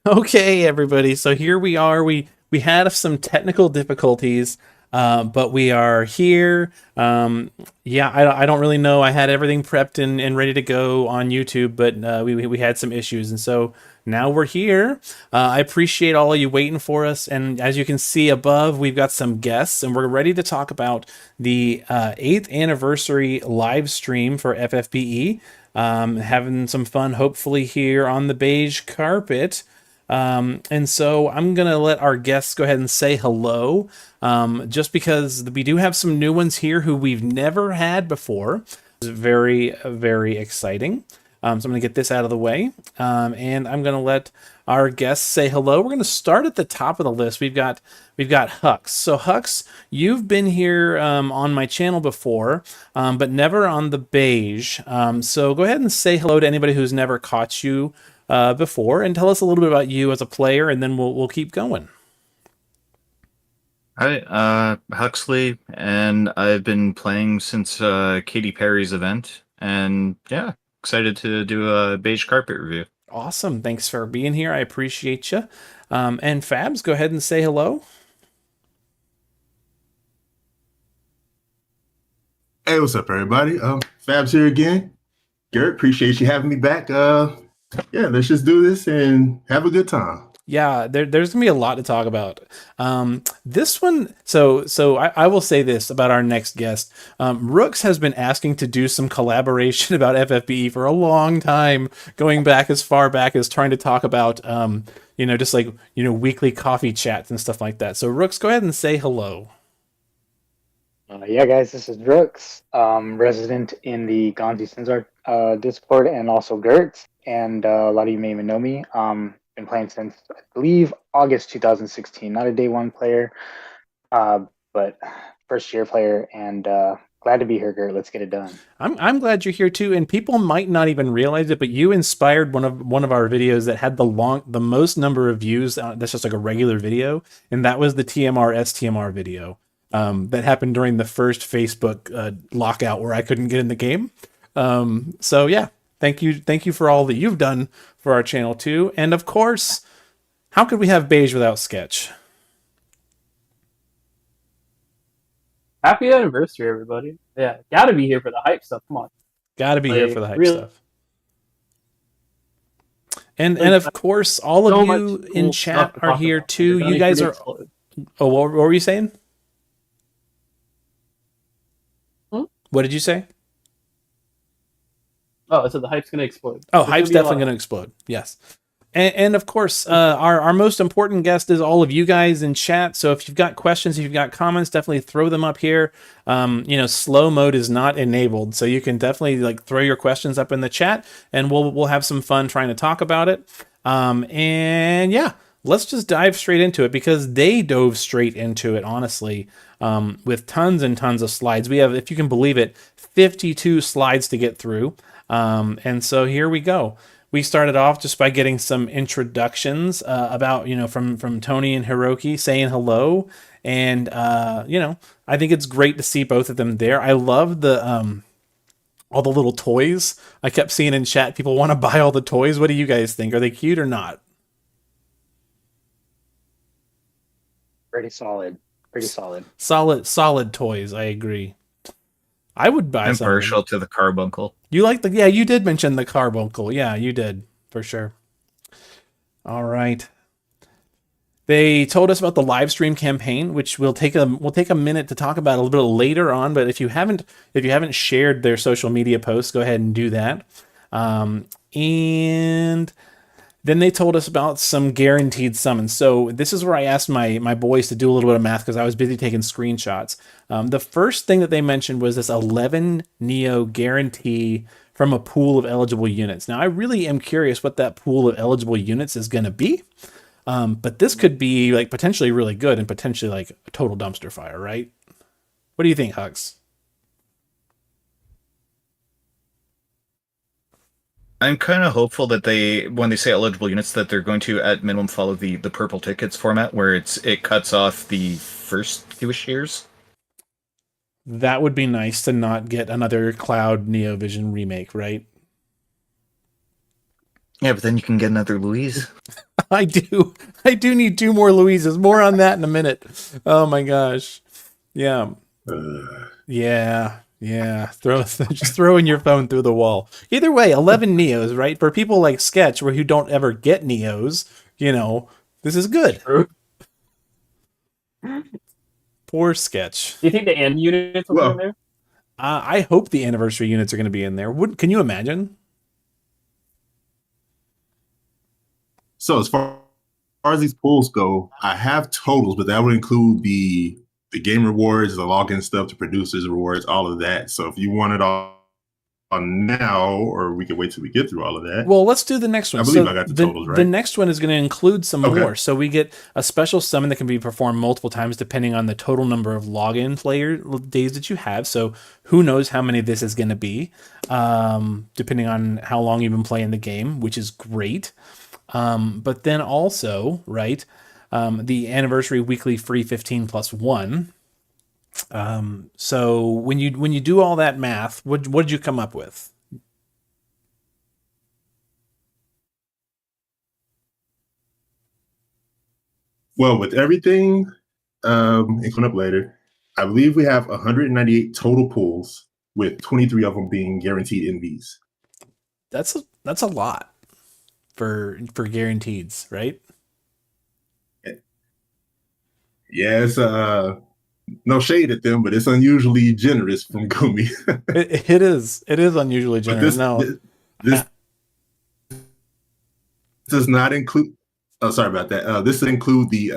Okay, everybody. So here we are. We had some technical difficulties, but we are here. Yeah, I don't really know. I had everything prepped and ready to go on YouTube, but we had some issues, and so now we're here. I appreciate all of you waiting for us, and as you can see above, we've got some guests, and we're ready to talk about the 8th anniversary live stream for FFBE. Having some fun, hopefully, here on the beige carpet. And so I'm going to let our guests go ahead and say hello, just because we do have some new ones here who we've never had before. It's very, very exciting. So I'm going to get this out of the way, and I'm going to let our guests say hello. We're going to start at the top of the list. We've got Hux. So Hux, you've been here on my channel before, but never on the beige. So go ahead and say hello to anybody who's never caught you before, and tell us a little bit about you as a player, and then we'll keep going. Hi, Huxley, and I've been playing since Katy Perry's event, and yeah, excited to do a beige carpet review. Awesome. Thanks for being here. I appreciate you. And Fabs, go ahead and say hello. Hey, what's up, everybody? Fabs here again. Garrett, appreciate you having me back. Yeah, let's just do this and have a good time. Yeah, there's gonna be a lot to talk about. This one, so I will say this about our next guest. Rooks has been asking to do some collaboration about FFBE for a long time, going back as far back as trying to talk about, just like weekly coffee chats and stuff like that. So Rooks, go ahead and say hello. Yeah, guys, this is Drooks, resident in the Gonzi Sinzar Discord, and also Gertz. And a lot of you may even know me. Been playing since, I believe, August 2016. Not a day one player, but first year player. And glad to be here, Gert. Let's get it done. I'm glad you're here too, and people might not even realize it, but you inspired one of our videos that had the most number of views. That's just like a regular video, and that was the TMR STMR video. That happened during the first Facebook lockout where I couldn't get in the game. So yeah, thank you for all that you've done for our channel too. And of course, how could we have beige without sketch? Happy anniversary, everybody. Yeah, gotta be here for the hype stuff. Come on. Got to be here for the hype really, stuff. And of course, all so of you cool in chat are here about. too. You guys are. Explode. Oh, what were you saying? Hmm? What did you say? Oh, so the hype's gonna explode. Oh, hype's definitely going to explode. Yes. And of course, our most important guest is all of you guys in chat. So if you've got questions, if you've got comments, definitely throw them up here. Slow mode is not enabled, so you can definitely like throw your questions up in the chat, and we'll have some fun trying to talk about it. And yeah, let's just dive straight into it because they dove straight into it, honestly, with tons and tons of slides. We have, if you can believe it, 52 slides to get through. And so here we go. We started off just by getting some introductions about, from Tony and Hiroki saying hello. And, I think it's great to see both of them there. I love the all the little toys. I kept seeing in chat people want to buy all the toys. What do you guys think? Are they cute or not? Pretty solid. Pretty solid. Solid toys. I agree. I would buy I'm some. partial to the carbuncle. You like yeah, you did mention the carbuncle. Yeah, you did for sure. All right. They told us about the live stream campaign, which we'll take a minute to talk about a little bit later on. But if you haven't shared their social media posts, go ahead and do that. And then they told us about some guaranteed summons. So this is where I asked my boys to do a little bit of math because I was busy taking screenshots. The first thing that they mentioned was this 11 Neo guarantee from a pool of eligible units. Now, I really am curious what that pool of eligible units is going to be. But this could be like potentially really good and potentially like a total dumpster fire, right? What do you think, Hugs? I'm kind of hopeful that when they say eligible units, that they're going to at minimum follow the purple tickets format, where it cuts off the first two-ish years. That would be nice to not get another Cloud Neo Vision remake, right? Yeah, but then you can get another Louise. I do. I do need 2 more Louises. More on that in a minute. Oh my gosh. Yeah. Yeah. Just throwing your phone through the wall. Either way, 11 Neos, right? For people like Sketch, who don't ever get Neos, this is good. True. Poor Sketch. Do you think the end units will be in there? I hope the anniversary units are going to be in there. Can you imagine? So as far as these pools go, I have totals, but that would include the game rewards, the login stuff, the producers rewards, all of that. So if you want it all on now, or we can wait till we get through all of that. Well, let's do the next one. I believe I got the totals right. The next one is going to include some more. So we get a special summon that can be performed multiple times depending on the total number of login player days that you have. So who knows how many this is going to be, depending on how long you've been playing the game, which is great. But then also, right, the anniversary weekly free 15 plus 1. So when you do all that math, what did you come up with? Well, with everything, coming up later, I believe we have 198 total pools, with 23 of them being guaranteed NVs. That's a lot for guaranteeds, right? Yeah, it's no shade at them, but it's unusually generous from Gumi. It is unusually generous. This does not include. Oh, sorry about that. This does include the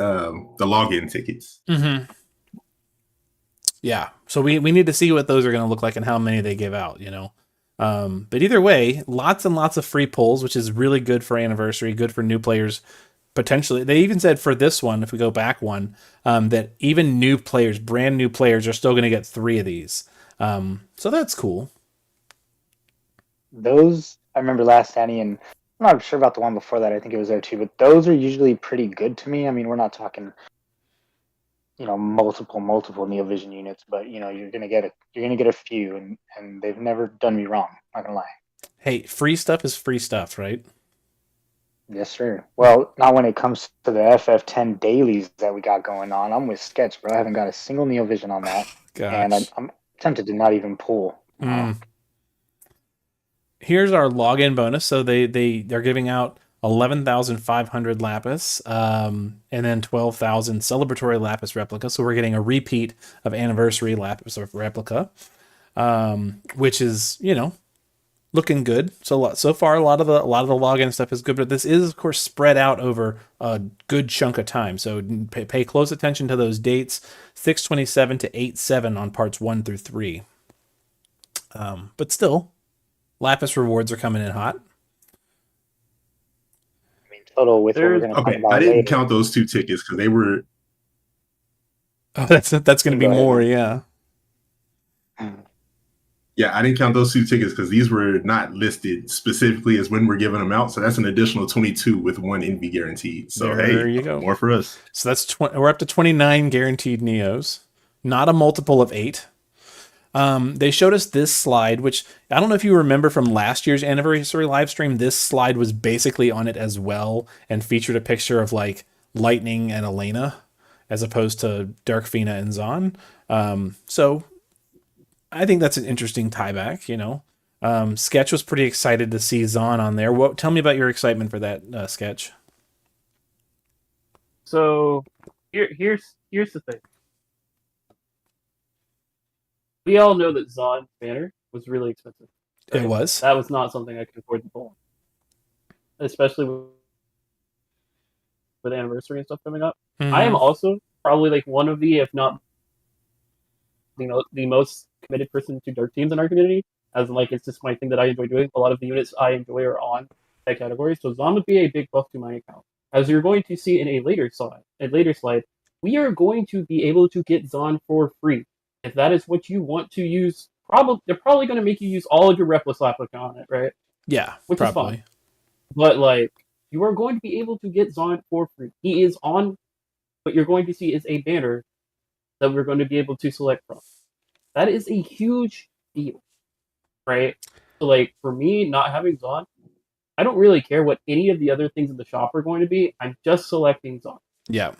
login tickets. Mm-hmm. Yeah, so we need to see what those are going to look like and how many they give out. But either way, lots and lots of free pulls, which is really good for anniversary, good for new players. Potentially, they even said for this one, if we go back one, that even new players, brand new players, are still going to get 3 of these. So that's cool. Those I remember last Annie, and I'm not sure about the one before that. I think it was there too, but those are usually pretty good to me. I mean, we're not talking, multiple Neovision units, but you're gonna get a few, and they've never done me wrong. Not gonna lie. Hey, free stuff is free stuff, right? Yes, sir. Well, not when it comes to the FF10 dailies that we got going on. I'm with Sketch, bro. I haven't got a single Neovision on that. Gosh. And I'm tempted to not even pull. Here's our login bonus. So they're giving out 11,500 Lapis, and then 12,000 celebratory Lapis replica. So we're getting a repeat of anniversary Lapis replica, which is, looking good. So far, a lot of the login stuff is good, but this is of course spread out over a good chunk of time. So pay close attention to those dates: 6/27 to 8/7 on parts 1 through 3. But still, Lapis rewards are coming in hot. I mean, total with what we're going to talk about I didn't later. count those 2 tickets because they were. Oh, that's going to be more, yeah. Yeah, I didn't count those 2 tickets because these were not listed specifically as when we're giving them out. So that's an additional 22 with 1 NV guaranteed. So there you go. More for us. So that's we're up to 29 guaranteed Neos, not a multiple of 8. They showed us this slide, which I don't know if you remember from last year's anniversary live stream. This slide was basically on it as well and featured a picture of like Lightning and Elena as opposed to Darkfina and Zahn. So I think that's an interesting tieback, Sketch was pretty excited to see Zahn on there. Tell me about your excitement for that, Sketch. So here's the thing. We all know that Zahn's banner was really expensive. Right? It was. That was not something I could afford to pull, especially with anniversary and stuff coming up. Mm-hmm. I am also probably like one of the, if not, the most committed person to dark teams in our community. As like it's just my thing that I enjoy doing. A lot of the units I enjoy are on that category. So Zahn would be a big buff to my account. As you're going to see in a later slide, we are going to be able to get Zahn for free. If that is what you want to use, they're probably going to make you use all of your Replica on it, right? Yeah, which probably. is fine. But like, you are going to be able to get Zahn for free. He is on. What you're going to see is a banner that we're going to be able to select from. That is a huge deal, right? So like for me, not having Zahn I don't really care what any of the other things in the shop are going to be. I'm just selecting Zon. Yeah.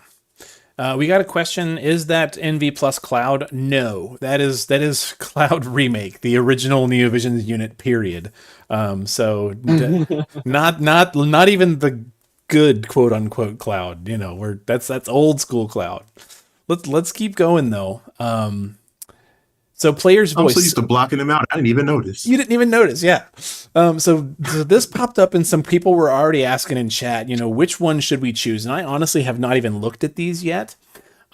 We got a question. Is that NV plus Cloud? No, that is Cloud Remake, the original NeoVision unit. Period. So not even the good quote unquote Cloud. You know, that's old school Cloud. Let's keep going though. So player's I'm voice. so used to blocking them out, I didn't even notice. You didn't even notice, yeah. So this popped up, and some people were already asking in chat, you know, which one should we choose? And I honestly have not even looked at these yet.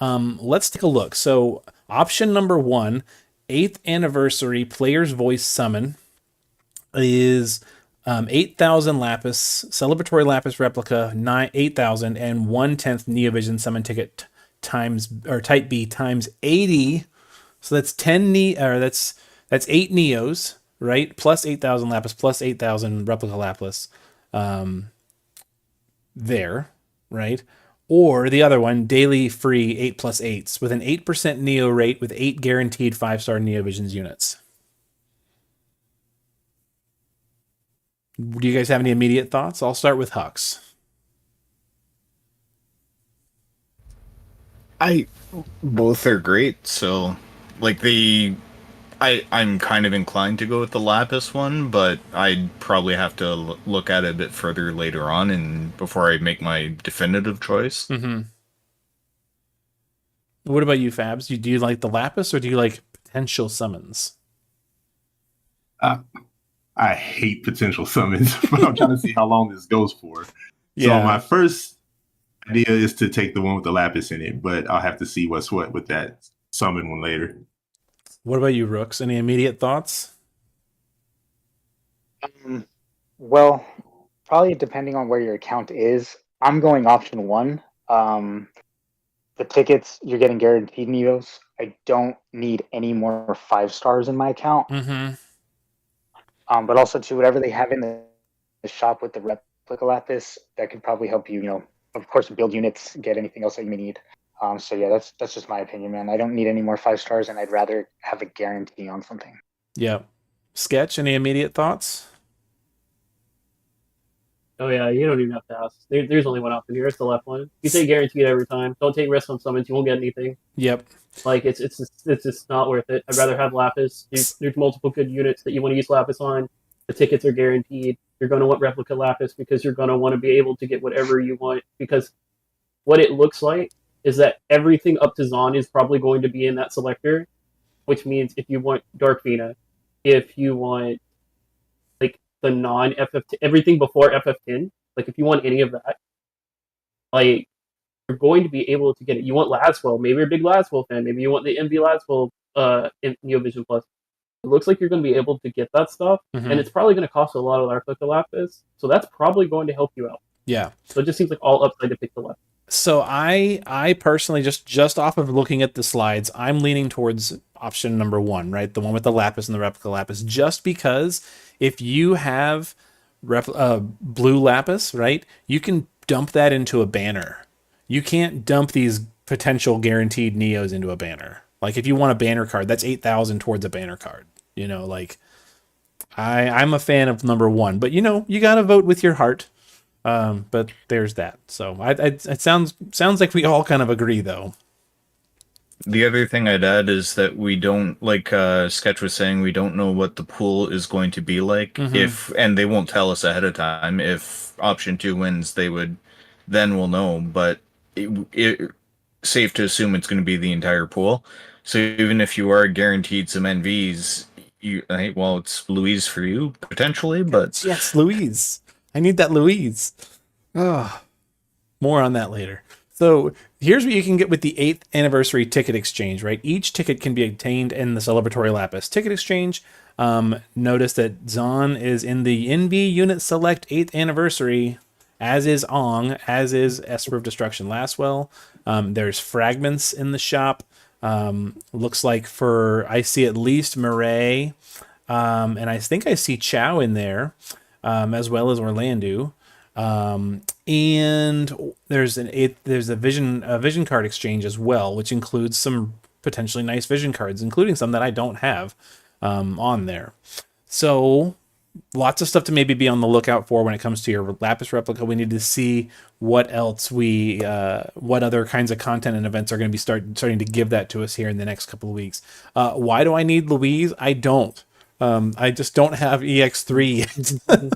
Let's take a look. So option number 1, 8th anniversary player's voice summon is 8,000 lapis, celebratory lapis replica, 8,000, and 1/10 NeoVision summon ticket times, or type B times 80. So that's 10 that's 8 Neos, right? Plus 8,000 lapis, plus 8,000 replica lapis. There, right? Or the other one, daily free 8 plus 8s with an 8% Neo rate with 8 guaranteed 5-star NeoVisions units. Do you guys have any immediate thoughts? I'll start with Hux. Both are great, so like I'm kind of inclined to go with the Lapis one, but I'd probably have to look at it a bit further later on and before I make my definitive choice. Mm-hmm. What about you, Fabs? Do you like the Lapis or do you like potential summons? I hate potential summons, but I'm trying to see how long this goes for. Yeah. So my first idea is to take the one with the lapis in it, but I'll have to see what's what with that summon one later. What about you, Rooks? Any immediate thoughts? Well, probably depending on where your account is. I'm going option 1. The tickets, you're getting guaranteed Neos. I don't need any more 5 stars in my account. Mm-hmm. But also to whatever they have in the shop with the replica lapis, that could probably help you, you know, of course, build units, get anything else that you may need. So yeah, that's just my opinion, man. I don't need any more 5 stars, and I'd rather have a guarantee on something. Yeah. Sketch, any immediate thoughts? Oh yeah, you don't even have to ask. There's only one option here. It's the left one. You say guaranteed every time. Don't take risks on summons. You won't get anything. Yep. Like it's just not worth it. I'd rather have Lapis. There's multiple good units that you want to use Lapis on. The tickets are guaranteed. You're going to want replica Lapis because you're going to want to be able to get whatever you want. Because what it looks like is that everything up to Zon is probably going to be in that selector, which means if you want Dark Vina, if you want like the non-FF, everything before FF10, like if you want any of that, like you're going to be able to get it. You want Laswell, maybe you're a big Laswell fan, maybe you want the MV Laswell in NeoVision Plus. It looks like you're going to be able to get that stuff, and it's probably going to cost a lot of Replica Lapis, so that's probably going to help you out. Yeah. So it just seems like all upside to pick the left. So I personally, just off of looking at the slides, I'm leaning towards option number 1, right? The one with the lapis and the replica lapis, just because if you have blue lapis, right, you can dump that into a banner. You can't dump these potential guaranteed Neos into a banner. Like if you want a banner card, that's 8,000 towards a banner card. You know, like I'm a fan of number 1, but you know, you got to vote with your heart. But there's that. So it sounds like we all kind of agree, though. The other thing I'd add is that we don't, like Sketch was saying, we don't know what the pool is going to be like. And they won't tell us ahead of time. If option 2 wins, then we'll know. But it safe to assume it's going to be the entire pool. So even if you are guaranteed some NVs, it's Louise for you potentially. But yes, Louise. I need that Louise. Oh, more on that later. So here's what you can get with the 8th anniversary ticket exchange, right? Each ticket can be obtained in the celebratory lapis ticket exchange. Notice that Zon is in the NV unit select 8th anniversary, as is Ong, as is Esper of Destruction Laswell. There's fragments in the shop. Looks like I see at least Murray, and I think I see Chow in there. As well as Orlando, and there's a vision card exchange as well, which includes some potentially nice vision cards, including some that I don't have on there. So lots of stuff to maybe be on the lookout for when it comes to your Lapis replica. We need to see what else what other kinds of content and events are going to be starting to give that to us here in the next couple of weeks. Why do I need Louise? I don't. I just don't have EX3 yet.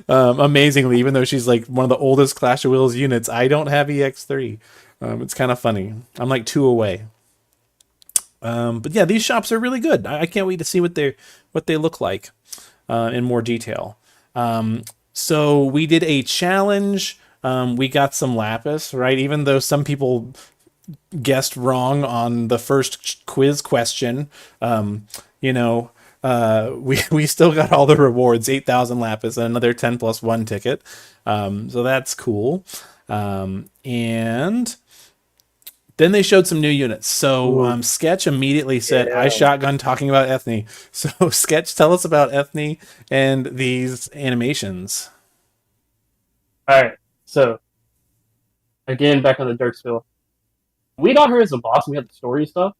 Amazingly, even though she's like one of the oldest Clash of Wills units, I don't have EX3. It's kind of funny. I'm like 2 away. But yeah, these shops are really good. I can't wait to see what they look like in more detail. So we did a challenge. We got some Lapis, right? Even though some people guessed wrong on the first quiz question, we still got all the rewards, 8,000 Lapis and another 10+1 ticket. So that's cool. And then they showed some new units. So Sketch immediately said, I shotgun talking about Ethne. So Sketch, tell us about Ethne and these animations. All right. So again, back on the Dirksville. We got her as a boss and we had the story stuff.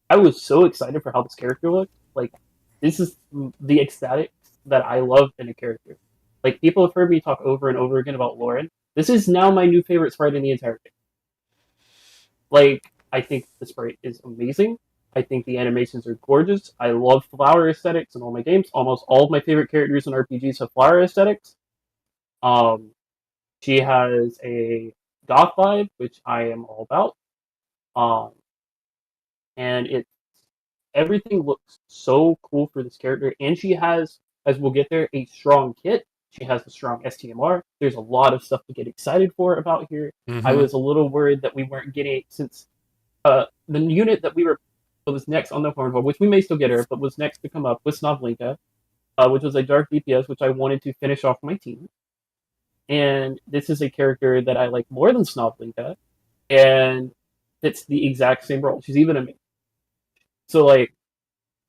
I was so excited for how this character looked. Like, this is the ecstatics that I love in a character. Like, people have heard me talk over and over again about Lauren. This is now my new favorite sprite in the entire game. Like, I think the sprite is amazing. I think the animations are gorgeous. I love flower aesthetics in all my games. Almost all of my favorite characters in RPGs have flower aesthetics. She has a goth vibe, which I am all about. And everything looks so cool for this character. And she has, as we'll get there, a strong kit. She has a strong STMR. There's a lot of stuff to get excited for about here. Mm-hmm. I was a little worried that we weren't getting, since the unit that was next on the Hornhole, which we may still get her, but was next to come up was Snovlinka, which was a dark DPS, which I wanted to finish off my team. And this is a character that I like more than Snovlinka, and fits the exact same role. She's even a mage. So, like,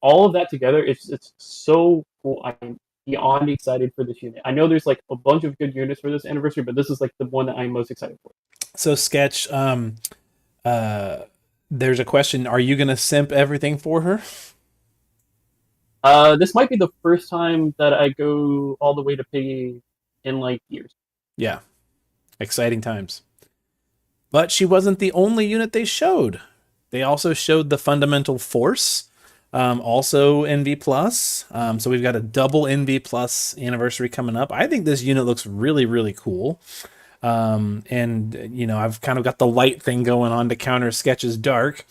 all of that together, it's so cool. I'm beyond excited for this unit. I know there's like a bunch of good units for this anniversary, but this is like the one that I'm most excited for. So Sketch, there's a question. Are you going to simp everything for her? This might be the first time that I go all the way to pay in like years. Yeah. Exciting times. But she wasn't the only unit they showed. They also showed the Fundamental Force, also NV+. So we've got a double NV+ anniversary coming up. I think this unit looks really, really cool. And, I've kind of got the light thing going on to counter Sketch's dark.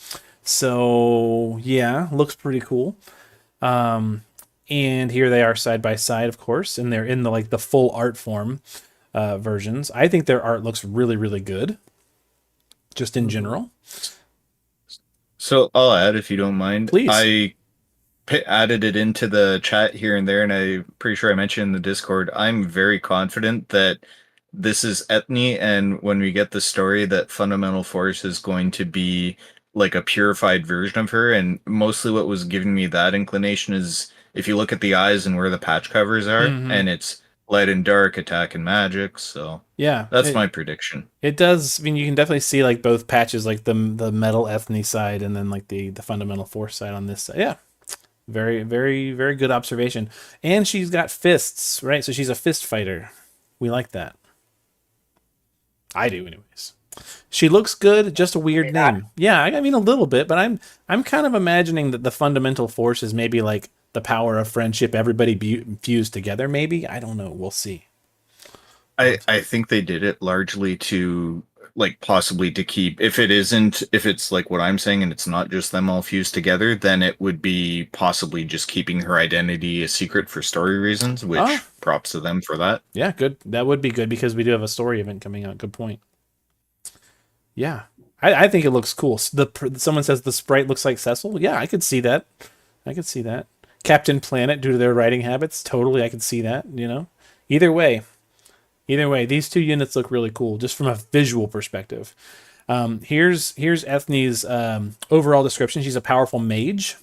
So, yeah, looks pretty cool. And here they are side by side, of course, and they're in the full art form versions. I think their art looks really, really good, just in general. So I'll add, if you don't mind. Please. I added it into the chat here and there, and I'm pretty sure I mentioned in the Discord, I'm very confident that this is Ethne, and when we get the story, that Fundamental Force is going to be like a purified version of her. And mostly what was giving me that inclination is if you look at the eyes and where the patch covers are, and it's light and dark, attack and magic. So yeah, that's my prediction. It does. I mean, you can definitely see like both patches, like the metal Ethne side and then like the Fundamental Force side on this side. Yeah. Very, very, very good observation. And she's got fists, right? So she's a fist fighter. We like that. I do, anyways. She looks good, just a weird name. Yeah, I mean a little bit, but I'm kind of imagining that the Fundamental Force is maybe like the power of friendship, everybody fused together, maybe. I don't know. We'll see. I think they did it largely to like possibly to keep, if it's like what I'm saying and it's not just them all fused together, then it would be possibly just keeping her identity a secret for story reasons, which props to them for that. Yeah, good. That would be good because we do have a story event coming out. Good point. Yeah, I think it looks cool. Someone says the sprite looks like Cecil. Yeah, I could see that. Captain Planet, due to their writing habits, totally, I could see that. Either way, these two units look really cool, just from a visual perspective. Here's Ethne's overall description. She's a powerful mage,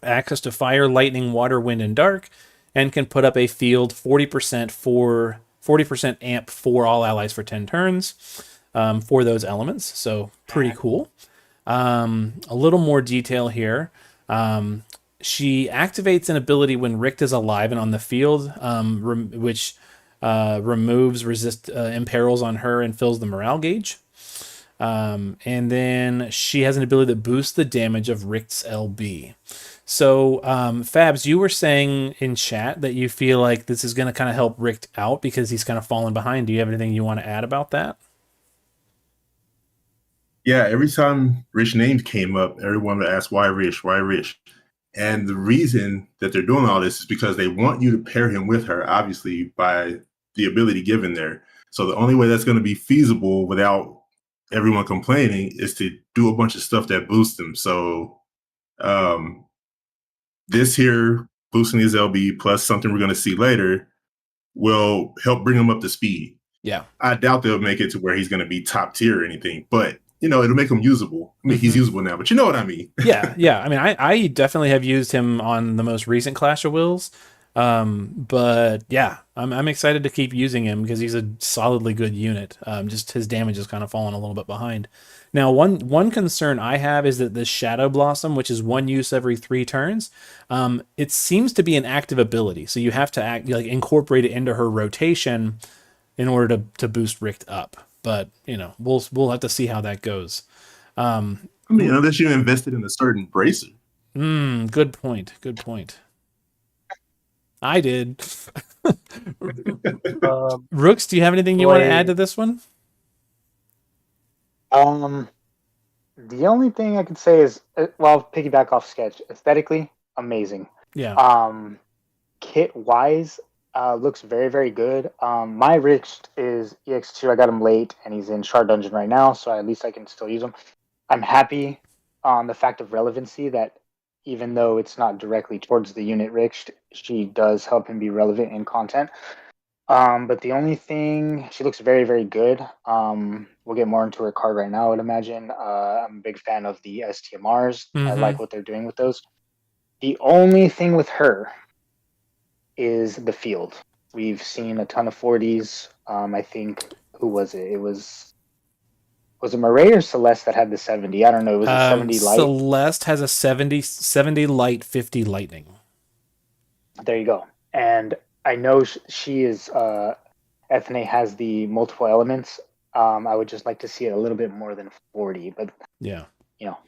access to fire, lightning, water, wind, and dark, and can put up a field 40% amp for all allies for 10 turns. For those elements, so pretty cool. A little more detail here. she activates an ability when Richt is alive and on the field, which removes resist imperils on her and fills the morale gauge. And then she has an ability that boosts the damage of Richt's LB. So, Fabs, you were saying in chat that you feel like this is going to kind of help Richt out because he's kind of fallen behind. Do you have anything you want to add about that? Yeah, every time Rich names came up, everyone would ask, why Rich? Why Rich? And the reason that they're doing all this is because they want you to pair him with her, obviously, by the ability given there. So the only way that's going to be feasible without everyone complaining is to do a bunch of stuff that boosts him. So this here, boosting his LB plus something we're going to see later, will help bring him up to speed. Yeah. I doubt they'll make it to where he's going to be top tier or anything, but it'll make him usable. I mean, he's usable now, but you know what I mean. Yeah. I mean, I definitely have used him on the most recent Clash of Wills. But yeah, I'm excited to keep using him because he's a solidly good unit. Just his damage has kind of fallen a little bit behind. Now, one concern I have is that this Shadow Blossom, which is one use every 3 turns, it seems to be an active ability. So you have to incorporate it into her rotation in order to boost Richt up. But we'll have to see how that goes. I mean, unless you invested in a certain bracer. Good point. I did. Rooks, do you have anything you want to add to this one? The only thing I could say is, piggyback off Sketch, aesthetically amazing. Yeah. Kit wise, looks very, very good. My Richt is EX2. I got him late, and he's in Shard Dungeon right now, so at least I can still use him. I'm happy on the fact of relevancy that even though it's not directly towards the unit Richt, she does help him be relevant in content. But the only thing, she looks very, very good. We'll get more into her card right now, I would imagine. I'm a big fan of the STMRs. I like what they're doing with those. The only thing with her is the field. We've seen a ton of 40s. I think, who was it? Was it Murray or Celeste that had the 70? I don't know. It was a 70 light. Celeste has a 70 light, 50 lightning. There you go. And I know she is, Ethne has the multiple elements. I would just like to see it a little bit more than 40, but yeah,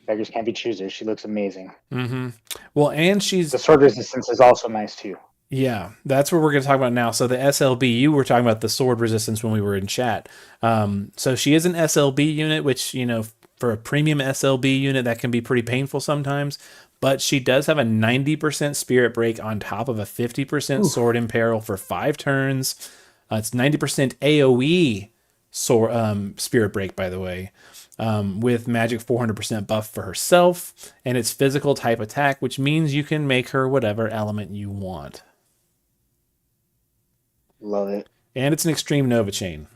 beggars can't be choosers. She looks amazing. Well, and the sword resistance is also nice too. Yeah, that's what we're going to talk about now. So the SLB, you were talking about the sword resistance when we were in chat. So she is an SLB unit, which, for a premium SLB unit, that can be pretty painful sometimes. But she does have a 90% spirit break on top of a 50% sword imperil for 5 turns. It's 90% AoE spirit break, by the way, with magic 400% buff for herself. And it's physical type attack, which means you can make her whatever element you want. Love it. And it's an extreme Nova chain.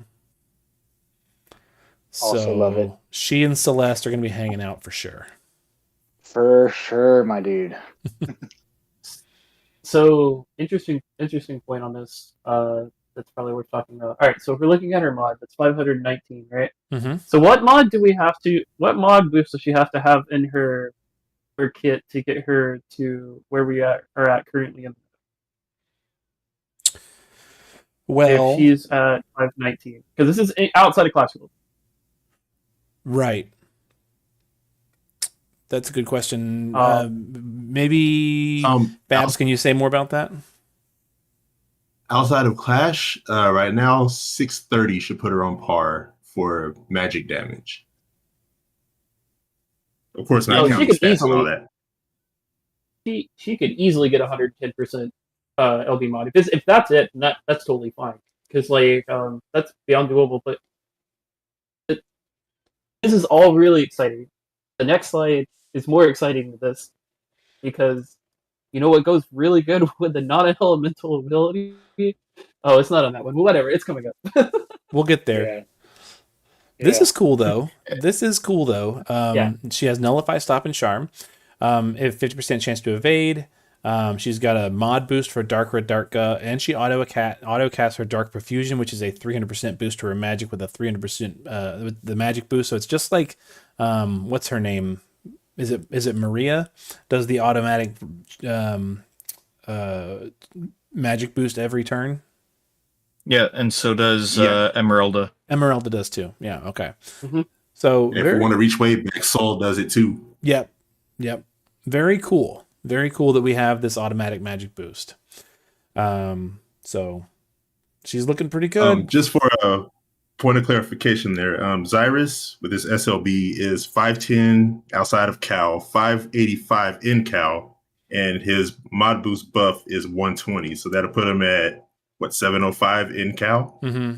Also love it. She and Celeste are going to be hanging out for sure. For sure, my dude. So, interesting point on this. That's probably worth talking about. All right, so if we're looking at her mod, that's 519, right? So what mod boost does she have to have in her kit to get her to where we are at currently? Well, if she's at 519, because this is outside of Clash of Wills. Right. That's a good question. Maybe Babs, can you say more about that? Outside of Clash, right now 630 should put her on par for magic damage. Of course, not counting stats and all that. She could easily get 110% LB mod. If that's it, that's totally fine. Because that's beyond doable. But this is all really exciting. The next slide is more exciting than this, because what goes really good with the non-elemental ability? Oh, it's not on that one. But whatever, it's coming up. We'll get there. Yeah. This is cool though. Yeah. She has Nullify, Stop, and Charm. If 50% chance to evade. She's got a mod boost for Dark Red Darka, and she auto casts her Dark Profusion, which is a 300% boost to her magic with a 300% the magic boost. So it's just like what's her name? is it Maria does the automatic magic boost every turn. Yeah, and so does Yeah. Emeralda. Emeralda does too. Yeah. Okay. Mhm. So If we want to reach way back, Soul does it too. Yep. Yep. Very cool. Very cool that we have this automatic magic boost. So she's looking pretty good. Just for a point of clarification there, Zyrus with his SLB is 510 outside of Cal, 585 in Cal, and his mod boost buff is 120. So that'll put him at, what, 705 in Cal? Mm-hmm.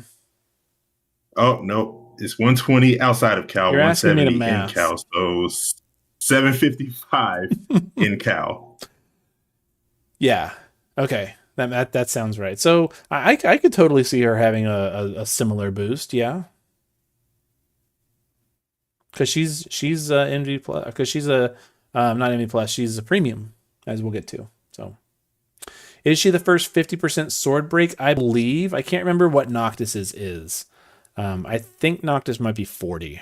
Oh, no. It's 120 outside of Cal, You're asking me to 170 in math. Cal. So 755 in Cal. Yeah. Okay. That sounds right. So I could totally see her having a similar boost. Yeah. Because she's MV plus. Because she's a not MV plus. She's a premium, as we'll get to. So, is she the first 50% sword break? I believe. I can't remember what Noctis's is. I think Noctis might be 40.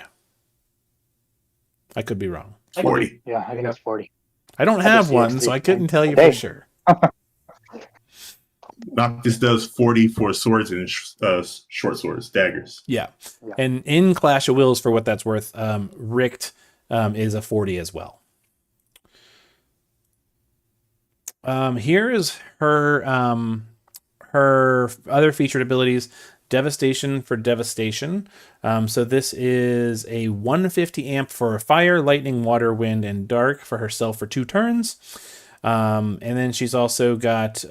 I could be wrong. 40. Yeah, I think it's 40. I don't I have just see one, it's so I 3 couldn't tell you today. for sure. Noctis does 40 for swords and short swords, daggers. Yeah. Yeah. And in Clash of Wills, for what that's worth, Richt is a 40 as well. Here is her her other featured abilities. Devastation for devastation. So this is a 150 amp for fire, lightning, water, wind, and dark for herself for 2 turns. And then she's also got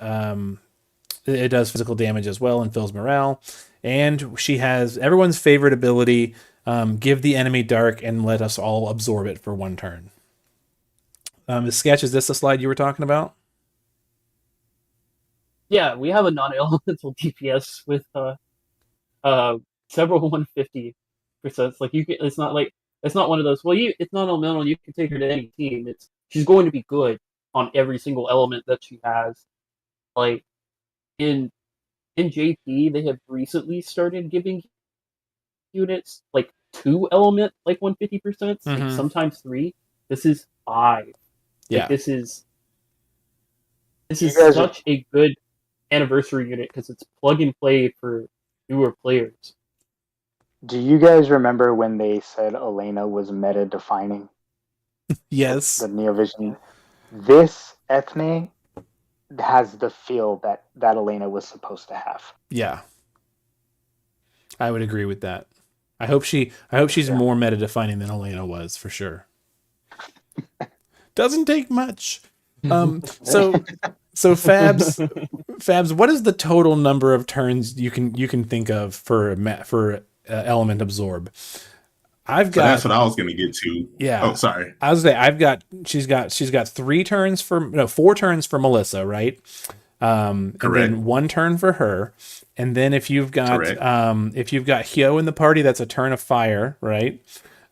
it does physical damage as well and fills morale. And she has everyone's favorite ability, give the enemy dark and let us all absorb it for 1 turn. Sketch, is this the slide you were talking about? Yeah, we have a non-elemental DPS with several 150%. Like you can, it's not one of those. Well, it's not elemental. You can take her to any team. She's going to be good on every single element that she has. Like in JP, they have recently started giving units like 2 element, like 150%, like sometimes 3. This is 5. Yeah. Like, this is You guys such a good anniversary unit because it's plug and play for newer players. Do you guys remember when they said Elena was meta defining Yes. the Neovision? This ethne has the feel that Elena was supposed to have. Yeah. I would agree with that. I hope she's more meta defining than Elena was, for sure. Doesn't take much. So Fabs, what is the total number of turns you can think of for element absorb? That's what I was going to get to. Yeah. Oh, sorry. I was say she's got 4 turns for Melissa, right? And then 1 turn for her. And then if you've got Hyo in the party, that's a turn of fire, right?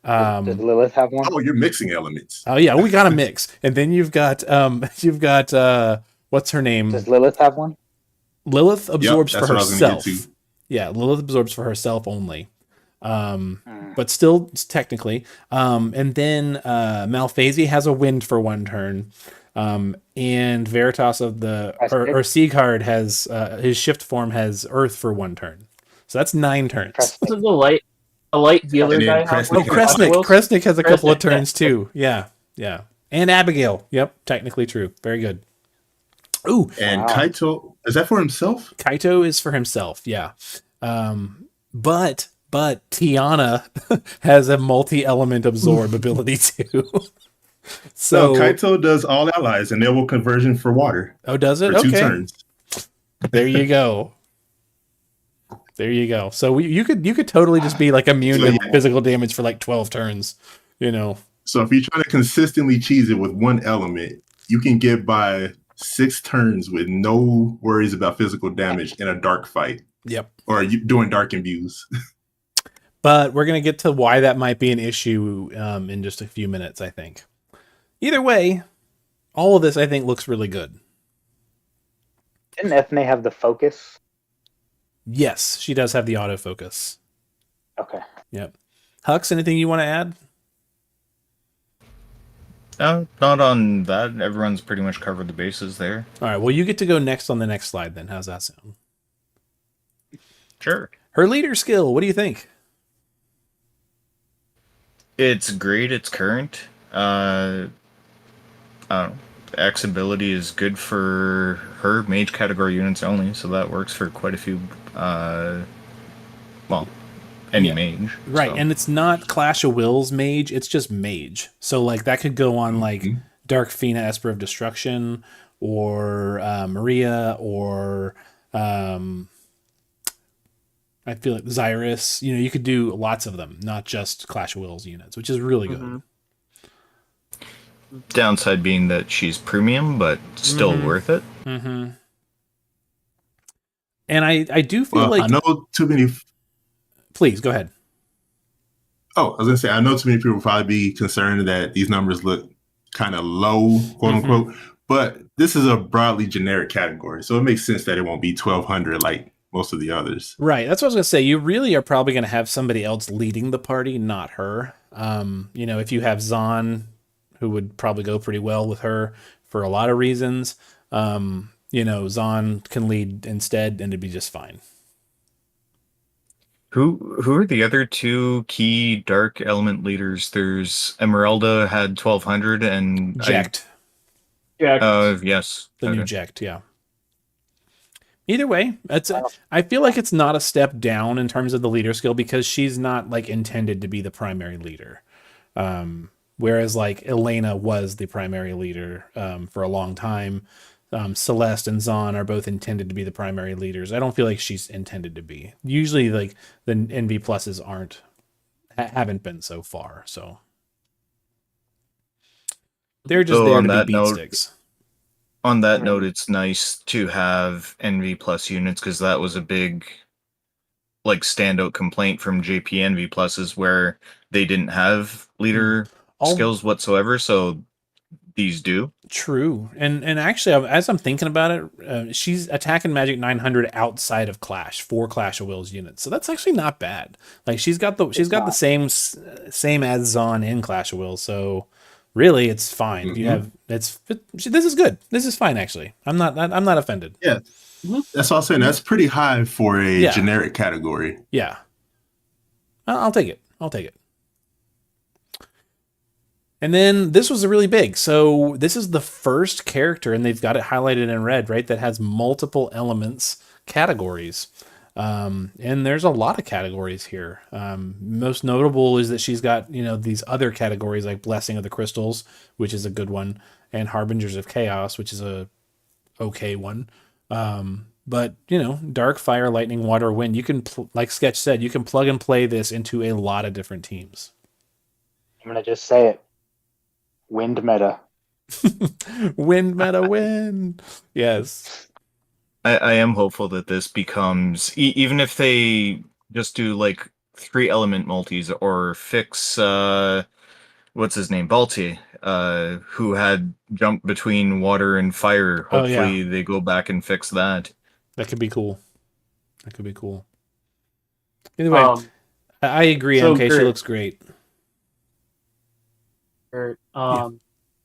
Does Lilith have one? Oh, you're mixing elements. Oh yeah, we got to mix. And then you've got what's her name? Does Lilith have one? Lilith absorbs Yep, for that's what I was gonna get herself. to. Yeah, Lilith absorbs for herself only. But still technically. And then Malphasi has a wind for 1 turn. And Veritas of or Sieghard has his shift form has earth for 1 turn. So that's 9 turns. Doesn't a light healer And then guy have Kresnik one? has Kresnik has a couple of Kresnik, turns too. Yeah. And Abigail. Yep, technically true. Very good. Ooh, And Kaito, is that for himself? Kaito is for himself, yeah. But Tiana has a multi-element absorb ability too. So Kaito does all allies, and they will conversion for water. Oh, does it? For 2 Okay. turns. There you go. So you could totally just be like immune to physical damage for like 12 turns, you know. So if you're trying to consistently cheese it with 1 element, you can get by 6 turns with no worries about physical damage in a dark fight. Yep. Or you doing dark imbues. But we're going to get to why that might be an issue in just a few minutes, I think. Either way, all of this, I think, looks really good. Didn't Ethne have the focus? Yes, she does have the autofocus. Okay. Yep. Hux, anything you want to add? Not on that. Everyone's pretty much covered the bases there. All right. Well, you get to go next on the next slide then. How's that sound? Sure. Her leader skill. What do you think? It's great. It's current. I don't know. X ability is good for her mage category units only, so that works for quite a few. Well, any Yeah. mage, Right, so. and it's not Clash of Wills mage, it's just mage. So like that could go on like Dark Fina Esper of Destruction or Maria or I feel like Xyrus. You know, you could do lots of them, not just Clash of Wills units, which is really good. Downside being that she's premium, but still worth it. Mm-hmm. And I do feel Well, like I know too many. please go ahead. Oh, I was gonna say I know too many people will probably be concerned that these numbers look kind of low, quote unquote. But this is a broadly generic category, so it makes sense that it won't be 1,200 like most of the others. Right. That's what I was going to say. You really are probably going to have somebody else leading the party, not her. You know, if you have Zahn, who would probably go pretty well with her for a lot of reasons, you know, Zahn can lead instead and it'd be just fine. Who are the other two key dark element leaders? There's Emeralda had 1,200 and Jekt. Yes. The new Jekt, yeah. Either way, I feel like it's not a step down in terms of the leader skill because she's not like intended to be the primary leader. Whereas like Elena was the primary leader for a long time. Celeste and Zahn are both intended to be the primary leaders. I don't feel like she's intended to be. Usually like the NV pluses haven't been so far. So they're just there to be beat sticks. On that note, it's nice to have NV plus units because that was a big like standout complaint from JP NV pluses where they didn't have leader skills whatsoever. So these do. True. And actually, as I'm thinking about it, she's attacking Magic 900 outside of Clash for Clash of Wills units. So that's actually not bad. Like she's got the same as Zahn in Clash of Wills. So really, it's fine. You have this is good. This is fine actually. I'm not offended. Yeah. That's all I'm saying. That's pretty high for a generic category. Yeah. I'll take it. I'll take it. And then this was really big. So this is the first character, and they've got it highlighted in red, right, that has multiple elements categories. And there's a lot of categories here. Most notable is that she's got, you know, these other categories like Blessing of the Crystals, which is a good one, and Harbingers of Chaos, which is a okay one. But, you know, Dark, Fire, Lightning, Water, Wind, you can, like Sketch said, you can plug and play this into a lot of different teams. I'm going to just say it. Wind meta. Wind meta win. Yes. I am hopeful that this becomes, even if they just do like 3 element multis or fix, what's his name? Balti, who had jumped between water and fire. Hopefully they go back and fix that. That could be cool. That could be cool. Either way, I agree, so MK. She looks great.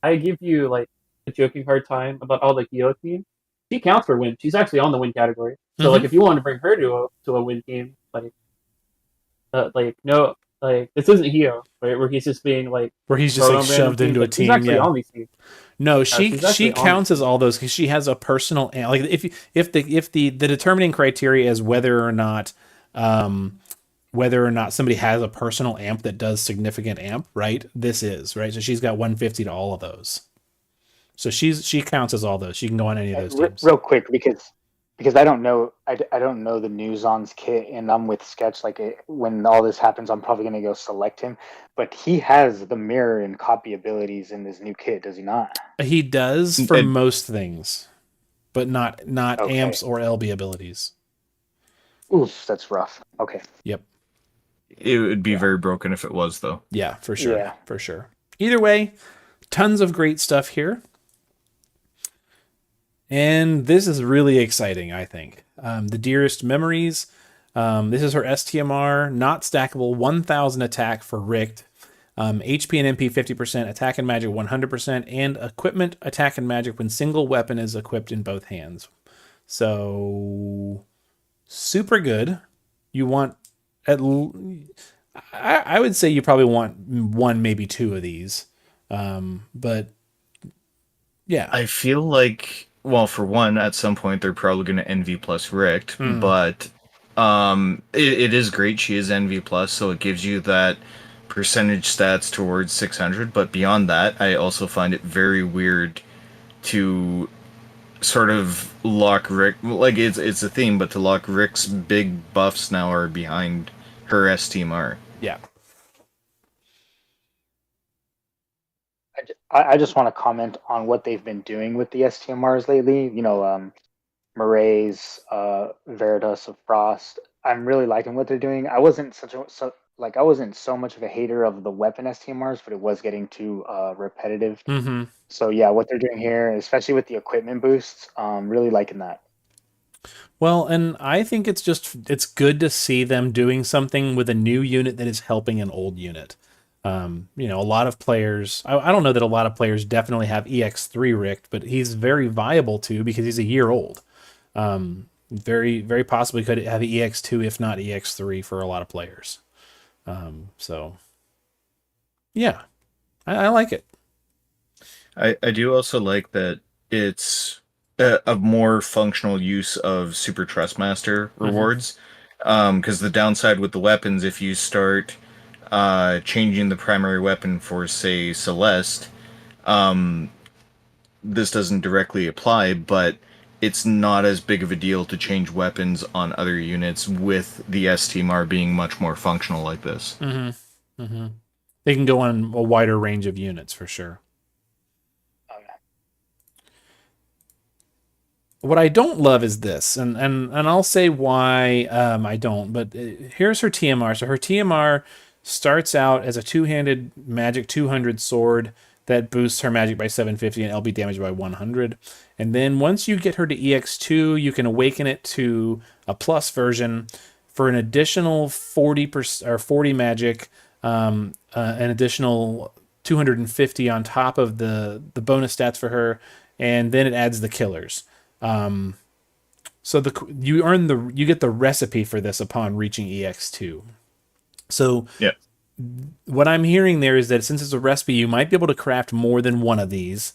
I give you like a joking hard time about all the Hio team. She counts for win. She's actually on the win category. So like if you want to bring her to a win team, like this isn't Hio, right? Where he's just being like shoved into a team. She's actually on these teams. No, she counts as all those because she has a personal, like if the determining criteria is whether or not somebody has a personal amp that does significant amp, right? This is right. So she's got 150 to all of those. So she counts as all those. She can go on any of those teams. Real quick, because I don't know the news on kit, and I'm with Sketch. When all this happens, I'm probably going to go select him. But he has the mirror and copy abilities in this new kit, does he not? He does for most things, but not amps or LB abilities. Oof, that's rough. Okay. Yep. It would be very broken if it was, though. Yeah, for sure. Yeah. For sure. Either way, tons of great stuff here. And this is really exciting, I think. The Dearest Memories. This is her STMR, not stackable, 1,000 attack for Richt. HP and MP 50%, attack and magic 100%, and equipment, attack, and magic when single weapon is equipped in both hands. So super good. You want I would say you probably want one, maybe two of these. But yeah, I feel like, well, for one, at some point they're probably going to NV plus Richt, but it is great. She is NV plus, so it gives you that percentage stats towards 600. But beyond that, I also find it very weird to sort of lock Rick. Like it's a theme, but to lock Rick's big buffs now are behind her STMR. yeah. I just want to comment on what they've been doing with the STMRs lately. You know, Marae's, Veritas of Frost. I'm really liking what they're doing. I wasn't I wasn't so much of a hater of the weapon STMRs, but it was getting too repetitive. Mm-hmm. So yeah, what they're doing here, especially with the equipment boosts, really liking that. Well, and I think it's good to see them doing something with a new unit that is helping an old unit. You know, a lot of players, I don't know that a lot of players definitely have EX3 Richt, but he's very viable too because he's a year old. Very, very possibly could have EX2, if not EX3 for a lot of players. So yeah, I like it. I do also like that it's a more functional use of Super Trustmaster rewards. Because the downside with the weapons, if you start changing the primary weapon for, say, Celeste, this doesn't directly apply, but it's not as big of a deal to change weapons on other units with the STMR being much more functional like this. They can go on a wider range of units for sure. What I don't love is this, and I'll say why I don't, but here's her TMR. So her TMR starts out as a two-handed magic 200 sword that boosts her magic by 750 and LB damage by 100. And then once you get her to EX2, you can awaken it to a plus version for an additional 40% or 40 magic, an additional 250 on top of the bonus stats for her, and then it adds the killers. So you get the recipe for this upon reaching EX2. So yeah, what I'm hearing there is that since it's a recipe, you might be able to craft more than one of these.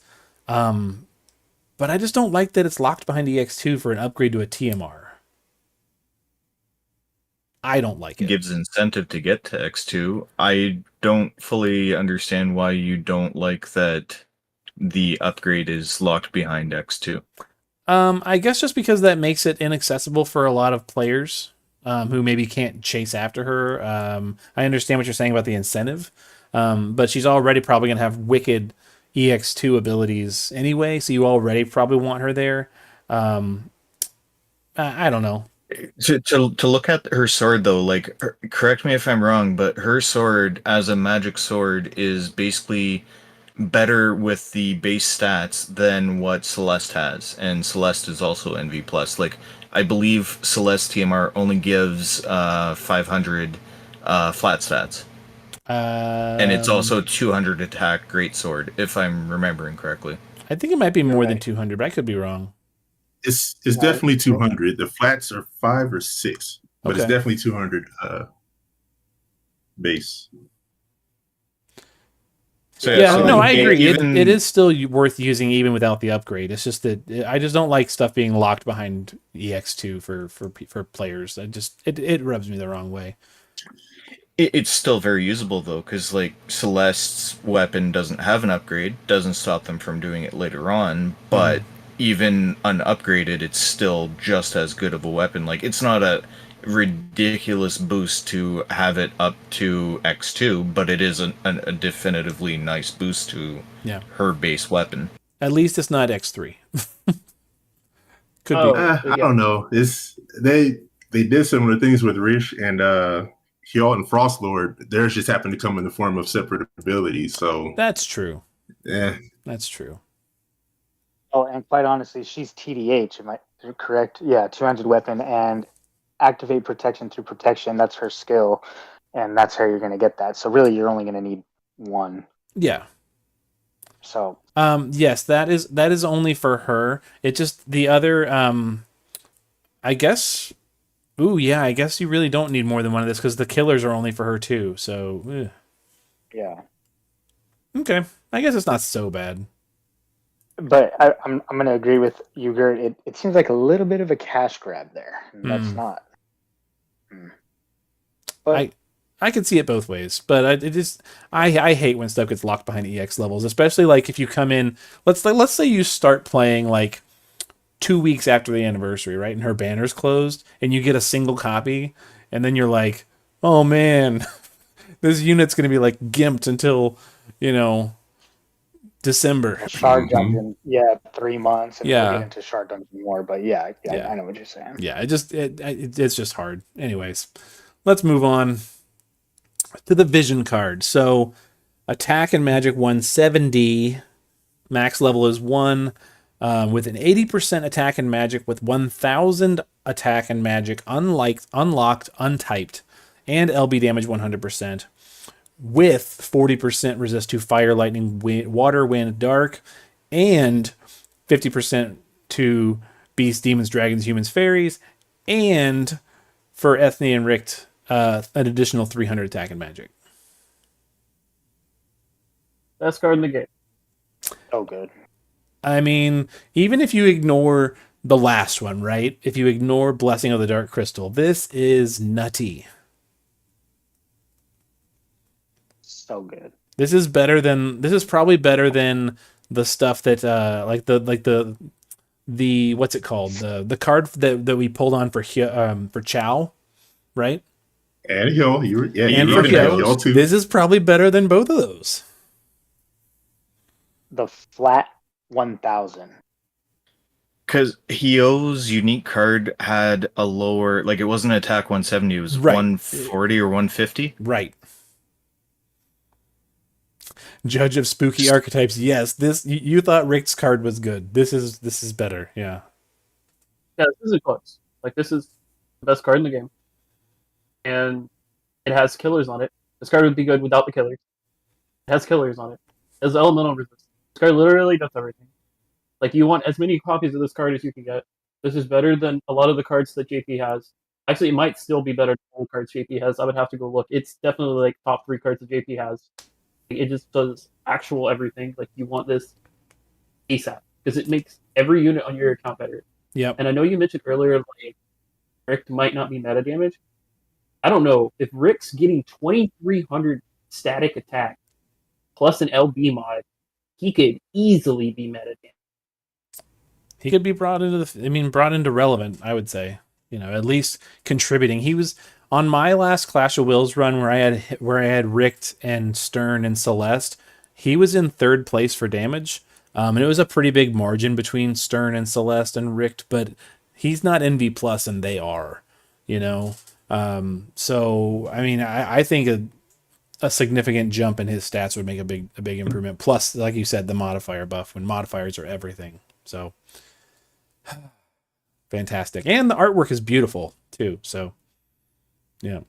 But I just don't like that it's locked behind EX2 for an upgrade to a TMR. I don't like it. Gives incentive to get to X2. I don't fully understand why you don't like that the upgrade is locked behind X2. I guess just because that makes it inaccessible for a lot of players who maybe can't chase after her. I understand what you're saying about the incentive, but she's already probably going to have wicked EX2 abilities anyway, so you already probably want her there. I don't know. To look at her sword, though, like, correct me if I'm wrong, but her sword as a magic sword is basically better with the base stats than what Celeste has, and Celeste is also NV plus. Like, I believe Celeste TMR only gives 500 flat stats, and it's also 200 attack greatsword, if I'm remembering correctly. I think it might be more than 200, but I could be wrong. It's definitely 200. The flats are 5 or 6, but it's definitely 200 base. So, I agree. It is still worth using even without the upgrade. It's just that I just don't like stuff being locked behind EX2 for players. It rubs me the wrong way. It's still very usable though, because like Celeste's weapon doesn't have an upgrade, doesn't stop them from doing it later on, but even unupgraded, it's still just as good of a weapon. Like, it's not a ridiculous boost to have it up to X2, but it is a definitively nice boost to her base weapon. At least it's not X3. Could be. I don't know. They did similar things with Rish and Hyatt and Frostlord. Theirs just happened to come in the form of separate abilities. So that's true. Yeah, that's true. Oh, and quite honestly, she's TDH. Am I correct? Yeah, 200 weapon and activate protection through protection. That's her skill, and that's how you're going to get that. So really, you're only going to need one. Yeah. So Yes, that is only for her. It just the other I guess. Ooh, yeah, I guess you really don't need more than one of this because the killers are only for her too. So, yeah. okay, I guess it's not so bad. But I'm gonna agree with you, Gert. It seems like a little bit of a cash grab there. And that's not. But I can see it both ways, but I hate when stuff gets locked behind EX levels, especially like if you come in. Let's say you start playing like 2 weeks after the anniversary, right? And her banner's closed, and you get a single copy, and then you're like, oh man, this unit's gonna be like gimped until, December. Shard Dungeon, 3 months, and we'll Yeah. get into Shard Dungeon more. But yeah, Yeah. I know what you're saying. Yeah, it's just hard. Anyways, let's move on to the vision card. So, attack and magic 170, max level is 1. With an 80% attack and magic with 1000 attack and magic unlocked, untyped, and LB damage 100%, with 40% resist to fire, lightning, water, wind, dark, and 50% to beasts, demons, dragons, humans, fairies, and for Ethne and Richt, an additional 300 attack and magic. Best card in the game. Oh, good. I mean, even if you ignore the last one, right? If you ignore Blessing of the Dark Crystal, this is nutty. So good. This is probably better than the stuff that the what's it called? The card that we pulled on for Chow, right? And Hyo, And for Hyo, too. this is probably better than both of those. The flat 1000. Because Hyo's unique card had a lower, like it wasn't attack 170, it was Right. 140 or 150. Right. Judge of Spooky Archetypes. Yes, this you thought Rick's card was good. This is better. Yeah. Yeah, this isn't close. Like, this is the best card in the game. And it has killers on it. This card would be good without the killers. It has killers on it. It has elemental resist. This card literally does everything. Like, you want as many copies of this card as you can get. This is better than a lot of the cards that JP has. Actually, it might still be better than all the cards JP has. I would have to go look. It's definitely like top 3 cards that JP has. It just does actual everything. Like, you want this ASAP because it makes every unit on your account better. Yep. And I know you mentioned earlier, like, Rick might not be meta damage. I don't know if Rick's getting 2300 static attack plus an LB mod. He could easily be meta damage. He could be brought into relevant, I would say. At least contributing. He was on my last Clash of Wills run where I had Richt and Stern and Celeste. He was in 3rd place for damage. And it was a pretty big margin between Stern and Celeste and Richt, but he's not NV plus and they are, so I mean, I think a significant jump in his stats would make a big improvement. Plus, like you said, the modifier buff when modifiers are everything. So fantastic. And the artwork is beautiful too. So yeah.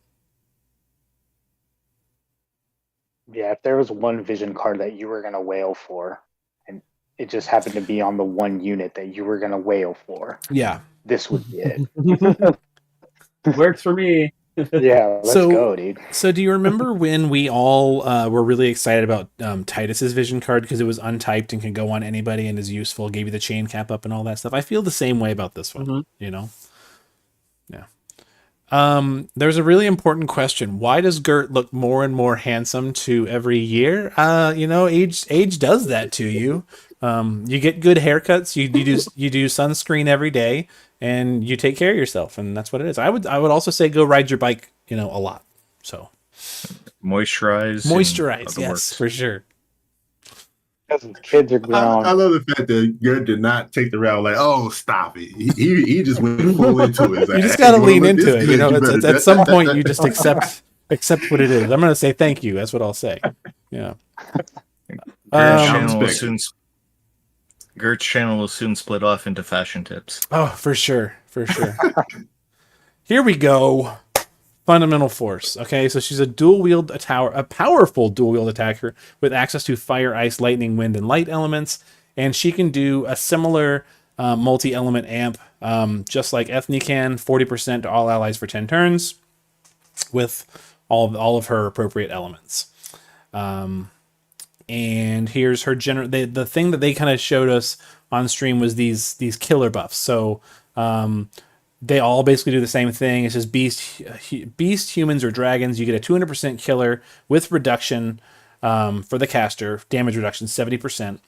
Yeah, if there was one vision card that you were gonna wail for, and it just happened to be on the one unit that you were gonna wail for, Yeah. this would be it. Works for me. Yeah, let's go, dude. So do you remember when we all were really excited about Titus's vision card because it was untyped and can go on anybody and is useful, gave you the chain cap up and all that stuff? I feel the same way about this one, Yeah. There's a really important question. Why does Gert look more and more handsome to every year? Age does that to you. You get good haircuts, you do sunscreen every day, and you take care of yourself, and that's what it is. I would also say go ride your bike, a lot. So Moisturize, yes, for sure. Because kids are grown. I love the fact that Gert did not take the route like, oh, stop it. He just went full into it. Like, You just got to lean into it. At some point, you just accept what it is. I'm going to say thank you. That's what I'll say. Yeah. Gert's channel will soon split off into fashion tips. Oh, for sure. Here we go. Fundamental force. Okay, so she's a a powerful dual wield attacker with access to fire, ice, lightning, wind, and light elements, and she can do a similar multi-element amp, just like Ethne can, 40% to all allies for 10 turns, with all of her appropriate elements. And here's her the thing that they kind of showed us on stream was these killer buffs. So they all basically do the same thing. It's just beast, humans, or dragons. You get a 200% killer with reduction for the caster, damage reduction 70%,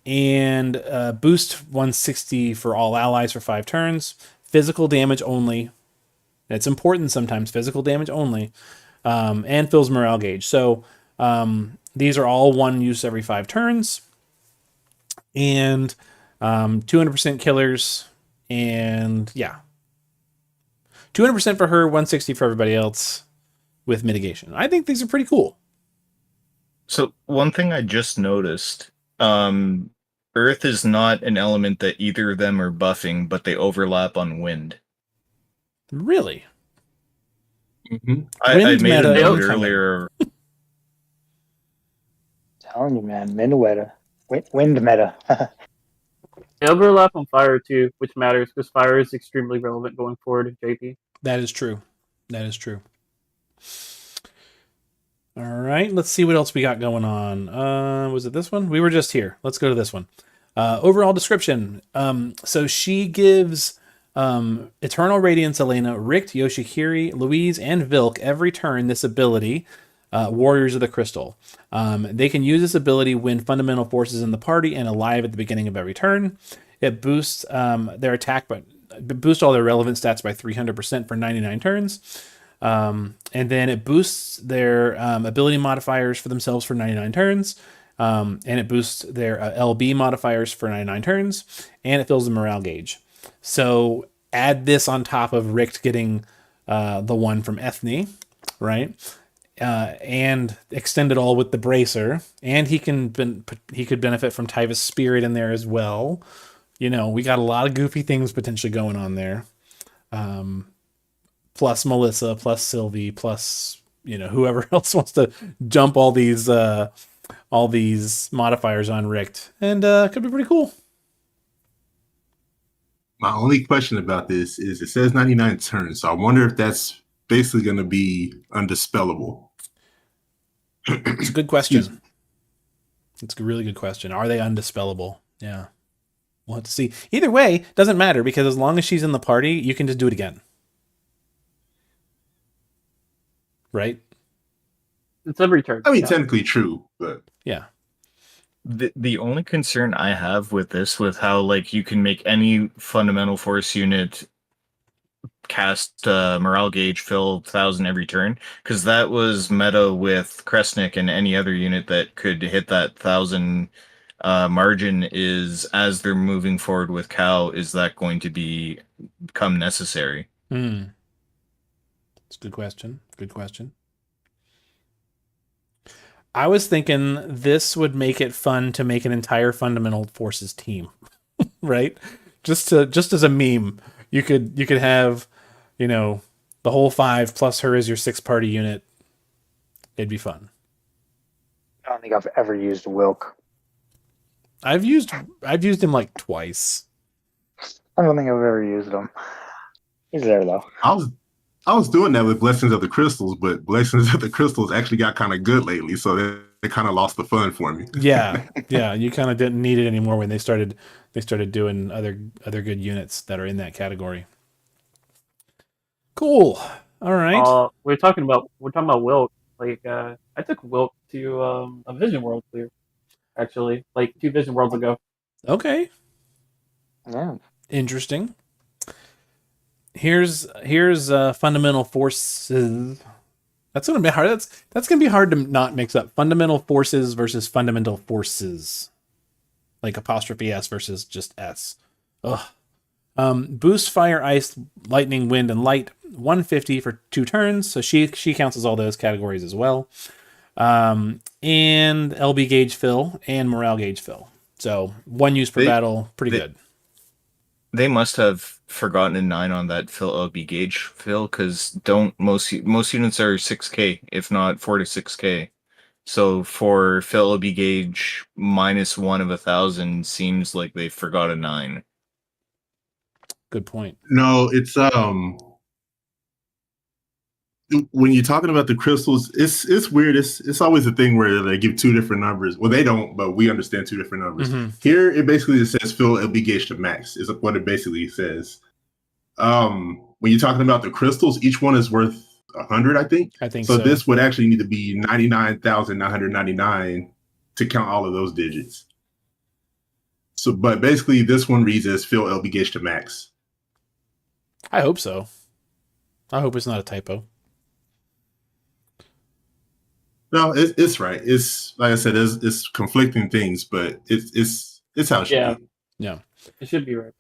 and boost 160 for all allies for 5 turns. Physical damage only. It's important sometimes. Physical damage only, and fills morale gauge. So these are all one use every 5 turns, and 200% killers. And yeah, 200% for her, 160 for everybody else with mitigation. I think these are pretty cool. So one thing I just noticed, Earth is not an element that either of them are buffing, but they overlap on wind. Really? Mm-hmm. I made meta a note incoming. earlier. Telling you, man, wind meta. They overlap on fire too, which matters because fire is extremely relevant going forward in JP. That is true. That is true. All right, let's see what else we got going on. Was it this one? We were just here. Let's go to this one. Overall description. So she gives Eternal Radiance Elena, Richt, Yoshikiri, Louise, and Vilk every turn this ability, Warriors of the Crystal. They can use this ability when fundamental forces in the party and alive at the beginning of every turn. It boosts their attack, but boosts all their relevant stats by 300% for 99 turns. And then it boosts their ability modifiers for themselves for 99 turns. And it boosts their LB modifiers for 99 turns. And it fills the morale gauge. So add this on top of Richt getting the one from Ethne, right? And extend it all with the bracer, and he could benefit from Tyva's spirit in there as well. You know, we got a lot of goofy things potentially going on there. Plus Melissa, plus Sylvie, plus whoever else wants to jump all these modifiers on Richt, and could be pretty cool. My only question about this is it says 99 turns, so I wonder if that's basically going to be undispellable. It's a good question. It's a really good question. Are they undispellable? Yeah. We'll have to see. Either way, doesn't matter, because as long as she's in the party, you can just do it again. Right? It's every turn. I mean, yeah. technically true, but yeah. The only concern I have with this, with how like you can make any fundamental force unit cast morale gauge fill 1,000 every turn, because that was meta with Kresnik, and any other unit that could hit that 1,000 margin is, as they're moving forward with Cow, is that going to become necessary? It's a good question. Good question. I was thinking this would make it fun to make an entire fundamental forces team, right? Just as a meme, you could have, the whole 5 plus her as your 6-party unit. It'd be fun. I don't think I've ever used Wilk. I've used him like twice. I don't think I've ever used him. He's there though. I was doing that with Blessings of the Crystals, but Blessings of the Crystals actually got kind of good lately, so they kind of lost the fun for me. Yeah, you kind of didn't need it anymore when they started doing other good units that are in that category. Cool. All right. We're talking about Wilt. Like I took Wilt to a Vision World clear, actually, like 2 Vision Worlds ago. Okay. Yeah. Interesting. Here's fundamental forces. That's gonna be hard. That's gonna be hard to not mix up. Fundamental forces versus fundamental forces, like apostrophe S versus just S. Ugh. Boost fire, ice, lightning, wind, and light 150 for 2 turns. So she counts as all those categories as well. And LB gauge fill and morale gauge fill. So 1 use per battle, pretty good. They must have forgotten a 9 on that Phil LB gauge, Phil, because don't most units are 6K, if not 4 to 6K. So for Phil LB gauge, -1 of 1,000 seems like they forgot a 9. Good point. No, it's when you're talking about the crystals, it's weird. It's always a thing where they give two different numbers. Well, they don't, but we understand two different numbers. Mhm. Here, it basically just says fill LB gauge to max. Is what it basically says. When you're talking about the crystals, each one is worth 100, I think. I think So so. this would actually need to be 99,999 to count all of those digits. So, but basically, this one reads as fill LB gauge to max. I hope so. I hope it's not a typo. No, it's right. It's like I said, it's conflicting things, but it's how it should Yeah. be. Yeah. It should be right.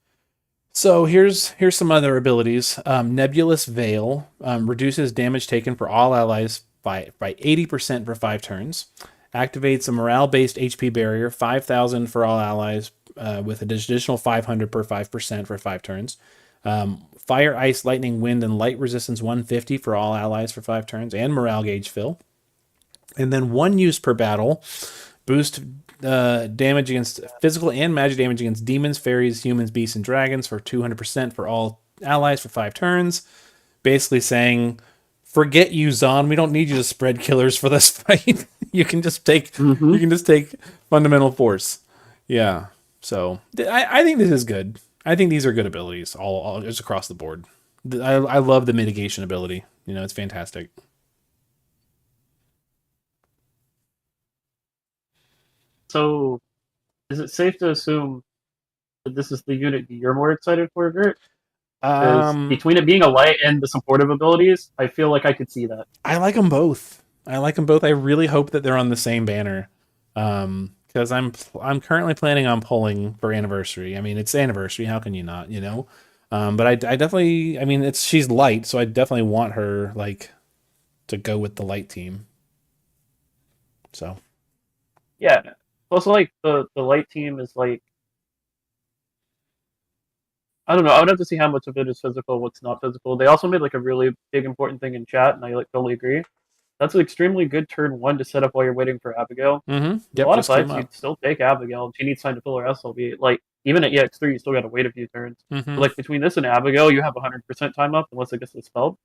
So here's some other abilities. Nebulous Veil reduces damage taken for all allies by 80% for 5 turns. Activates a morale-based HP barrier, 5,000 for all allies, with an additional 500 per 5% for 5 turns. Fire, Ice, Lightning, Wind, and Light resistance 150 for all allies for 5 turns, and morale gauge fill. And then 1 use per battle. Boost damage against physical and magic damage against demons, fairies, humans, beasts, and dragons for 200% for all allies for 5 turns. Basically saying, forget you, Zon. We don't need you to spread killers for this fight. You can just take fundamental force. Yeah. So I think this is good. I think these are good abilities all just across the board. I love the mitigation ability. It's fantastic. So, is it safe to assume that this is the unit you're more excited for, Gert? Because between it being a light and the supportive abilities, I feel like I could see that. I like them both. I really hope that they're on the same banner, because I'm currently planning on pulling for anniversary. I mean, it's anniversary. How can you not? But I definitely. I mean, she's light, so I definitely want her to go with the light team. So. Yeah. Also, the light team is I don't know. I would have to see how much of it is physical, what's not physical. They also made a really big important thing in chat, and I totally agree. That's an extremely good turn 1 to set up while you're waiting for Abigail. Mm-hmm. Yep, a lot of fights, you'd still take Abigail, and she needs time to fill her SLB. Even at EX3, you still got to wait a few turns. Mm-hmm. So, between this and Abigail, you have 100% time up unless it gets dispelled.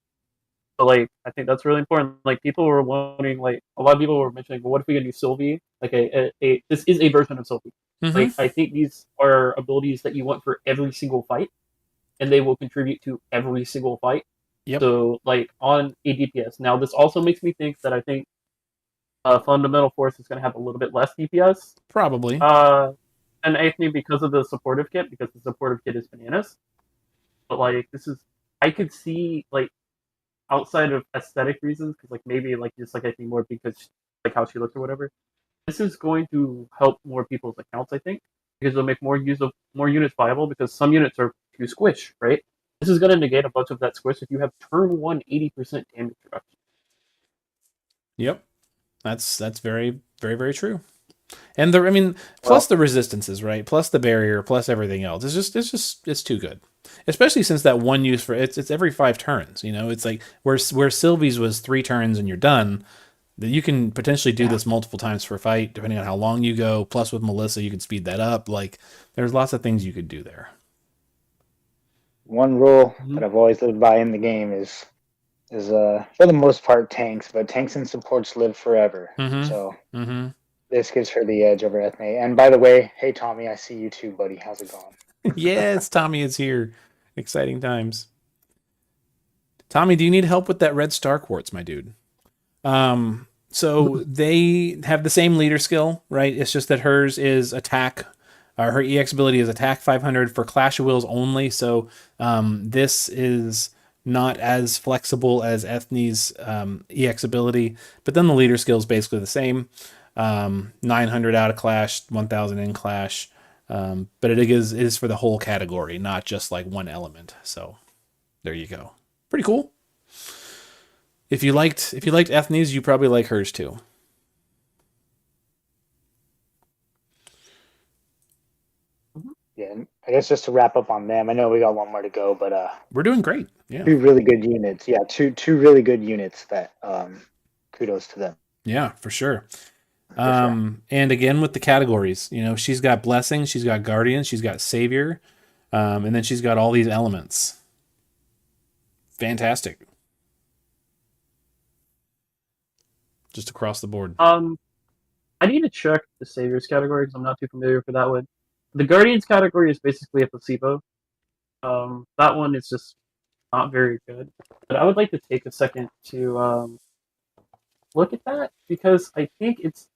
So, I think that's really important. People were wondering, a lot of people were mentioning, well, what if we get a new Sylvie? This is a version of Sylvie. Mm-hmm. I think these are abilities that you want for every single fight, and they will contribute to every single fight. Yep. So, on a DPS. Now, this also makes me think that I think Fundamental Force is going to have a little bit less DPS. Probably. And I think because of the supportive kit, because the supportive kit is bananas. But, I could see, outside of aesthetic reasons, because, maybe, just, I think more because, how she looks or whatever, this is going to help more people's accounts, I think, because it'll make more units viable, because some units are too squish, right? This is going to negate a bunch of that squish if you have turn 1 80% damage reduction. Yep. That's very, very, very true. And plus the resistances, right? Plus the barrier, plus everything else. It's too good. Especially since that 1 use for it's every 5 turns. It's where Sylvie's was 3 turns and you're done. That you can potentially do this multiple times per fight, depending on how long you go. Plus with Melissa, you can speed that up. There's lots of things you could do there. One rule that I've always lived by in the game is for the most part tanks, but tanks and supports live forever. Mm-hmm. So mm-hmm. This gives her the edge over Ethne. And by the way, hey Tommy, I see you too, buddy. How's it going? Yes, Tommy is here. Exciting times. Tommy, do you need help with that red star quartz, my dude? So they have the same leader skill, right? It's just that hers is attack. Her EX ability is attack 500 for Clash of Wills only. So this is not as flexible as Ethne's EX ability. But then the leader skill is basically the same. 900 out of Clash, 1000 in Clash. But it is for the whole category, not just one element. So there you go. Pretty cool. If you liked Ethne's, you probably like hers too. Yeah, I guess just to wrap up on them, I know we got one more to go, but We're doing great. Yeah. two really good units. Yeah, two really good units that kudos to them. Yeah, for sure. For sure. And again with the categories, she's got blessing, she's got guardian, she's got savior, and then she's got all these elements. Fantastic. Just across the board. I need to check the saviors category because I'm not too familiar with that one. The guardians category is basically a placebo. That one is just not very good. But I would like to take a second to look at that because I think it's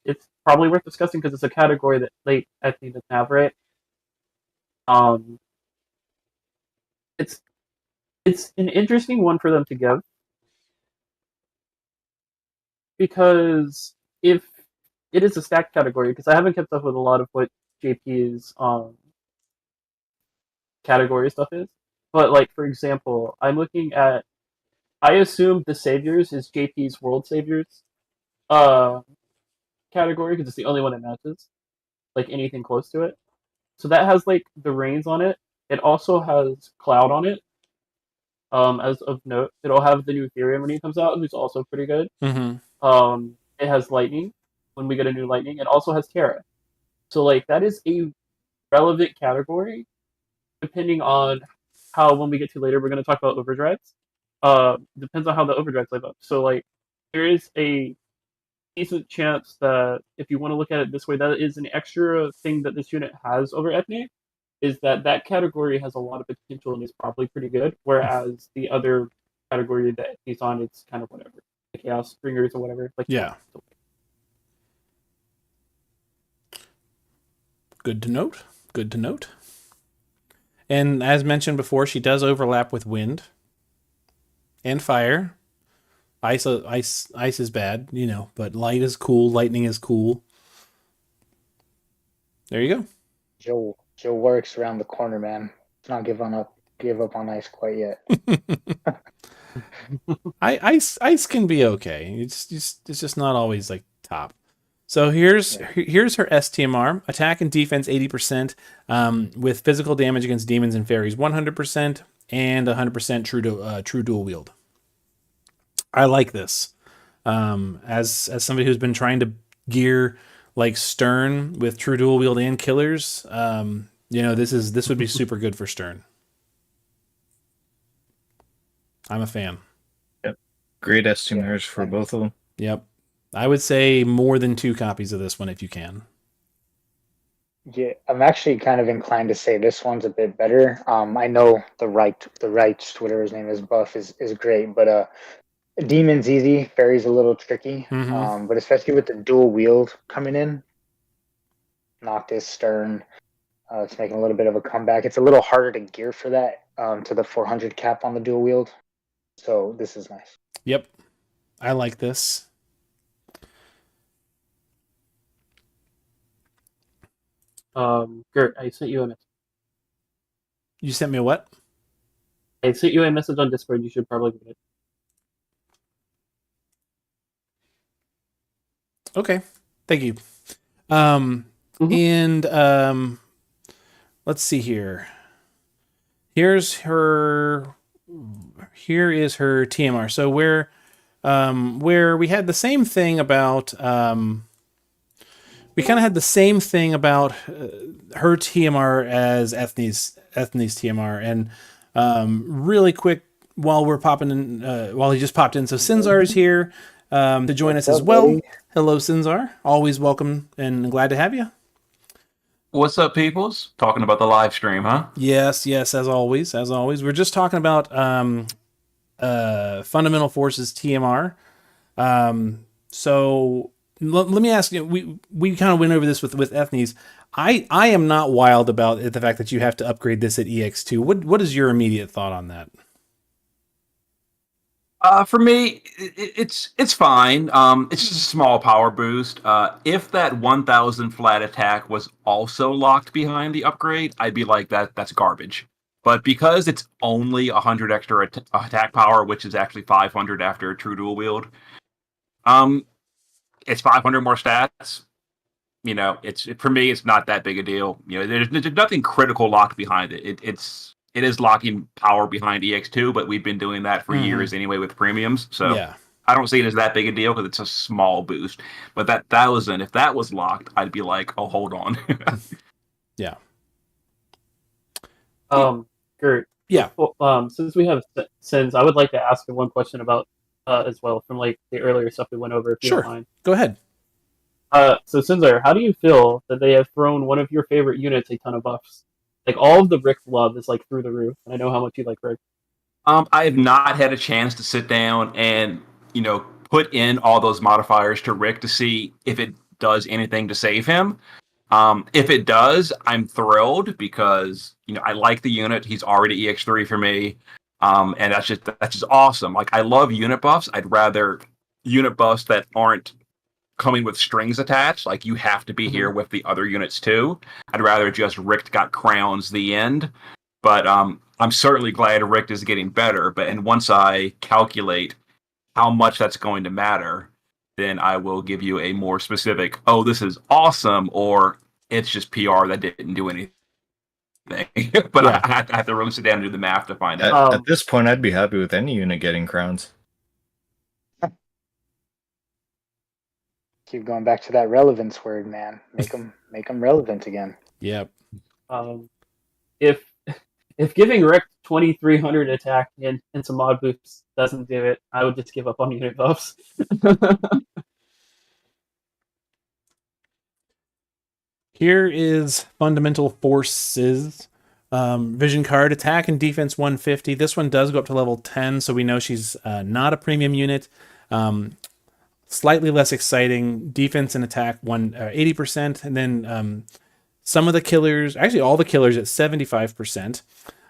probably worth discussing because it's a category that late ethne doesn't have, right? It's an interesting one for them to give because if it is a stacked category, because I haven't kept up with a lot of what JP's category stuff is, but like for example, I'm looking at. I assume the saviors is JP's world saviors category because it's the only one that matches, like anything close to it. So that has like the reigns on it. It also has cloud on it. As of note, it'll have the new Ethereum when he comes out, who's also pretty good. Mm-hmm. It has lightning when we get a new lightning. It also has Terra. So like that is a relevant category, depending on how when we get to later we're going to talk about overdrives. Depends on how the overdrives live up. So like there is a decent chance that if you want to look at it this way, that is an extra thing that this unit has over Ethne, is that category has a lot of potential and is probably pretty good, whereas the other category that he's on, it's kind of whatever. The Chaos Stringers or whatever. Like Yeah. Good to note. Good to note. And as mentioned before, she does overlap with wind and fire. Ice is bad, but light is cool. Lightning is cool. There you Joe works around the corner, man. Let's not give up on ice quite yet. go. Ice can be okay. It's just not always like top. So here's her STMR: attack and defense 80%, with physical damage against demons and fairies 100%, and 100% true dual wield. I like this. As somebody who's been trying to gear like Stern with true dual wield and killers, this would be super good for Stern. I'm a fan. Yep. Great estimators for both of them. Yep. I would say more than 2 copies of this one if you can. Yeah, I'm actually kind of inclined to say this one's a bit better. I know the right Twitter, his name is Buff, is great, but Demon's easy, Fairy's a little tricky. Mm-hmm. But especially with the dual wield coming in, Noctis, Stern, it's making a little bit of a comeback. It's a little harder to gear for that to the 400 cap on the dual wield. So this is nice. Yep. I like this. Gert, I sent you a message. You sent me a what? I sent you a message on Discord. You should probably get it. Okay. Thank you. And let's see here. Here is her TMR. So where we had the same thing about we kind of had the same thing about her TMR as Ethne's TMR. And really quick, while we're popping in, while he just popped in, so Sinzar is here to join us as well. Buddy? Hello, Sinzar. Always welcome and glad to have you. What's up, peoples? Talking about the live stream, huh? Yes, as always. We're just talking about Fundamental Forces TMR. So let me ask you, we kind of went over this with Ethne's. I am not wild about the fact that you have to upgrade this at EX2. What is your immediate thought on that? For me, it's fine. It's just a small power boost. If that 1,000 flat attack was also locked behind the upgrade, I'd be like, that's garbage. But because it's only 100 extra attack power, which is actually 500 after a true dual wield, it's 500 more stats. it's for me, it's not that big a deal. There's nothing critical locked behind it. It is locking power behind EX2, but we've been doing that for years anyway with premiums. So Yeah. I don't see it as that big a deal because it's a small boost. But that 1,000, if that was locked, I'd be like, oh, hold on. Yeah. Gert. Yeah. Since we have Sins, I would like to ask him one question about as well from like the earlier stuff we went over. If you Sure. don't mind. Go ahead. So Sinzar, how do you feel that they have thrown one of your favorite units a ton of buffs? Like all of the Rick love is like through the roof, and I know how much you like Rick. I have not had a chance to sit down and put in all those modifiers to Rick to see if it does anything to save him. If it does, I'm thrilled because I like the unit. He's already EX3 for me, and that's just awesome. Like I love unit buffs. I'd rather unit buffs that aren't coming with strings attached. Like you have to be here with the other units too. I'd rather just Rick got crowns the end. But I'm certainly glad Rick is getting better. And once I calculate how much that's going to matter, then I will give you a more specific, oh, this is awesome, or it's just PR that didn't do anything. But Yeah. I have to really sit down and do the math to find out. At this point, I'd be happy with any unit getting crowns. Keep going back to that relevance word, man. Make them relevant again. Yep. If giving Rick 2,300 attack and some mod boosts doesn't do it, I would just give up on unit buffs. Here is Fundamental Forces. Vision card, attack and defense 150. This one does go up to level 10, so we know she's not a premium unit. Slightly less exciting. Defense and attack 80%, and then some of the killers, actually all the killers at 75%,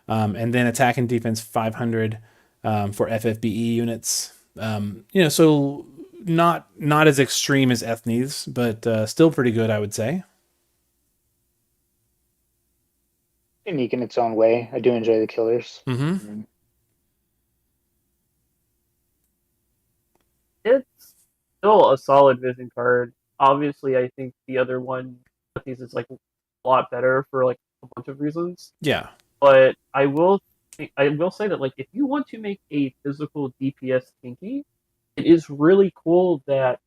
and then attack and defense 500 for FFBE units. So not as extreme as Ethne's, but still pretty good, I would say. Unique in its own way. I do enjoy the killers. Mm-hmm. It's still a solid vision card. Obviously, I think the other one, Ethne's, is like a lot better for like a bunch of reasons. Yeah. But I will say that like if you want to make a physical DPS kinky, it is really cool that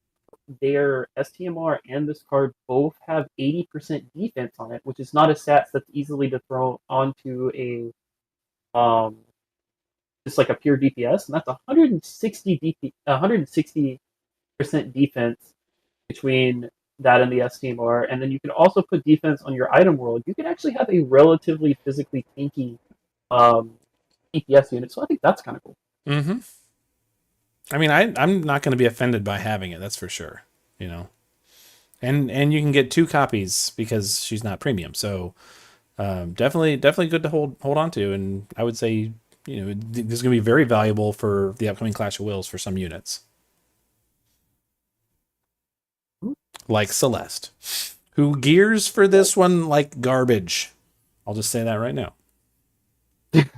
their STMR and this card both have 80% defense on it, which is not a stat that's easily to throw onto a just like a pure DPS, and that's 160% defense between that and the STMR, and then you can also put defense on your item world. You can actually have a relatively physically tanky DPS unit, so I think that's kind of cool. Mm-hmm. I mean, I'm not going to be offended by having it, that's for sure. And you can get 2 copies because she's not premium, so definitely good to hold on to. And I would say this is going to be very valuable for the upcoming Clash of Wills for some units, like Celeste, who gears for this one like garbage. I'll just say that right now.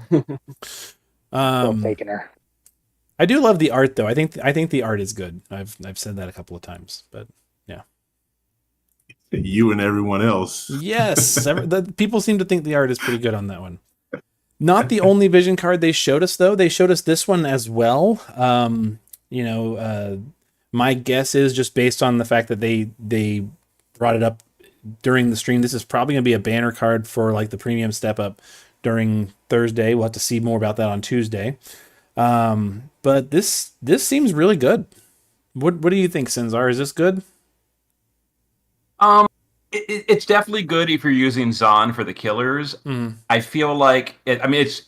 Still taking her. I do love the art, though. I think the art is good. I've said that a couple of times, but yeah. You and everyone else. Yes, the people seem to think the art is pretty good on that one. Not the only vision card they showed us, though. They showed us this one as well. My guess is just based on the fact that they brought it up during the stream. This is probably going to be a banner card for like the premium step up during Thursday. We'll have to see more about that on Tuesday. But this seems really good. What do you think, Sinzar? Is this good? It's definitely good if you're using Zon for the killers. I feel like it's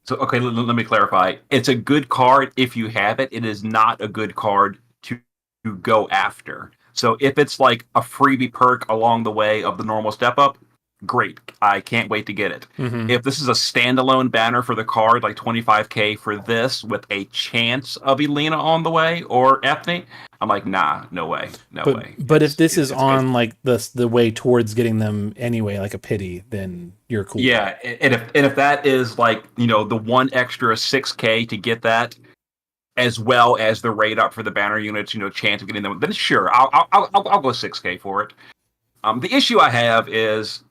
so okay. Let me clarify. It's a good card if you have it. It is not a good card to go after. So if it's like a freebie perk along the way of the normal step up, great. I can't wait to get it. If this is a standalone banner for the card, like 25k for this with a chance of Elena on the way or Ethne, I'm like, nah, no way. But if this is on good. Like the way towards getting them anyway, like a pity, then you're cool. Yeah, and if that is like the one extra 6k to get that, as well as the rate up for the banner units, chance of getting them, then sure, I'll go 6k for it. The issue I have is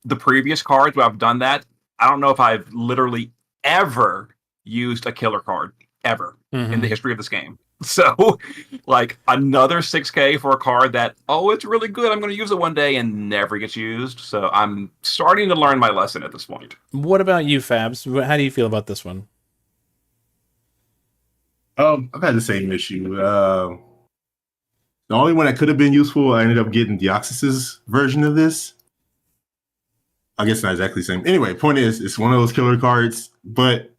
the previous cards where I've done that. I don't know if I've literally ever used a killer card ever in the history of this game. So, like, another 6K for a card that, oh, it's really good, I'm going to use it one day, and never gets used. So I'm starting to learn my lesson at this point. What about you, Fabs? How do you feel about this one? I've had the same issue. The only one that could have been useful, I ended up getting Deoxys's version of this. I guess not exactly the same. Anyway, point is, it's one of those killer cards, but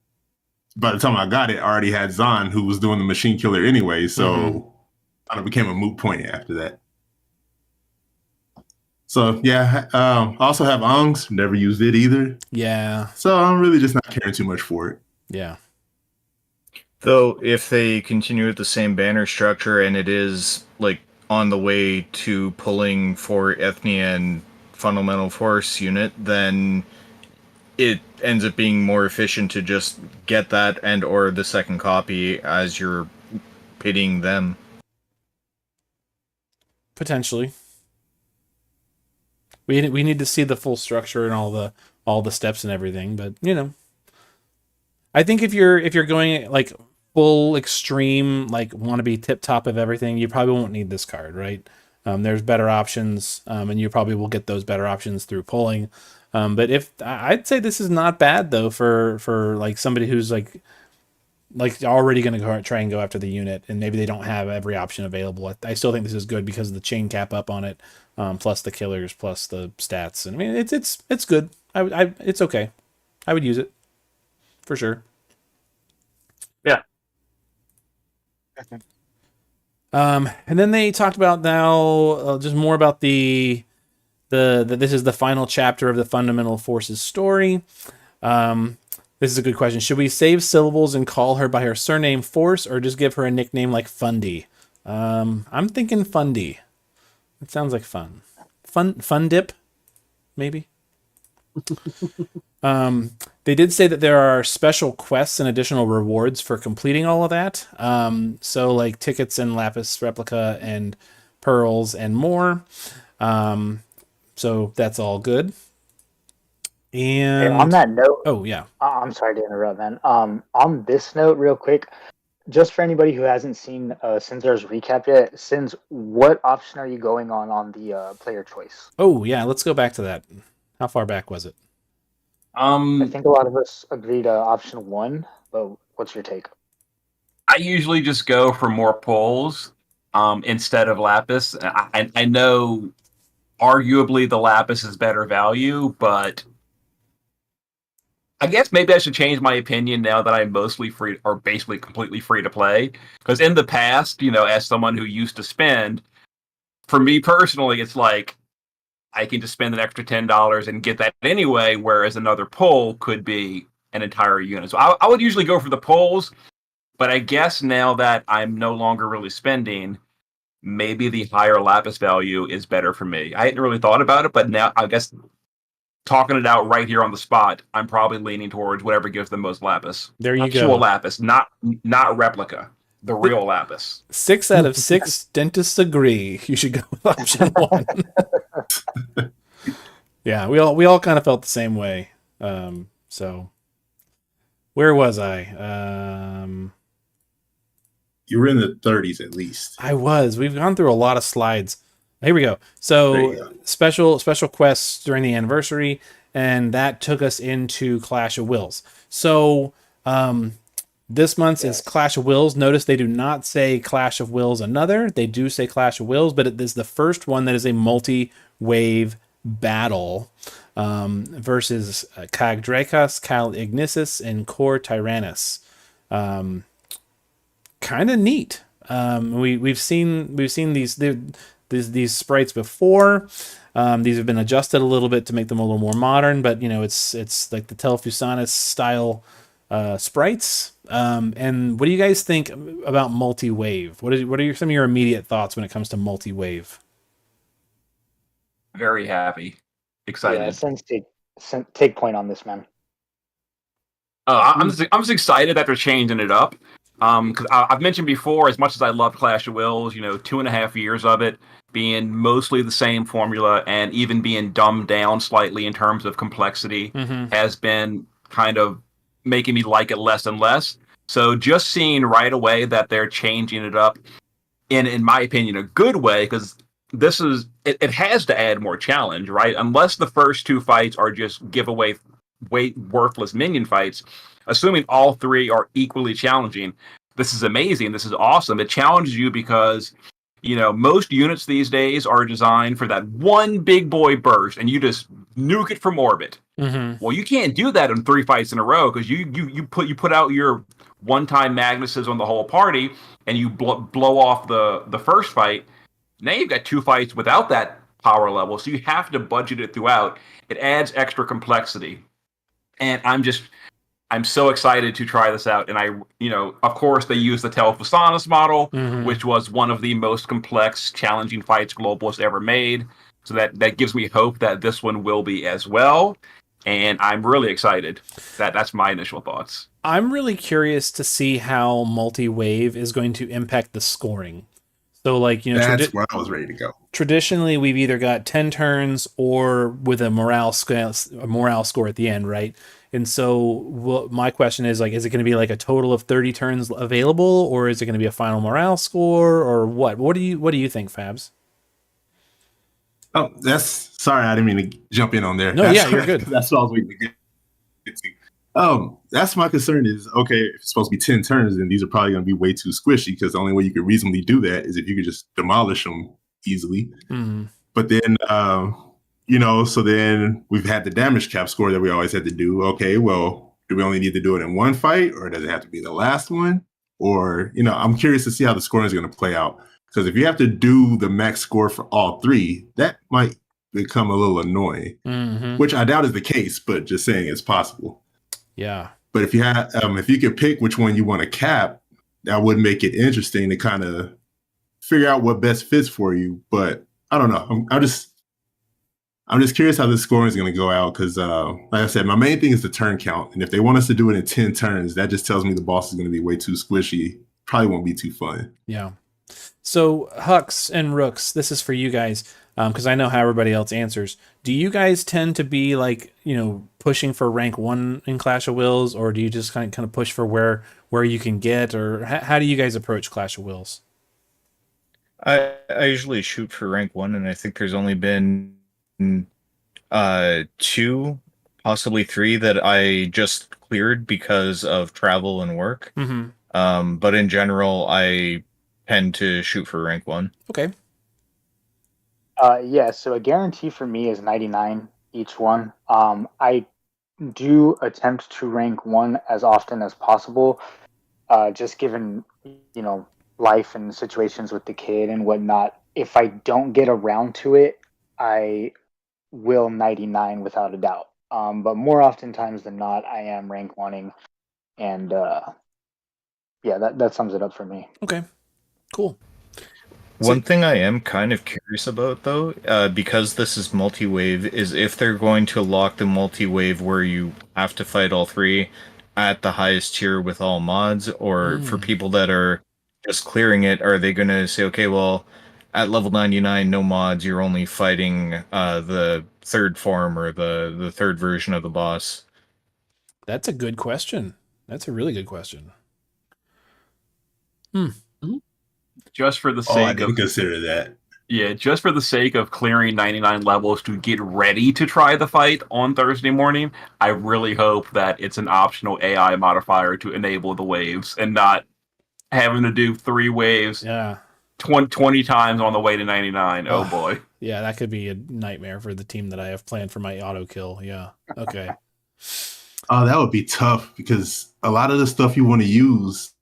by the time I got it, I already had Zahn, who was doing the machine killer anyway, so kind of became a moot point after that. So, yeah, I also have Ongs, never used it either. Yeah. So I'm really just not caring too much for it. Yeah. Though, if they continue with the same banner structure and it is, like, on the way to pulling for Ethnia and Fundamental Force unit, then it ends up being more efficient to just get that and or the second copy as you're pitting them. Potentially. We need to see the full structure and all the steps and everything, but you know. I think if you're going like full extreme, like want to be tip top of everything, you probably won't need this card, right? There's better options, and you probably will get those better options through pulling. But I'd say this is not bad though for like somebody who's like already going to try and go after the unit, and maybe they don't have every option available. I still think this is good because of the chain cap up on it, plus the killers, plus the stats. And I mean, it's good. It's okay. I would use it for sure. Yeah. And then they talked about now just more about this is the final chapter of the Fundamental Forces story. This is a good question. Should we save syllables and call her by her surname Force, or just give her a nickname like Fundy? I'm thinking Fundy. It sounds like fun. Fun dip, maybe. They did say that there are special quests and additional rewards for completing all of that. So like tickets and lapis replica and pearls and more. So that's all good. And on that note, oh yeah, I'm sorry to interrupt, man. On this note, real quick, just for anybody who hasn't seen Sinzar's recap yet, Sinz, what option are you going on the player choice? Oh yeah, let's go back to that. How far back was it? I think a lot of us agreed option 1, but what's your take? I usually just go for more pulls instead of lapis. I know arguably the lapis is better value, but I guess maybe I should change my opinion now that I'm mostly free, or basically completely free to play. Because in the past, you know, as someone who used to spend, for me personally, it's like I can just spend an extra $10 and get that anyway, whereas another pull could be an entire unit. So I would usually go for the pulls, but I guess now that I'm no longer really spending, maybe the higher lapis value is better for me. I hadn't really thought about it, but now I guess talking it out right here on the spot, I'm probably leaning towards whatever gives the most lapis. There you Actual go. lapis, not replica. The real lapis. 6 out of 6 dentists agree. You should go with option 1. Yeah, we all kind of felt the same way. So where was I? You were in the 30s at least. I was. We've gone through a lot of slides. Here we go. So special quests during the anniversary, and that took us into Clash of Wills. So this month's is Clash of Wills. Notice they do not say Clash of Wills another. They do say Clash of Wills, but it is the first one that is a multi-wave battle versus Kagdrakas, Cal Ignisus, and Core Tyrannus. Kind of neat. We've seen these sprites before. These have been adjusted a little bit to make them a little more modern, but you know it's like the Telfusanis style sprites. And what do you guys think about multi-wave? What are some of your immediate thoughts when it comes to multi-wave? Very happy, excited. Yeah, Sinz, take point on this, man. I'm just excited that they're changing it up. Because I've mentioned before, as much as I loved Clash of Wills, you know, 2.5 years of it, being mostly the same formula and even being dumbed down slightly in terms of complexity has been kind of making me like it less and less. So just seeing right away that they're changing it up in my opinion, a good way, because this is it has to add more challenge, right? Unless the first two fights are just giveaway worthless minion fights, assuming all three are equally challenging, this is amazing. This is awesome. It challenges you because most units these days are designed for that one big boy burst, and you just nuke it from orbit. Well, you can't do that in 3 fights in a row because you put out your one-time Magnuses on the whole party, and you blow off the first fight. Now you've got 2 fights without that power level, so you have to budget it throughout. It adds extra complexity, and I'm so excited to try this out. And of course, they use the Telfasanus model, which was one of the most complex, challenging fights Global has ever made. So that gives me hope that this one will be as well. And I'm really excited. That's my initial thoughts. I'm really curious to see how multi-wave is going to impact the scoring. So, that's where I was ready to go. Traditionally, we've either got 10 turns or with a morale score at the end, right? And so, my question is, is it going to be a total of 30 turns available, or is it going to be a final morale score, or what? What do you think, Fabs? Oh, sorry, I didn't mean to jump in on there. No, you're good. That's what I was waiting to get to. That's my concern is, okay, if it's supposed to be 10 turns, then these are probably going to be way too squishy, because the only way you could reasonably do that is if you could just demolish them easily. But then, so then we've had the damage cap score that we always had to do. Okay, well, do we only need to do it in one fight, or does it have to be the last one? Or, I'm curious to see how the scoring is going to play out. Because if you have to do the max score for all 3, that might become a little annoying, which I doubt is the case, but just saying it's possible. Yeah. But if you could pick which one you want to cap, that would make it interesting to kind of figure out what best fits for you. But I don't know. I'm just curious how this scoring is going to go out, because like I said, my main thing is the turn count. And if they want us to do it in 10 turns, that just tells me the boss is going to be way too squishy. Probably won't be too fun. Yeah. So, Hux and Rooks, this is for you guys, because I know how everybody else answers. Do you guys tend to be pushing for rank 1 in Clash of Wills, or do you just kind of push for where you can get, or how do you guys approach Clash of Wills? I usually shoot for rank 1, and I think there's only been 2, possibly 3 that I just cleared because of travel and work. But in general, I tend to shoot for rank 1. Okay. Yeah, so a guarantee for me is 99 each one. I do attempt to rank 1 as often as possible, just given, life and situations with the kid and whatnot. If I don't get around to it, I will 99 without a doubt. But more oftentimes than not, I am rank 1ing, and yeah, that sums it up for me. Okay. Cool. One thing I am kind of curious about, though, because this is multi-wave, is if they're going to lock the multi-wave where you have to fight all 3 at the highest tier with all mods, or for people that are just clearing it, are they going to say, okay, well, at level 99, no mods, you're only fighting the 3rd form or the 3rd version of the boss? That's a good question. That's a really good question. Just for the I sake didn't of consider that. Yeah, just for the sake of clearing 99 levels to get ready to try the fight on Thursday morning, I really hope that it's an optional AI modifier to enable the waves and not having to do 3 waves 20 times on the way to 99. Oh boy. Yeah, that could be a nightmare for the team that I have planned for my auto kill. Yeah. Okay. Oh, that would be tough, because a lot of the stuff you want to use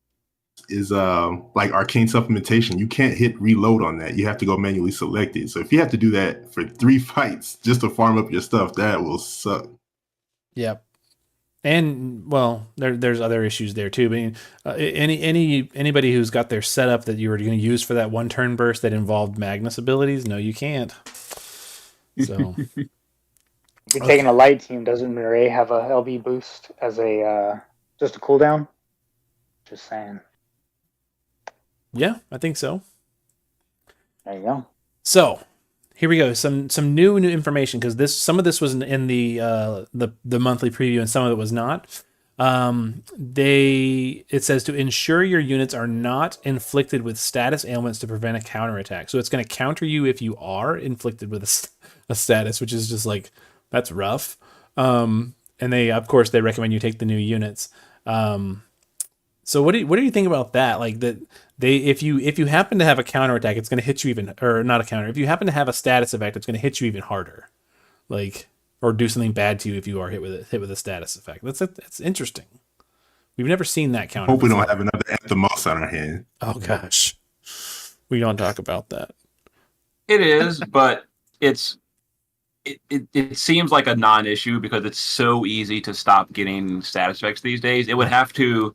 is like arcane supplementation. You can't hit reload on that. You have to go manually select it. So if you have to do that for 3 fights just to farm up your stuff, that will suck. Yep. And well, there's other issues there too. But anybody who's got their setup that you were going to use for that 1 turn burst that involved Magnus abilities, no, you can't. So if you're taking a light team, doesn't Mireille have a LB boost as a just a cooldown? Just saying. Yeah, I think so. There you go. So here we go. Some new information, because some of this was in the monthly preview and some of it was not. It says to ensure your units are not inflicted with status ailments to prevent a counterattack. So it's going to counter you if you are inflicted with a status, which is just like, that's rough. And of course they recommend you take the new units. So what do you think about that? Like that if you happen to have a counterattack, it's going to hit you even, or not a counter. If you happen to have a status effect, it's going to hit you even harder. Like, or do something bad to you if you are hit with a status effect. That's interesting. We've never seen that counter. Hope we don't have another Anthemos on our hand. Oh gosh, we don't talk about that. It is, but it seems like a non-issue because it's so easy to stop getting status effects these days. It would have to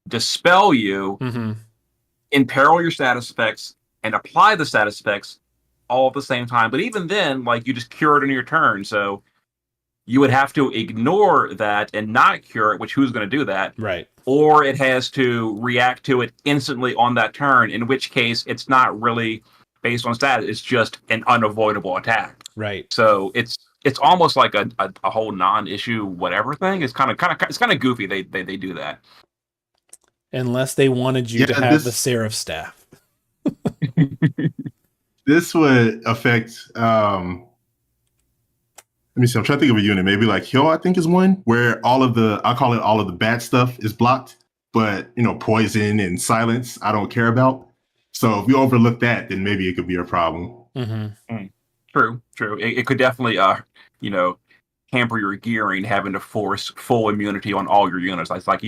dispel you, imperil your status effects, and apply the status effects all at the same time. But even then, like, you just cure it in your turn. So you would have to ignore that and not cure it, which who's going to do that? Right. Or it has to react to it instantly on that turn, in which case it's not really based on status. It's just an unavoidable attack. Right. So it's almost like a whole non-issue whatever thing. It's kind of goofy. They do that. Unless they wanted you to have the Seraph staff. This would affect. Let me see. I'm trying to think of a unit. Maybe like Hill, I think is one where I call it all of the bad stuff is blocked, but poison and silence I don't care about. So if you overlook that, then maybe it could be a problem. True. It could definitely hamper your gearing, having to force full immunity on all your units. It's like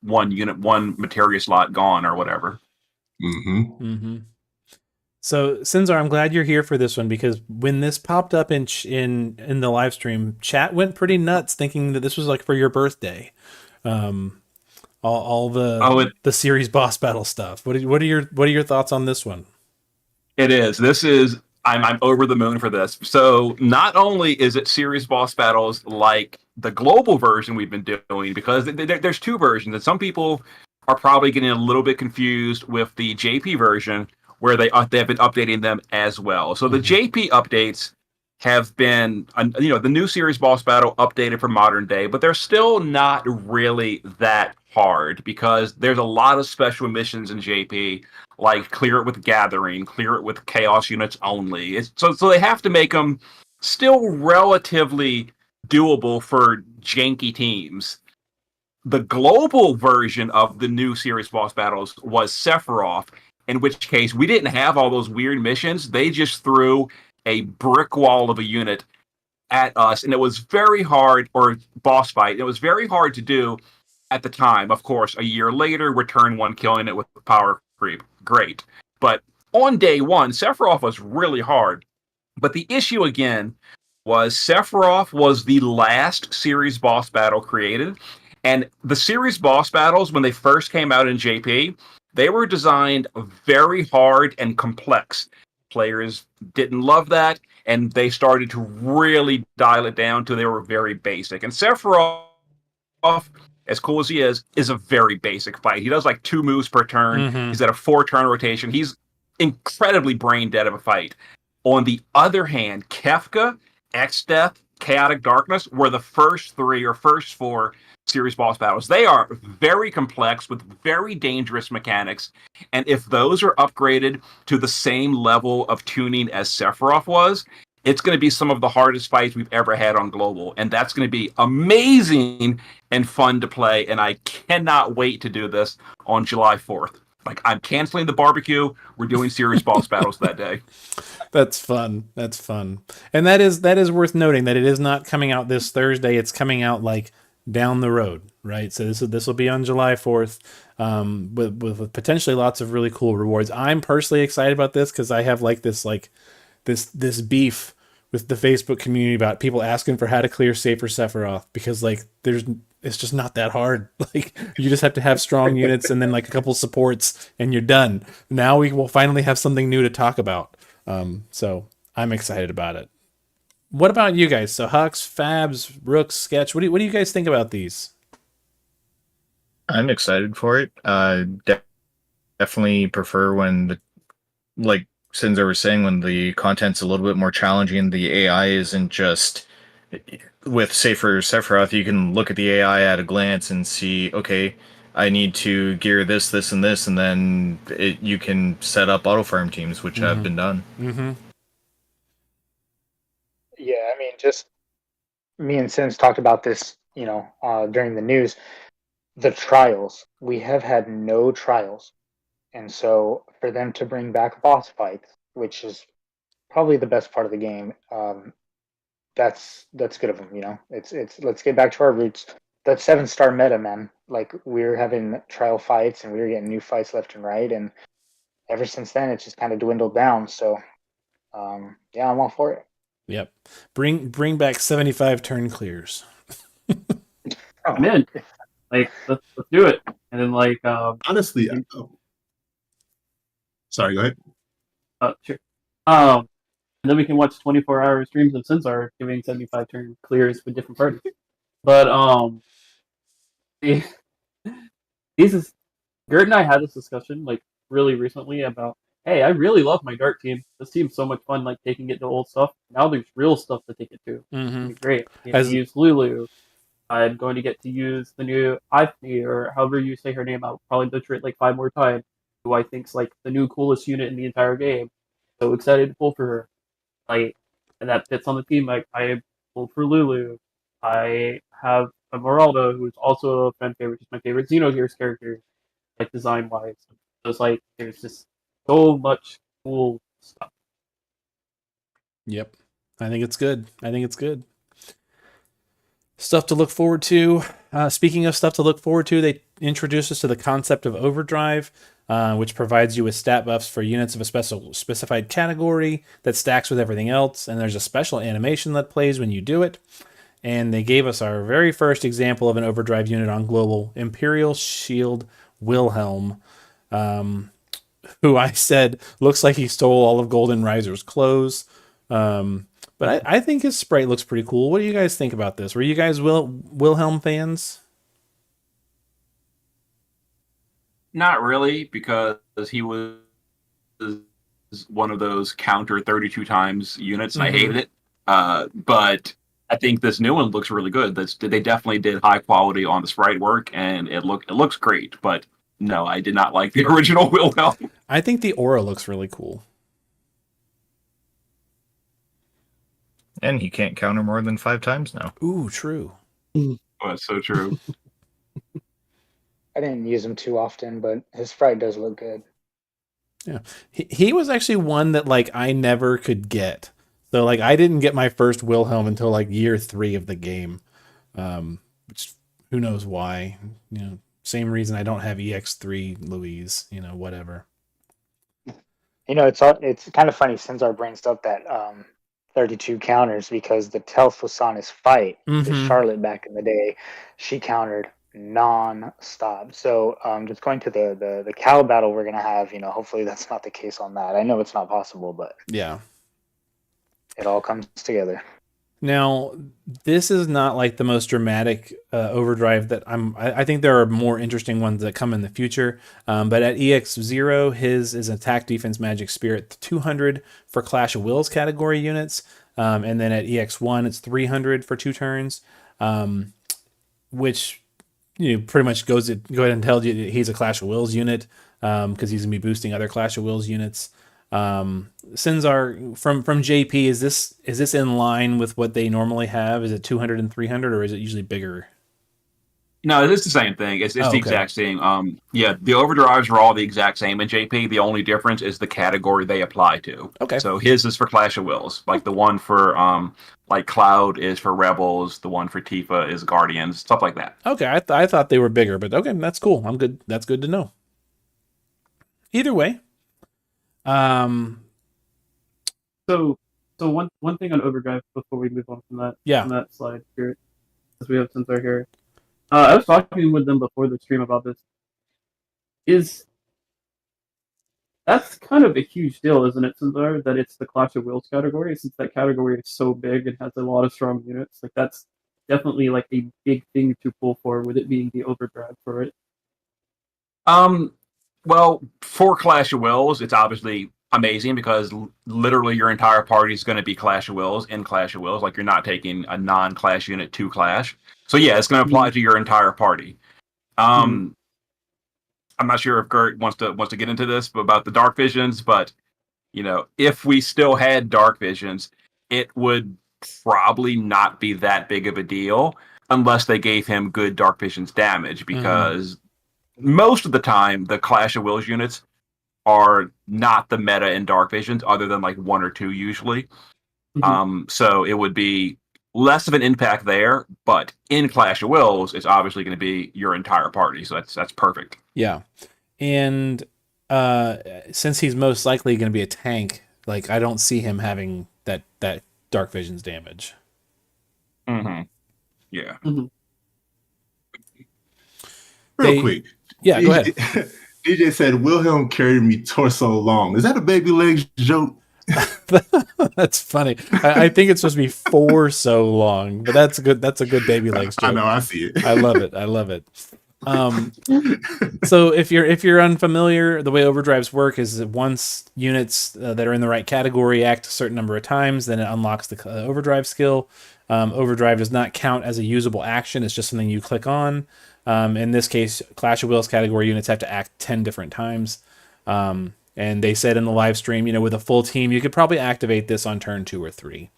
one materia slot gone or whatever. So, Sinzar, I'm glad you're here for this one, because when this popped up in the live stream, chat went pretty nuts thinking that this was like for your birthday. All the series boss battle stuff. What are your thoughts on this one? It is. This is. I'm over the moon for this. So not only is it series boss battles like the global version we've been doing, because there's two versions, and some people are probably getting a little bit confused with the JP version, where they have been updating them as well. So the JP updates have been, the new series boss battle updated for modern day, but they're still not really that hard because there's a lot of special missions in JP, like clear it with gathering, clear it with chaos units only. So they have to make them still relatively doable for janky teams. The global version of the new series boss battles was Sephiroth, in which case we didn't have all those weird missions. They just threw a brick wall of a unit at us, and it was very hard, or boss fight. It was very hard to do at the time. Of course, a year later, we're turn one killing it with power creep. Great. But on day one, Sephiroth was really hard. But the issue again was Sephiroth was the last series boss battle created. And the series boss battles, when they first came out in JP, they were designed very hard and complex. Players didn't love that, and they started to really dial it down to they were very basic. And Sephiroth, as cool as he is a very basic fight. He does like 2 moves per turn. He's at a 4-turn rotation. He's incredibly brain dead of a fight. On the other hand, Kefka, X-Death, Chaotic Darkness were the first 3 or first 4 series boss battles. They are very complex with very dangerous mechanics, and if those are upgraded to the same level of tuning as Sephiroth was, it's going to be some of the hardest fights we've ever had on Global, and that's going to be amazing and fun to play, and I cannot wait to do this on July 4th. Like, I'm canceling the barbecue. We're doing series boss battles that day. That's fun. And that is worth noting that it is not coming out this Thursday. It's coming out like down the road, right? So this will be on July 4th, with potentially lots of really cool rewards. I'm personally excited about this because I have this beef with the Facebook community about people asking for how to clear Safer Sephiroth, because it's just not that hard. Like, you just have to have strong units and then like a couple supports and you're done. Now we will finally have something new to talk about. So I'm excited about it. What about you guys? So Hux, Fabs, Rooks, Sketch, what do you guys think about these? I'm excited for it. Definitely prefer when Since I was saying, when the content's a little bit more challenging, the AI isn't just with, say, for Sephiroth, you can look at the AI at a glance and see, okay, I need to gear this, this, and this, and then you can set up auto farm teams, which have been done. Mm-hmm. Yeah, I mean, just me and Sims talked about this, during the news. The trials, we have had no trials, and so for them to bring back boss fights, which is probably the best part of the game, that's good of them. It's let's get back to our roots. That 7-star meta, man. Like, we're having trial fights and we were getting new fights left and right, and ever since then it's just kind of dwindled down. So, yeah, I'm all for it. Yep. Bring back 75 turn clears. I'm in. Like, let's do it. And then, like, Honestly, sorry, go ahead. sure. And then we can watch 24-hour streams of Sensar giving 75 turn clears with different parties. But these is Gert and I had this discussion like really recently about, hey, I really love my Dart team. This team's so much fun, like taking it to old stuff. Now there's real stuff to take it to. It'd be great. I get to use Lulu. I'm going to get to use the new Ivy, or however you say her name. I'll probably butcher it like 5 more times. Who I think's like the new coolest unit in the entire game. So excited to pull for her. Like, and that fits on the team. Like, I pulled for Lulu. I have a Meralda, who's also a fan favorite, just my favorite Xenogears character, like design wise. So it's like there's just so much cool stuff. Yep. I think it's good. Stuff to look forward to. Speaking of stuff to look forward to, they introduced us to the concept of overdrive, which provides you with stat buffs for units of a specified category that stacks with everything else, and there's a special animation that plays when you do it. And they gave us our very first example of an overdrive unit on Global, Imperial Shield Wilhelm, who I said looks like he stole all of Golden Riser's clothes. But I think his sprite looks pretty cool. What do you guys think about this? Were you guys Wilhelm fans? Not really, because he was one of those counter 32 times units, and I hated it. But I think this new one looks really good. They definitely did high quality on the sprite work, and it looks great. But no, I did not like the original Wilhelm. I think the aura looks really cool. And he can't counter more than 5 times now. Ooh, true. Oh, that's so true. I didn't use him too often, but his sprite does look good. Yeah, he was actually one that like I never could get. So like I didn't get my first Wilhelm until like year 3 of the game, which who knows why? Same reason I don't have EX3 Louise. Whatever. It's kind of funny since our brings up that 32 counters, because the Telf was on his fight with Charlotte back in the day. She countered non-stop. So just going to the Cal battle we're gonna have, hopefully that's not the case on that. I know it's not possible, but yeah, it all comes together. Now, this is not like the most dramatic overdrive that I think there are more interesting ones that come in the future. But at EX0, his is attack, defense, magic, spirit 200 for Clash of Wills category units. And then at EX1, it's 300 for 2 turns, which pretty much go ahead and tells you he's a Clash of Wills unit because he's going to be boosting other Clash of Wills units. Sinzar from JP, is this in line with what they normally have? Is it 200 and 300, or is it usually bigger? No, it's the same thing. It's the exact same. Yeah, the overdrives are all the exact same in JP. The only difference is the category they apply to. Okay. So his is for Clash of Wills. Like the one for like Cloud is for Rebels. The one for Tifa is Guardians. Stuff like that. Okay, I thought they were bigger, but okay, that's cool. I'm good. That's good to know. Either way. So one thing on overdrive before we move on from that from that slide here, as we have Sensor here. I was talking with them before the stream about this. That's kind of a huge deal, isn't it, Sensor, that it's the Clash of Wills category, since that category is so big and has a lot of strong units. Like that's definitely like a big thing to pull for, with it being the overdrive for it. Well, for Clash of Wills, it's obviously amazing because literally your entire party is going to be Clash of Wills in Clash of Wills. Like you're not taking a non-Clash unit to Clash. So yeah, it's going to apply to your entire party. I'm not sure if Gert wants to get into this about the dark visions, but if we still had dark visions, it would probably not be that big of a deal unless they gave him good dark visions damage, because most of the time the Clash of Wills units are not the meta in dark visions, other than like one or two usually. So it would be less of an impact there, but in Clash of Wills, it's obviously going to be your entire party, so that's perfect. Yeah, and since he's most likely going to be a tank, like I don't see him having that dark visions damage. Yeah. Real quick. Yeah, go ahead. DJ said Wilhelm carried me torso long. Is that a baby legs joke? That's funny. I think it's supposed to be for so long, but that's good. That's a good baby legs joke. I know, I see it. I love it. I love it. So if you're unfamiliar, the way overdrives work is that once units that are in the right category act a certain number of times, then it unlocks the overdrive skill. Overdrive does not count as a usable action. It's just something you click on. In this case, Clash of Wills category units have to act 10 different times. And they said in the live stream, with a full team, you could probably activate this on turn 2 or 3.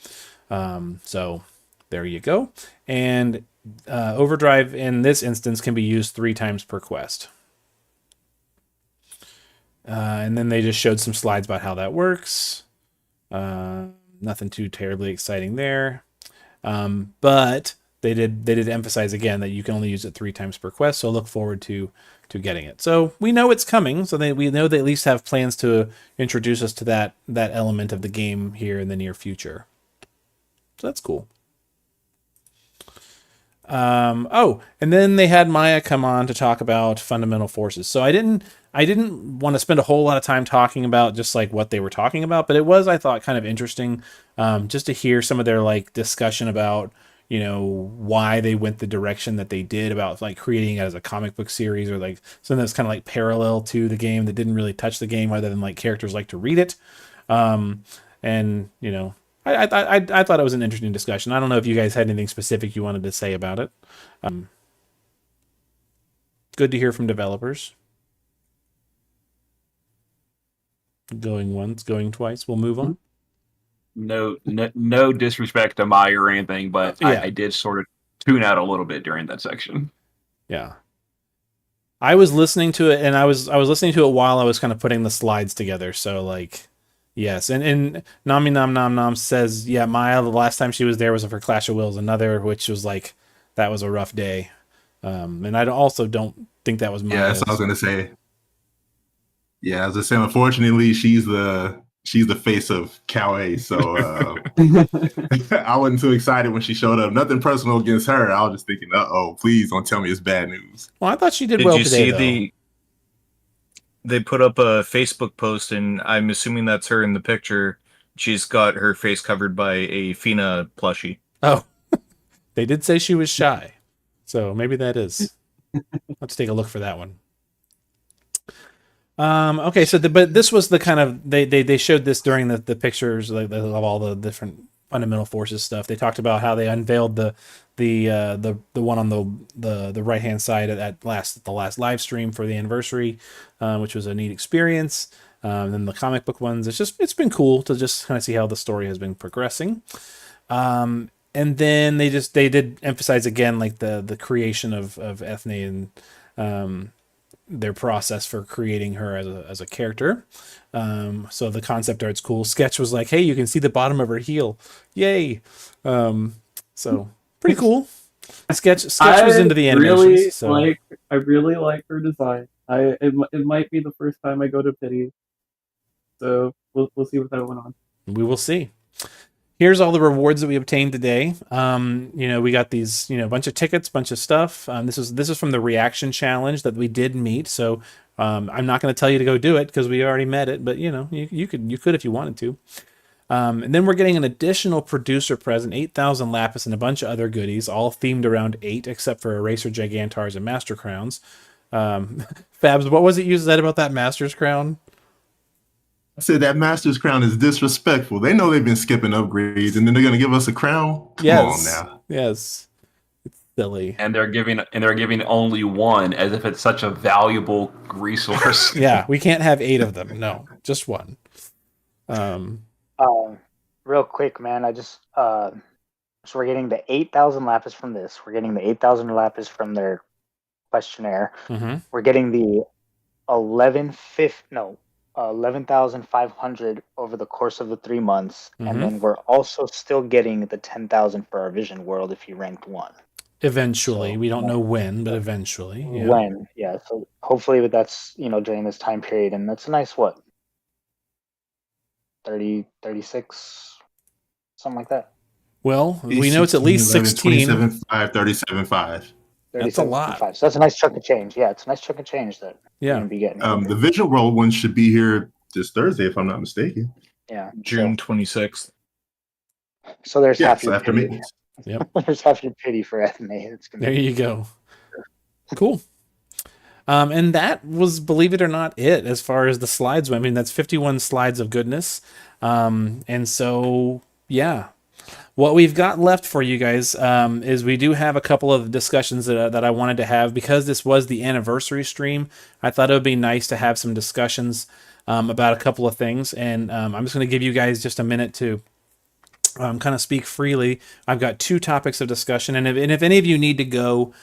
So there you go. And overdrive in this instance can be used 3 times per quest. And then they just showed some slides about how that works. Nothing too terribly exciting there. But they did emphasize again that you can only use it 3 times per quest. So look forward to getting it. So we know it's coming. So we know they at least have plans to introduce us to that element of the game here in the near future. So that's cool. And then they had Maya come on to talk about fundamental forces. So I didn't want to spend a whole lot of time talking about just like what they were talking about, but it was, I thought, kind of interesting, just to hear some of their like discussion about, why they went the direction that they did about like creating it as a comic book series, or like something that's kind of like parallel to the game that didn't really touch the game other than like characters like to read it. And I thought it was an interesting discussion. I don't know if you guys had anything specific you wanted to say about it. Good to hear from developers. Going once, going twice. We'll move on. No disrespect to Maya or anything, but Yeah. I did sort of tune out a little bit during that section. Yeah. I was listening to it, and I was listening to it while I was kind of putting the slides together. So like, yes, and Nami Nam Nam Nam says, yeah, Maya, the last time she was there was for Clash of Wills, another, which was like, that was a rough day. And I also don't think that was Maya. Yeah, that's what I was gonna say. Yeah, as I said, unfortunately, she's the face of Cal-A, so I wasn't too excited when she showed up. Nothing personal against her. I was just thinking, please don't tell me it's bad news. Well, I thought she did well today, though. They put up a Facebook post, and I'm assuming that's her in the picture. She's got her face covered by a Fina plushie. Oh, they did say she was shy, so maybe that is. Let's take a look for that one. Okay, so but this was the kind of they showed this during the pictures of all the different fundamental forces stuff. They talked about how they unveiled the one on the right hand side at the last live stream for the anniversary, which was a neat experience. Then the comic book ones, it's been cool to just kind of see how the story has been progressing. And then they did emphasize again like the creation of Ethne and their process for creating her as a character. So the concept art's cool. Sketch was like, hey, you can see the bottom of her heel. Yay. So pretty cool. Sketch was into the animations. I really like her design. It might be the first time I go to Pity. So we'll see what that went on. We will see. Here's all the rewards that we obtained today. We got these, a bunch of tickets, bunch of stuff. This is from the reaction challenge that we did meet. So I'm not going to tell you to go do it because we already met it, but you could if you wanted to. And then we're getting an additional producer present, 8,000 lapis and a bunch of other goodies, all themed around 8, except for Eraser Gigantars and Master Crowns. Fabs, what was it you said about that Master's Crown? said that Master's crown is disrespectful. They know they've been skipping upgrades, and then they're going to give us a crown? Come on now. Yes. It's silly. And they're giving only one, as if it's such a valuable resource. Yeah, we can't have 8 of them. No, just one. Real quick, man, I just so we're getting the 8,000 lapis from this. We're getting the 8,000 lapis from their questionnaire. Mm-hmm. We're getting the 11,500 over the course of the 3 months, Mhm. and then we're also still getting the 10,000 for our Vision World if you ranked 1. Eventually, So, we don't know when, but eventually. Yeah. When, yeah. So hopefully, that's during this time period, and that's a nice 30, 36, something like that. Well, we know it's at least 16. 27.5, 37.5. That's a lot. 37.5. So that's a nice chunk of change. Yeah, it's a nice chunk of change that you're Yeah. going to be getting. The Vision World one should be here this Thursday, if I'm not mistaken. Yeah, June 26th. So there's Yeah, half so your after pity. maintenance. Yep. There's half your pity for Ethne. It's gonna There you go. Cool. And that was, believe it or not, it as far as the slides went. I mean, that's 51 slides of goodness. And so, yeah. What we've got left for you guys is we do have a couple of discussions that I wanted to have. Because this was the anniversary stream, I thought it would be nice to have some discussions about a couple of things. And I'm just going to give you guys just a minute to kind of speak freely. I've got 2 topics of discussion, and if any of you need to go,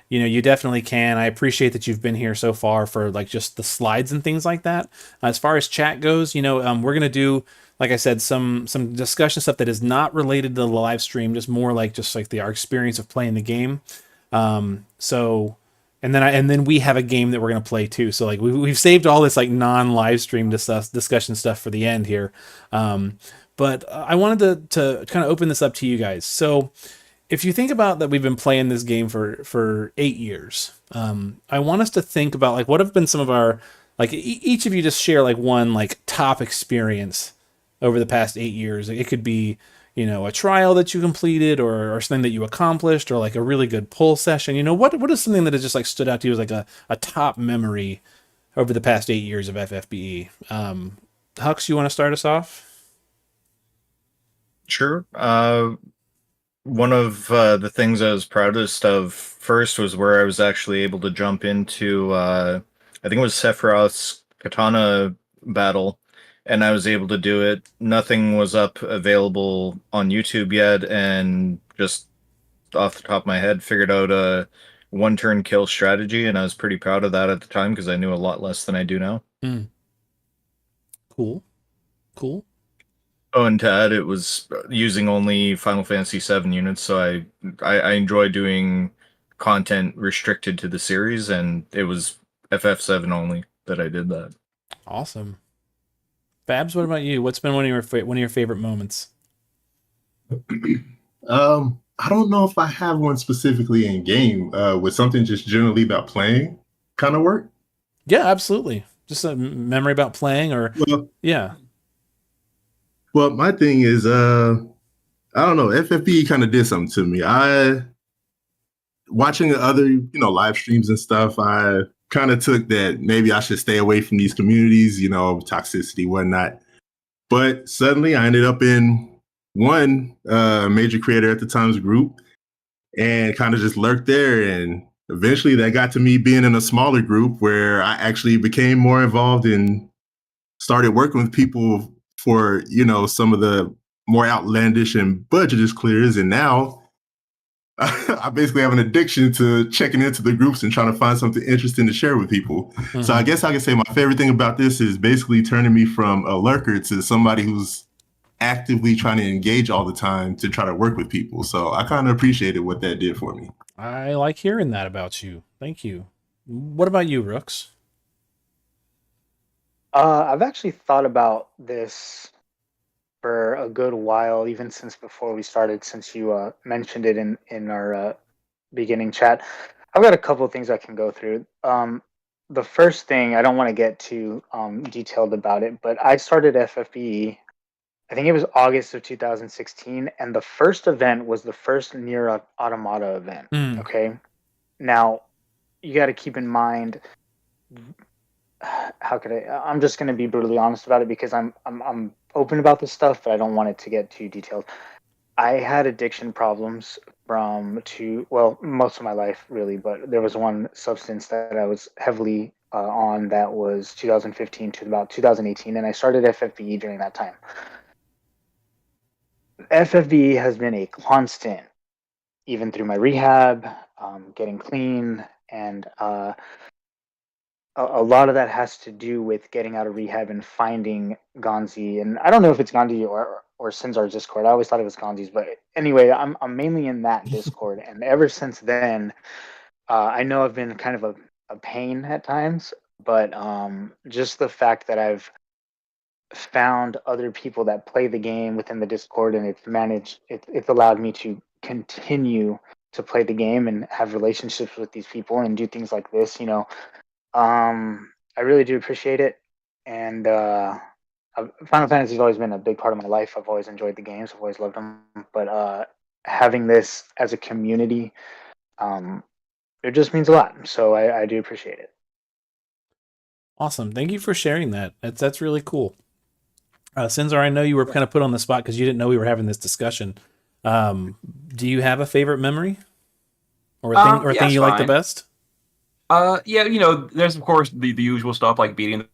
you definitely can. I appreciate that you've been here so far for like just the slides and things like that. As far as chat goes, we're gonna do, like I said, some discussion stuff that is not related to the live stream, just more like our experience of playing the game. And then we have a game that we're gonna play too. So like we've saved all this like non-live stream discussion stuff for the end here. But I wanted to kind of open this up to you guys. So if you think about that, we've been playing this game for 8 years. I want us to think about like what have been some of our, like each of you just share like one like top experience over the past 8 years. It could be, a trial that you completed or something that you accomplished or like a really good pull session. What is something that has just like stood out to you as like a top memory over the past 8 years of FFBE? Hux, you want to start us off? Sure. One of the things I was proudest of first was where I was actually able to jump into, I think it was Sephiroth's Katana battle, and I was able to do it. Nothing was available on YouTube yet, and just off the top of my head, figured out a one-turn kill strategy, and I was pretty proud of that at the time because I knew a lot less than I do now. Cool. Oh, and to add, it was using only Final Fantasy VII units, so I enjoy doing content restricted to the series, and it was FF7 only that I did that. Awesome. Babs, what about you? What's been one of your favorite moments? I don't know if I have one specifically in game. With something just generally about playing kind of work? Yeah, absolutely. Just a memory about playing yeah. Well, my thing is, I don't know, FFBE kind of did something to me. Watching other, live streams and stuff, I kind of took that maybe I should stay away from these communities, toxicity, whatnot. But suddenly I ended up in one major creator at the time's group and kind of just lurked there. And eventually that got to me being in a smaller group where I actually became more involved and started working with people for, some of the more outlandish and budgetist clears. And now I basically have an addiction to checking into the groups and trying to find something interesting to share with people. Mm-hmm. So I guess I can say my favorite thing about this is basically turning me from a lurker to somebody who's actively trying to engage all the time to try to work with people. So I kind of appreciated what that did for me. I like hearing that about you. Thank you. What about you, Rooks? I've actually thought about this for a good while, even since before we started, since you mentioned it in our beginning chat. I've got a couple of things I can go through. The first thing, I don't want to get too detailed about it, but I started FFBE, I think it was August of 2016, and the first event was the first Nier Automata event. Okay? Now, you got to keep in mind, how could I'm just going to be brutally honest about it because I'm open about this stuff, but I don't want it to get too detailed. I had addiction problems well, most of my life really, but there was one substance that I was heavily on that was 2015 to about 2018, and I started FFBE during that time. FFBE has been a constant, even through my rehab, getting clean, and a lot of that has to do with getting out of rehab and finding Gonzi. And I don't know if it's Gandhi or Sinzar's Discord. I always thought it was Gandhi's, but anyway, I'm mainly in that Discord, and ever since then, I know I've been kind of a pain at times, but just the fact that I've found other people that play the game within the Discord, and it's allowed me to continue to play the game and have relationships with these people and do things like this, I really do appreciate it, and Final Fantasy has always been a big part of my life. I've always enjoyed the games. I've always loved them, but having this as a community, it just means a lot. So I do appreciate it. Awesome. Thank you for sharing that. That's really cool. Sinzar, I know you were kind of put on the spot because you didn't know we were having this discussion. Do you have a favorite memory or a thing you like the best? Yeah, there's of course the usual stuff like beating the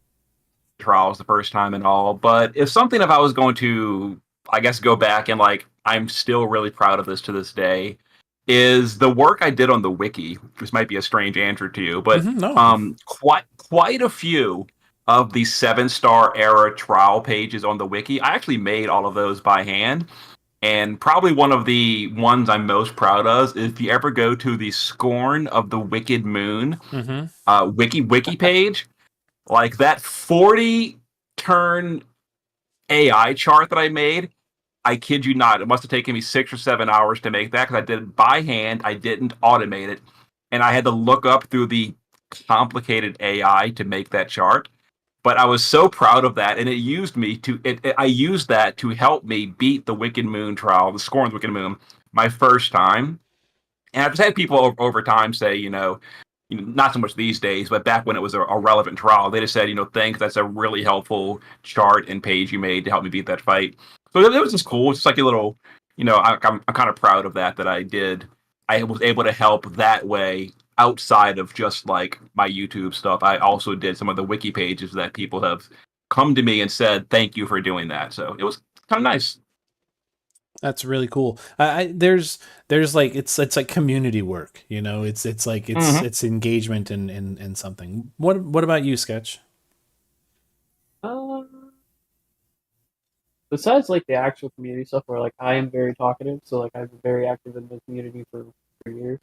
trials the first time and all. But if I was going to, I guess, go back and like, I'm still really proud of this to this day, is the work I did on the wiki. This might be a strange answer to you, but No. quite a few of the 7-star era trial pages on the wiki, I actually made all of those by hand. And probably one of the ones I'm most proud of is if you ever go to the Scorn of the Wicked Moon wiki page, like that 40 turn AI chart that I made, I kid you not, it must have taken me 6 or 7 hours to make that because I did it by hand. I didn't automate it. And I had to look up through the complicated AI to make that chart. But I was so proud of that, and it used me to. I used that to help me beat the Wicked Moon trial, the Scorn of the Wicked Moon, my first time. And I've just had people over time say, not so much these days, but back when it was a relevant trial, they just said, thanks, that's a really helpful chart and page you made to help me beat that fight. So it was just cool. It's just like a little, I'm kind of proud of that I did. I was able to help that way outside of just like my YouTube stuff. I also did some of the wiki pages that people have come to me and said, thank you for doing that. So it was kind of nice. That's really cool. There's like it's like community work, It's like it's engagement in something. What about you, Sketch? Besides like the actual community stuff, where like I am very talkative, so like I've been very active in the community for years.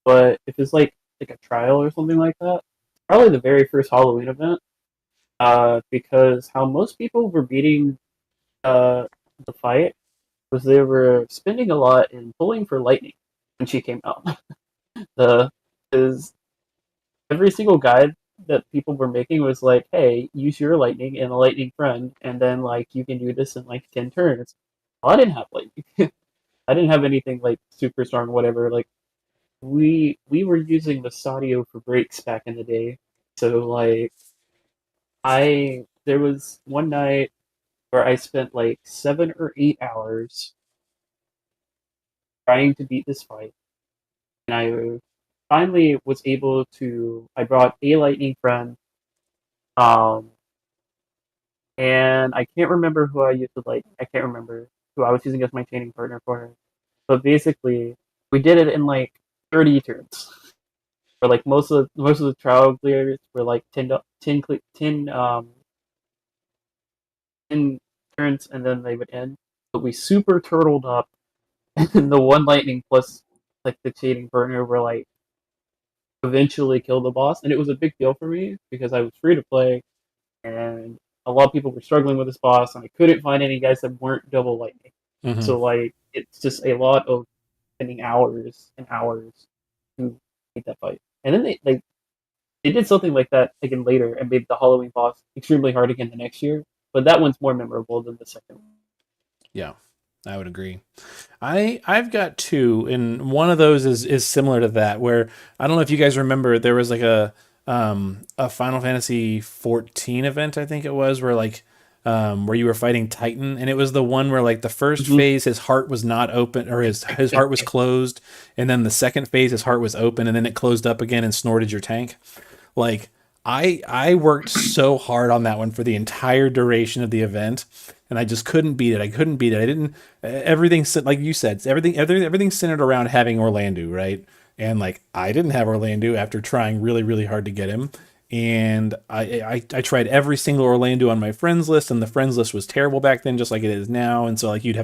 But if it's like a trial or something like that, probably the very first Halloween event, because how most people were beating the fight was they were spending a lot in pulling for lightning when she came out. Is every single guide that people were making was like, hey, use your lightning and a lightning friend, and then like you can do this in like 10 turns. Well, I didn't have lightning. I didn't have anything like super strong, whatever. Like we were using the Sadio for breaks back in the day. So like there was one night where I spent like 7 or 8 hours trying to beat this fight, and I finally was able to. I brought a lightning friend, and I can't remember who I used to like. I can't remember who I was using as my chaining partner for her. But basically, we did it in like 30 turns. For like most of the trial clears were like 10 turns, and then they would end. But we super turtled up, and the one lightning plus like the cheating partner were like eventually kill the boss, and it was a big deal for me because I was free to play, and a lot of people were struggling with this boss, and I couldn't find any guys that weren't double lightning. So like it's just a lot of spending hours and hours to beat that fight. And then they did something like that again later and made the Halloween boss extremely hard again the next year. But that one's more memorable than the second one. Yeah, I would agree. I've got two, and one of those is similar to that, where I don't know if you guys remember, there was like a Final Fantasy 14 event, I think it was, where like where you were fighting Titan, and it was the one where like the first phase his heart was not open, or his heart was closed, and then the second phase his heart was open, and then it closed up again and snorted your tank. Like I worked so hard on that one for the entire duration of the event, and I just couldn't beat it. I couldn't beat it. I didn't. Everything, like you said, everything centered around having Orlando, right? And like I didn't have Orlando after trying really really hard to get him. And I tried every single Orlando on my friends list, and the friends list was terrible back then, just like it is now. And so like you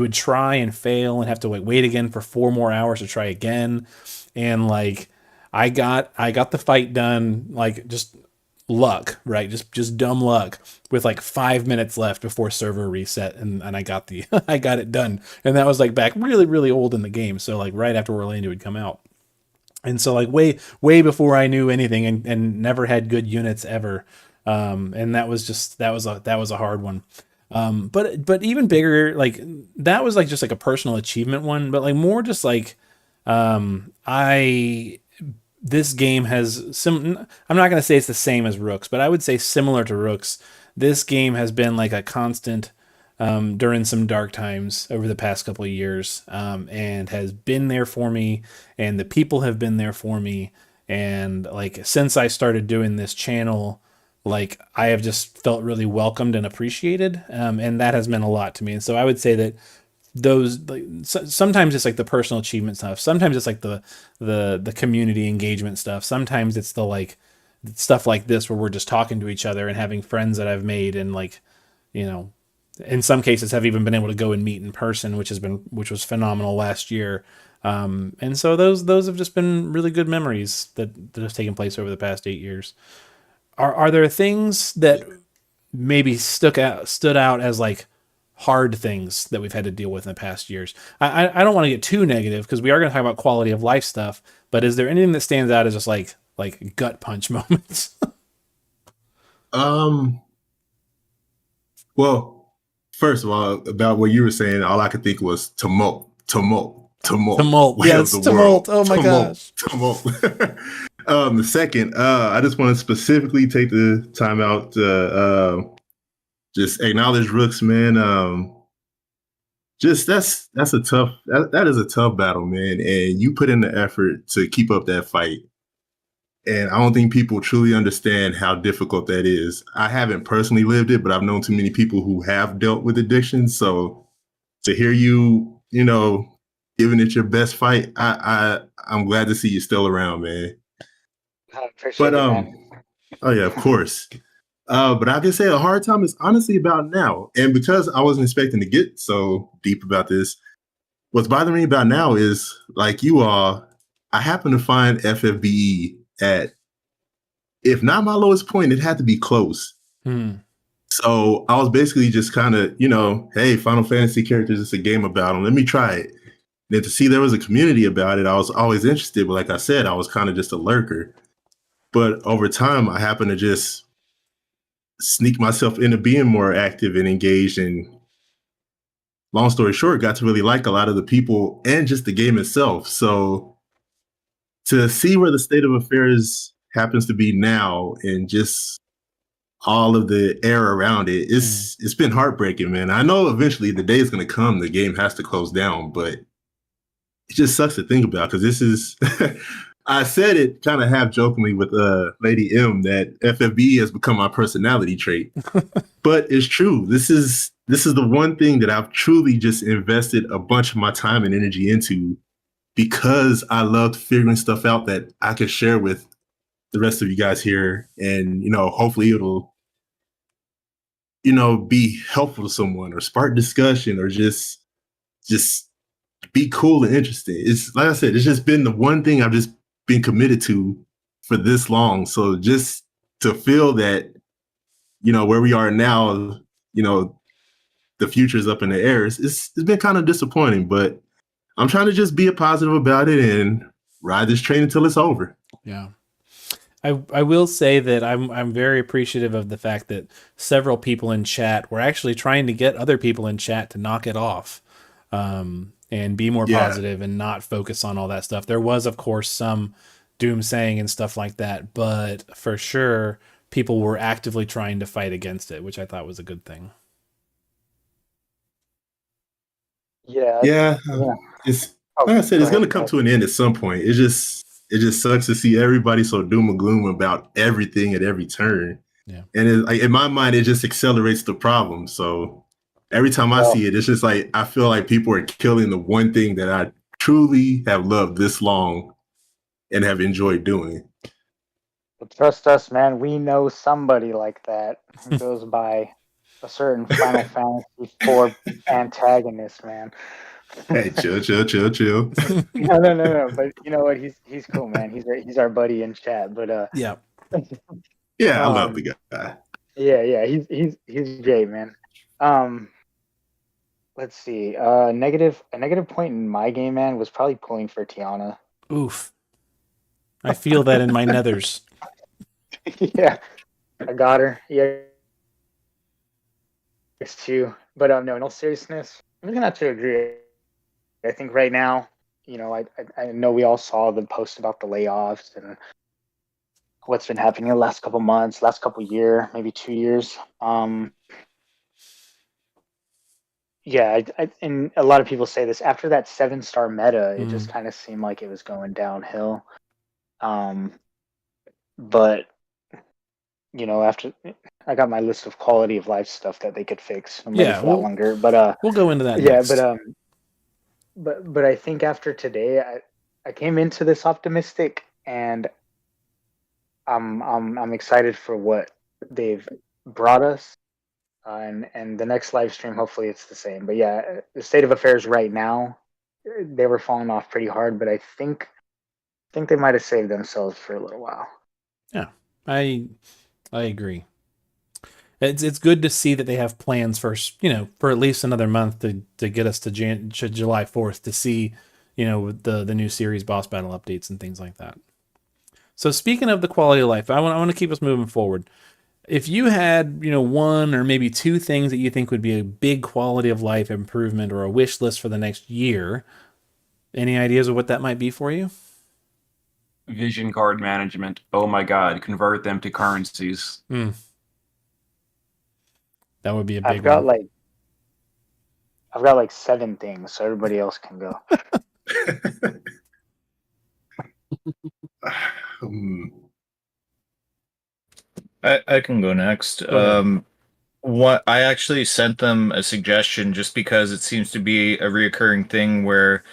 would try and fail and have to wait again for 4 more hours to try again. And like I got the fight done, like just luck, right? Just dumb luck, with like 5 minutes left before server reset, and I got the I got it done. And that was like back really really old in the game, so like right after Orlando had come out. And so like way before I knew anything, and never had good units ever. And that was a hard one. But even bigger, like that was like just like a personal achievement one, but like more just like I this game has some, I'm not going to say it's the same as Rooks, but I would say similar to Rooks. This game has been like a constant during some dark times over the past couple of years, and has been there for me, and the people have been there for me. And like since I started doing this channel, like I have just felt really welcomed and appreciated, and that has meant a lot to me. And so I would say that those, like, sometimes it's like the personal achievement stuff, sometimes it's like the community engagement stuff, sometimes it's the like stuff like this where we're just talking to each other and having friends that I've made, and like, you know, in some cases have even been able to go and meet in person, which was phenomenal last year. And so those have just been really good memories that have taken place over the past 8 years. Are there things that maybe stood out as like hard things that we've had to deal with in the past years? I don't want to get too negative, because we are going to talk about quality of life stuff, but is there anything that stands out as just like gut punch moments? Well, first of all, about what you were saying, all I could think was tumult. Yes, tumult. Oh my gosh. Tumult. The second, I just want to specifically take the time out to just acknowledge Rooks, man. Just that's a tough, that is a tough battle, man. And you put in the effort to keep up that fight. And I don't think people truly understand how difficult that is. I haven't personally lived it, but I've known too many people who have dealt with addiction. So to hear you, giving it your best fight, I'm glad to see you still around, man. I appreciate it, man. Oh yeah, of course. But I can say a hard time is honestly about now. And because I wasn't expecting to get so deep about this, what's bothering me about now is, like you all, I happen to find FFBE at, if not my lowest point, it had to be close. So I was basically just kind of, hey, Final Fantasy characters, it's a game about them. Let me try it. Then to see there was a community about it, I was always interested. But like I said, I was kind of just a lurker. But over time, I happened to just sneak myself into being more active and engaged. And long story short, got to really like a lot of the people and just the game itself. So to see where the state of affairs happens to be now, and just all of the air around it, it's been heartbreaking, man. I know eventually the day is going to come, the game has to close down, but it just sucks to think about, because this is I said it kind of half jokingly with Lady M that FFBE has become my personality trait. But it's true. This is the one thing that I've truly just invested a bunch of my time and energy into, because I loved figuring stuff out that I could share with the rest of you guys here. And, hopefully it'll, be helpful to someone, or spark discussion, or just be cool and interesting. It's like I said, it's just been the one thing I've just been committed to for this long. So just to feel that, where we are now, the future is up in the air, it's been kind of disappointing, but I'm trying to just be a positive about it and ride this train until it's over. Yeah. I will say that I'm very appreciative of the fact that several people in chat were actually trying to get other people in chat to knock it off, and be more positive and not focus on all that stuff. There was, of course, some doomsaying and stuff like that, but for sure people were actively trying to fight against it, which I thought was a good thing. Yeah. Yeah, Yeah. it's Oh, like I said, go it's ahead, gonna go come ahead. to an end at some point. It just sucks to see everybody so doom and gloom about everything at every turn. Yeah. And like, in my mind, it just accelerates the problem. So every time I Well, see it, it's just like I feel like people are killing the one thing that I truly have loved this long and have enjoyed doing. but trust us, man. We know somebody like that who goes by a certain Final Fantasy IV antagonist, man. Hey, chill, chill, chill, chill. No. But you know what? He's cool, man. He's our buddy in chat. But Yeah. Yeah, I love um, the guy. yeah. He's great, man. Um, let's see. A negative point in my game, man, was probably pulling for Tiana. Oof. I feel that in my nethers. Yeah, I got her. Yeah, it's too. But no, in all seriousness, I'm gonna have to agree. I think right now, you know, I know we all saw the post about the layoffs and what's been happening in the last couple months, last couple year, maybe 2 years. Yeah, and a lot of people say this after that 7-star meta, it just kind of seemed like it was going downhill. But you know, after I got my list of quality of life stuff that they could fix. I'm ready for that one, Gert. But we'll go into that yeah, next. but I think after today, I came into this optimistic, and I'm excited for what they've brought us. And the next live stream, hopefully it's the same. But yeah, the state of affairs right now, they were falling off pretty hard. But I think they might have saved themselves for a little while. Yeah, I agree. It's good to see that they have plans for at least another month to get us to July 4th to see the new series boss battle updates and things like that. So speaking of the quality of life, I want to keep us moving forward. If you had one or maybe two things that you think would be a big quality of life improvement or a wish list for the next year, any ideas of what that might be for you? Vision card management. Oh my God, convert them to currencies. That would be a big I've got one. I've got like 7 things, so everybody else can go. I can go next. What I actually sent them a suggestion just because it seems to be a reoccurring thing where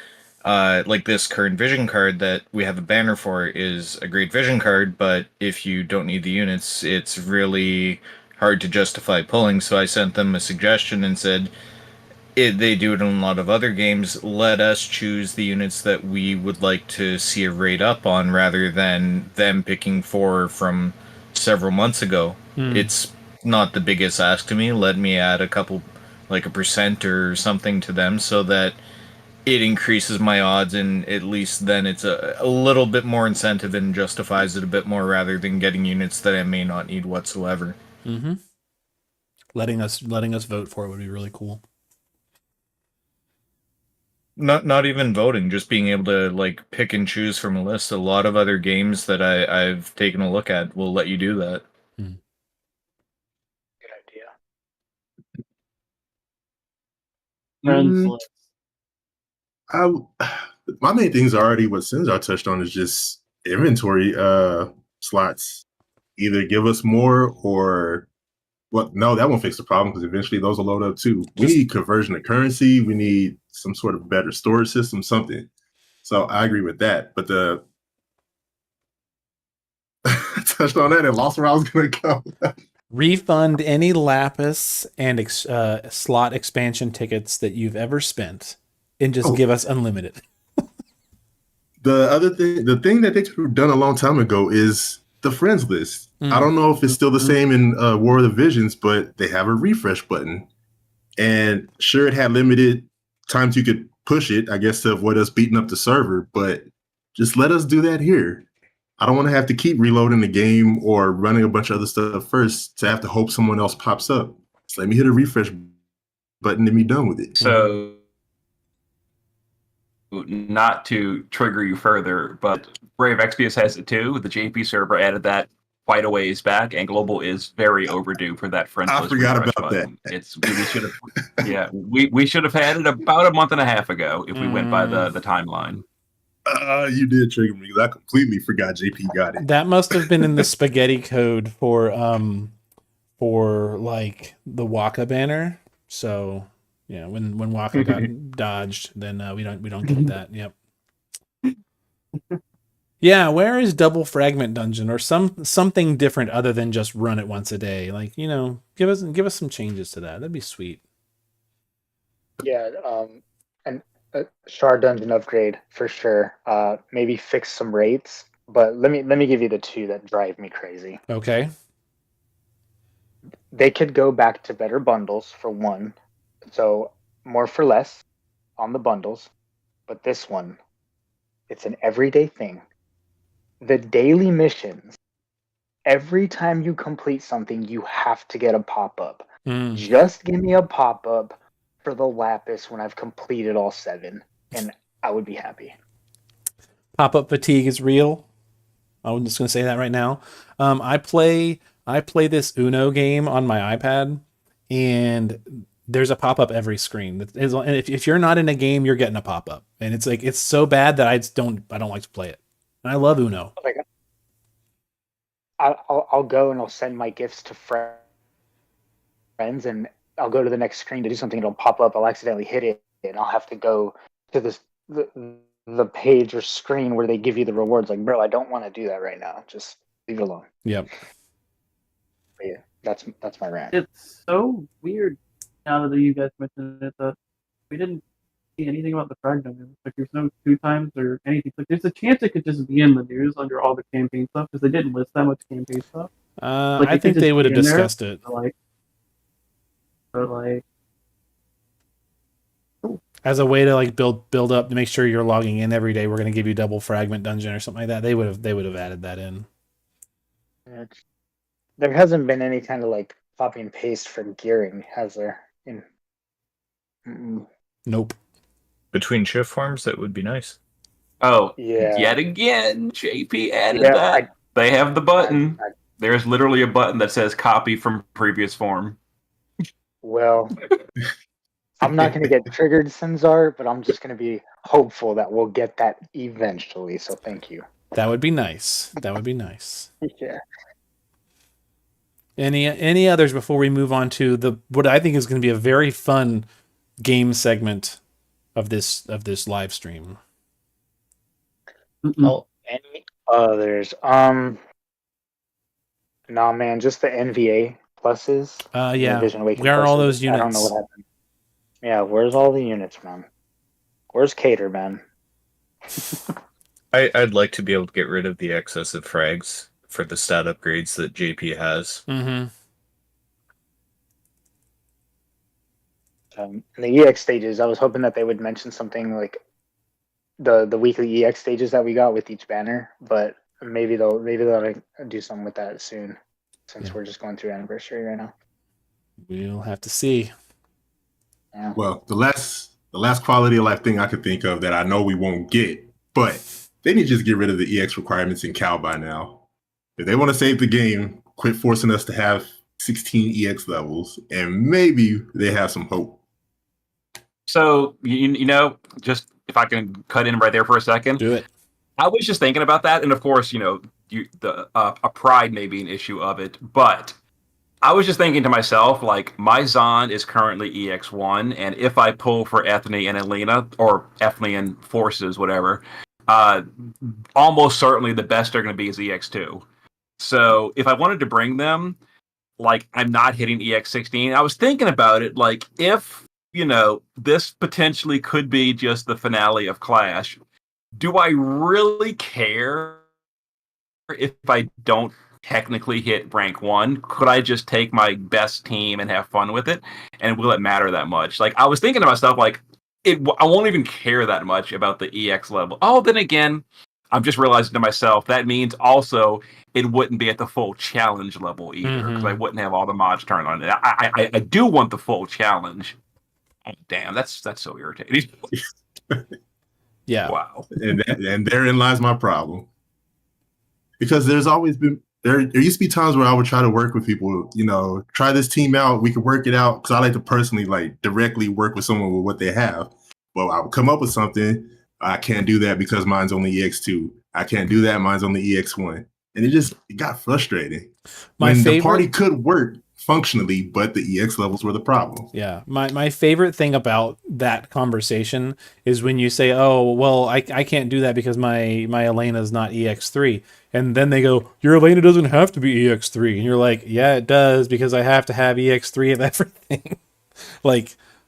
like this current vision card that we have a banner for is a great vision card, but if you don't need the units, it's really hard to justify pulling. So I sent them a suggestion and said, they do it in a lot of other games. Let us choose the units that we would like to see a rate up on rather than them picking 4 from several months ago. It's not the biggest ask to me. Let me add a couple, like a percent or something to them so that it increases my odds, and at least then it's a little bit more incentive and justifies it a bit more rather than getting units that I may not need whatsoever. Mm-hmm. Letting us vote for it would be really cool. Not even voting, just being able to like pick and choose from a list. A lot of other games that I've taken a look at will let you do that. Good idea. My main things are already what Sinjar touched on is just inventory slots. Either give us more or no, that won't fix the problem because eventually those will load up too. We need conversion of currency. We need some sort of better storage system, something. So I agree with that. But I touched on that and lost where I was going to go. Refund any lapis and slot expansion tickets that you've ever spent and just give us unlimited. The thing that they could have done a long time ago is the friends list. I don't know if it's still the same in War of the Visions, but they have a refresh button. And sure, it had limited times you could push it, I guess, to avoid us beating up the server, but just let us do that here. I don't want to have to keep reloading the game or running a bunch of other stuff first to have to hope someone else pops up. Just let me hit a refresh button and be done with it. So not to trigger you further, but Brave Exvius has it too. The JP server added that quite a ways back, and Global is very overdue for that friends I list forgot refresh about button. We should have, yeah, we should have had it about a month and a half ago if we went by the timeline. You did trigger me because I completely forgot JP got it. That must have been in the spaghetti code for like the Waka banner. So yeah, when Waka got dodged, then we don't get that. Yep. Yeah, where is double fragment dungeon or something different other than just run it once a day? Like, give us some changes to that. That'd be sweet. Yeah, and a shard dungeon upgrade for sure. Maybe fix some rates, but let me give you the two that drive me crazy. Okay. They could go back to better bundles for one, so more for less on the bundles. But this one, it's an everyday thing. The daily missions. Every time you complete something, you have to get a pop-up. Just give me a pop-up for the Lapis when I've completed all 7, and I would be happy. Pop-up fatigue is real. I'm just going to say that right now. I play this Uno game on my iPad, and there's a pop-up every screen. And if you're not in a game, you're getting a pop-up, and it's so bad that I don't like to play it. And I love Uno. Like, I'll go and I'll send my gifts to friends, and I'll go to the next screen to do something. It'll pop up. I'll accidentally hit it, and I'll have to go to the page or screen where they give you the rewards. Like, bro, I don't want to do that right now. Just leave it alone. Yep. But yeah, that's my rant. It's so weird now that you guys mentioned it that we didn't see anything about the frag dungeon. Like, there's no 2 times or anything. Like, there's a chance it could just be in the news under all the campaign stuff because they didn't list that much campaign stuff. Like, I think they would have discussed it. But like, as a way to like build up to make sure you're logging in every day. We're going to give you double fragment dungeon or something like that. They would have added that in. Yeah, there hasn't been any kind of like copy and paste for gearing, has there? Nope. Between shift farms, that would be nice. Oh, yeah. Yet again, JP added that. They have the button. There's literally a button that says copy from previous form. Well, I'm not going to get triggered, Sinzar, but I'm just going to be hopeful that we'll get that eventually. So thank you. That would be nice. That would be nice. Yeah. Any others before we move on to what I think is going to be a very fun game segment of this live stream? Oh, any others? Nah, man, just the NVA pluses. Yeah. Vision Awakening Where are all pluses. those units? I don't know what happened. Yeah, where's all the units, man? Where's Cater, man? I'd like to be able to get rid of the excessive frags for the stat upgrades that JP has. Mm-hmm. The EX stages, I was hoping that they would mention something like the weekly EX stages that we got with each banner, but maybe they'll do something with that soon, since we're just going through anniversary right now. We'll have to see. Yeah. Well, the last quality of life thing I could think of that I know we won't get, but they need to just get rid of the EX requirements in Cal by now. If they want to save the game, quit forcing us to have 16 EX levels, and maybe they have some hope. So, just if I can cut in right there for a second. Do it. I was just thinking about that, and of course, a pride may be an issue of it, but I was just thinking to myself, like, my Zon is currently EX1, and if I pull for Ethne and Elena, or Ethne and Forces, whatever, almost certainly the best they're going to be is EX2. So if I wanted to bring them, like, I'm not hitting EX16. I was thinking about it, like, if, this potentially could be just the finale of Clash, do I really care if I don't technically hit rank 1? Could I just take my best team and have fun with it? And will it matter that much? Like, I was thinking to myself, like, I won't even care that much about the EX level. Oh, then again, I'm just realizing to myself, that means also it wouldn't be at the full challenge level either, because I wouldn't have all the mods turned on it. I do want the full challenge. Oh, damn, that's so irritating. Yeah. Wow. And therein lies my problem. Because there's always been there used to be times where I would try to work with people, try this team out, we could work it out. Because I like to personally directly work with someone with what they have. Well, I would come up with something. I can't do that because mine's only EX2. I can't do that, mine's only EX1. And it got frustrating. The party could work functionally, but the EX levels were the problem. Yeah. My favorite thing about that conversation is when you say, oh, well, I can't do that because my Elena is not EX3. And then they go, your Elena doesn't have to be EX3. And you're like, yeah, it does, because I have to have EX3 of everything.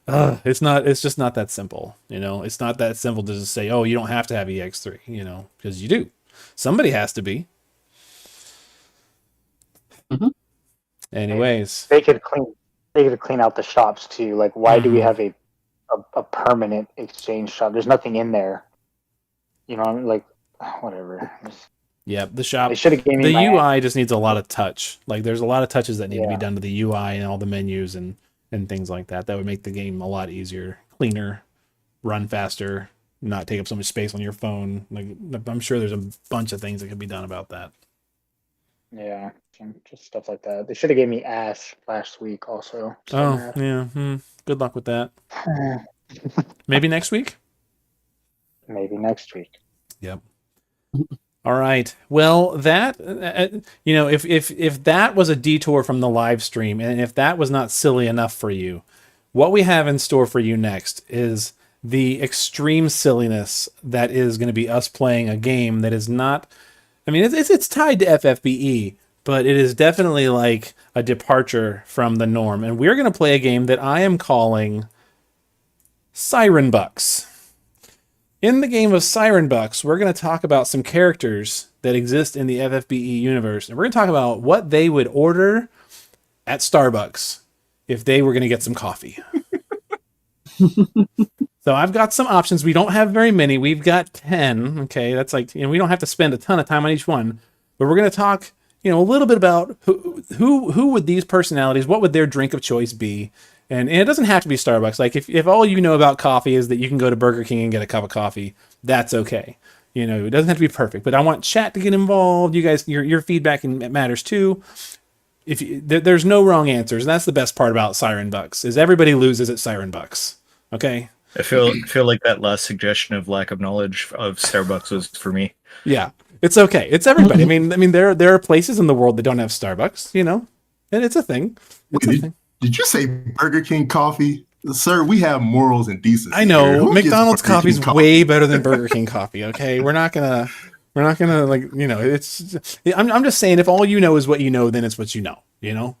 It's just not that simple. It's not that simple to just say, oh, you don't have to have EX3, because you do. Somebody has to be. Mm-hmm. Anyways, they could clean out the shops too. Like, why do we have a permanent exchange shop? There's nothing in there. Whatever. Yeah, the shop. They should have gave me the my UI just needs a lot of touch. Like, there's a lot of touches that need to be done to the UI and all the menus and things like that. That would make the game a lot easier, cleaner, run faster, not take up so much space on your phone. Like, I'm sure there's a bunch of things that could be done about that. Yeah, just stuff like that. They should have gave me Ash last week also. Oh, yeah. Good luck with that. Maybe next week? Maybe next week. Yep. All right. Well, that if that was a detour from the live stream, and if that was not silly enough for you, what we have in store for you next is the extreme silliness that is going to be us playing a game that is not. I mean, it's tied to FFBE, but it is definitely like a departure from the norm, and we're going to play a game that I am calling Siren Bucks. In the game of Siren Bucks, we're going to talk about some characters that exist in the FFBE universe, and we're going to talk about what they would order at Starbucks if they were going to get some coffee. So I've got some options. We don't have very many. We've got 10. Okay, that's like, we don't have to spend a ton of time on each one, but we're going to talk, a little bit about who would these personalities, what would their drink of choice be? And it doesn't have to be Starbucks. Like, if all you know about coffee is that you can go to Burger King and get a cup of coffee, that's okay. It doesn't have to be perfect, but I want chat to get involved. You guys, your feedback matters too. There's no wrong answers. And that's the best part about Siren Bucks, is everybody loses at Siren Bucks. Okay. I feel like that last suggestion of lack of knowledge of Starbucks was for me. Yeah, it's okay. It's everybody. I mean, there are places in the world that don't have Starbucks, and it's a thing. Did you say Burger King coffee? Sir, we have morals and decency. I know. McDonald's coffee is way better than Burger King coffee. Okay, we're not gonna it's. I'm just saying, if all you know is what you know, then it's what you know.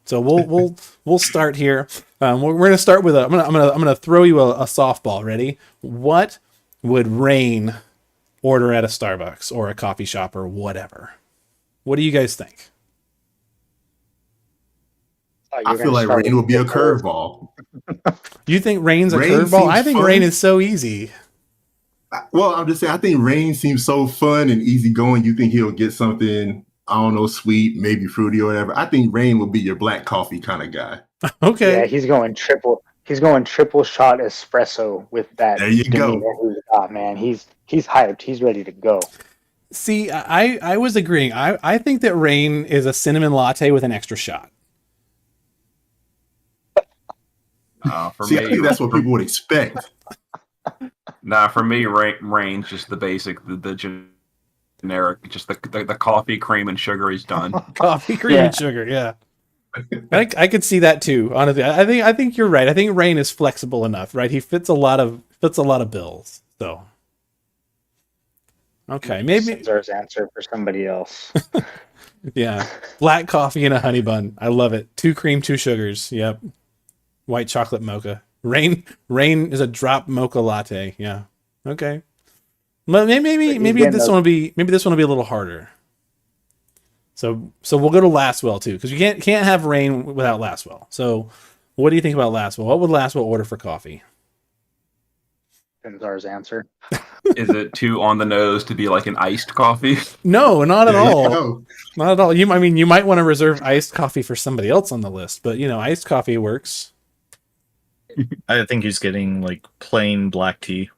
So we'll start here. We're gonna start with I'm gonna throw you a softball. Ready? What would Rain order at a Starbucks or a coffee shop or whatever? What do you guys think? I feel like Rain would be a curveball. You think Rain's a curveball? I think Rain is so easy. Well, I'm just saying, I think Rain seems so fun and easygoing. You think he'll get something, I don't know, sweet, maybe fruity or whatever. I think Rain will be your black coffee kind of guy. Okay. Yeah, he's going triple shot espresso with that. There you go. Oh, man, he's hyped. He's ready to go. See, I was agreeing. I think that Rain is a cinnamon latte with an extra shot. For See, me, I think that's what people would expect. Nah, for me, Rain's just the basic, the generic, just the coffee, cream, and sugar. He's done. Coffee, cream, and sugar. Yeah, I could see that too. Honestly, I think you're right. I think Rain is flexible enough, right? He fits a lot of bills. So, okay, maybe Cesar's answer for somebody else. Yeah, black coffee and a honey bun. I love it. 2 cream, 2 sugars. Yep. White chocolate mocha. Rain is a drop mocha latte. Yeah. Okay. Well, maybe this one will be a little harder. So we'll go to Lastwell too, because you can't have Rain without Lastwell. So what do you think about Lastwell? What would Lastwell order for coffee? Cesar's answer. Is it too on the nose to be like an iced coffee? No, not at all. Go. Not at all. You might want to reserve iced coffee for somebody else on the list, but iced coffee works. I think he's getting like plain black tea.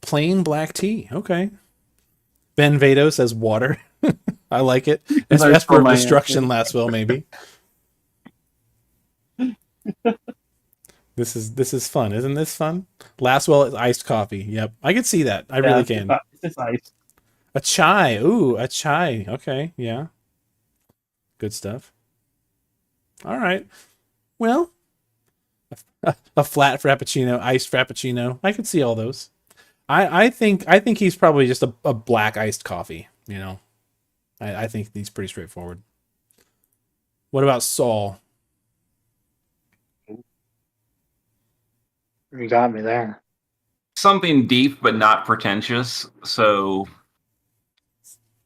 Plain black tea. Okay. Ben Vado says water. I like it. Nice Esper for of my Destruction, answer. Lastwell, maybe. This is fun. Isn't this fun? Lastwell is iced coffee. Yep. I can see that. I really can. It's nice. A chai. Ooh, a chai. Okay. Yeah. Good stuff. All right. Well, a flat frappuccino, iced frappuccino. I could see all those. I think he's probably just a black iced coffee. You know, I think he's pretty straightforward. What about Saul? You got me there. Something deep but not pretentious. So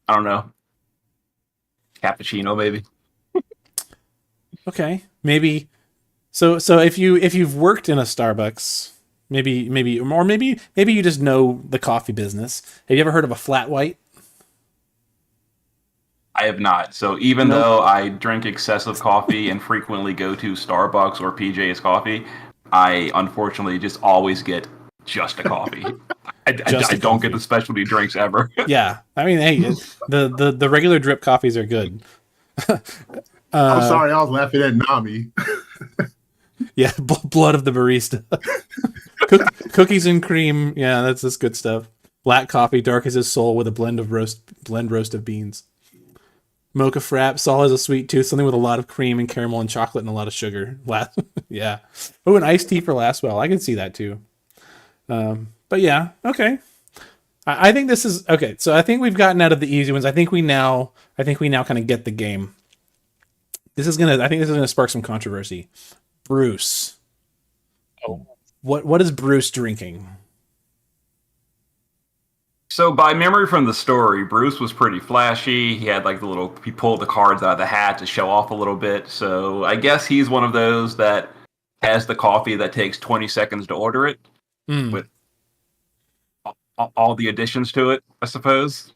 I don't know. Cappuccino, maybe. Okay, maybe. So if you've worked in a Starbucks, maybe you just know the coffee business. Have you ever heard of a flat white? I have not. So even Nope. though I drink excessive coffee and frequently go to Starbucks or PJ's Coffee, I unfortunately just always get just a coffee. I don't coffee. get the specialty drinks ever. Yeah, I mean, hey, the regular drip coffees are good. I'm sorry, I was laughing at Nami. Yeah, blood of the barista. Cookies and cream. Yeah, that's good stuff. Black coffee, dark as his soul, with a blend roast of beans. Mocha frap. Saul has a sweet tooth, something with a lot of cream and caramel and chocolate and a lot of sugar. Yeah. Oh, an iced tea for Lastwell. I can see that too. But yeah, okay. I think this is okay. So I think we've gotten out of the easy ones. I think we now kind of get the game. I think this is gonna spark some controversy. Bruce. Oh. What is Bruce drinking? So by memory from the story, Bruce was pretty flashy. He had he pulled the cards out of the hat to show off a little bit. So I guess he's one of those that has the coffee that takes 20 seconds to order it with all the additions to it, I suppose.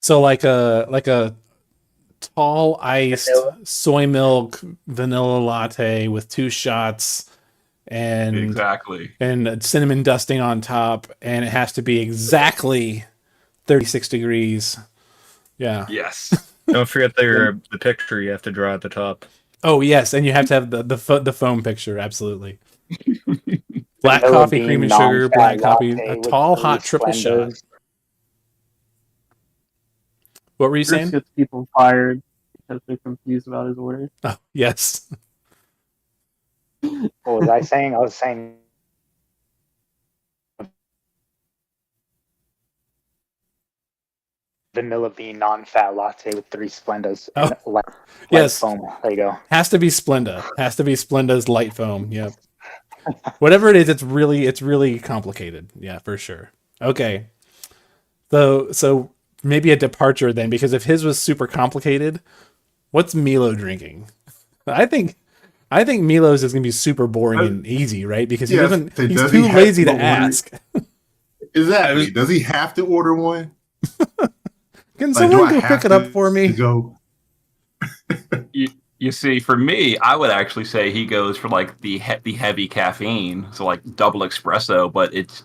So like a tall iced soy milk vanilla latte with 2 shots and Exactly. and cinnamon dusting on top, and it has to be exactly 36 degrees. Yeah. Yes. Don't forget the picture you have to draw at the top. Oh yes, and you have to have the foam picture. Absolutely. Black Vanilla coffee, bean, cream and sugar, non-fat black coffee, latte a with tall 3 hot triple shot. Splendos. What were you Bruce saying? gets people fired because they're confused about his order. Oh, yes. What was I saying? I was saying vanilla bean non-fat latte with 3 Splendos and light Yes. foam. There you go. Has to be Splenda. Has to be Splenda's light foam. Yep. Whatever it is, it's really complicated. Yeah, for sure. Okay. So maybe a departure then, because if his was super complicated, what's Milo drinking? I think Milo's is gonna be super boring and easy, right? Because Yes, he's too lazy to ask. Exactly. Does he have to order one? Can Like, someone do I go have pick it up for to me? go? You see, for me, I would actually say he goes for like the heavy caffeine, so like double espresso, but it's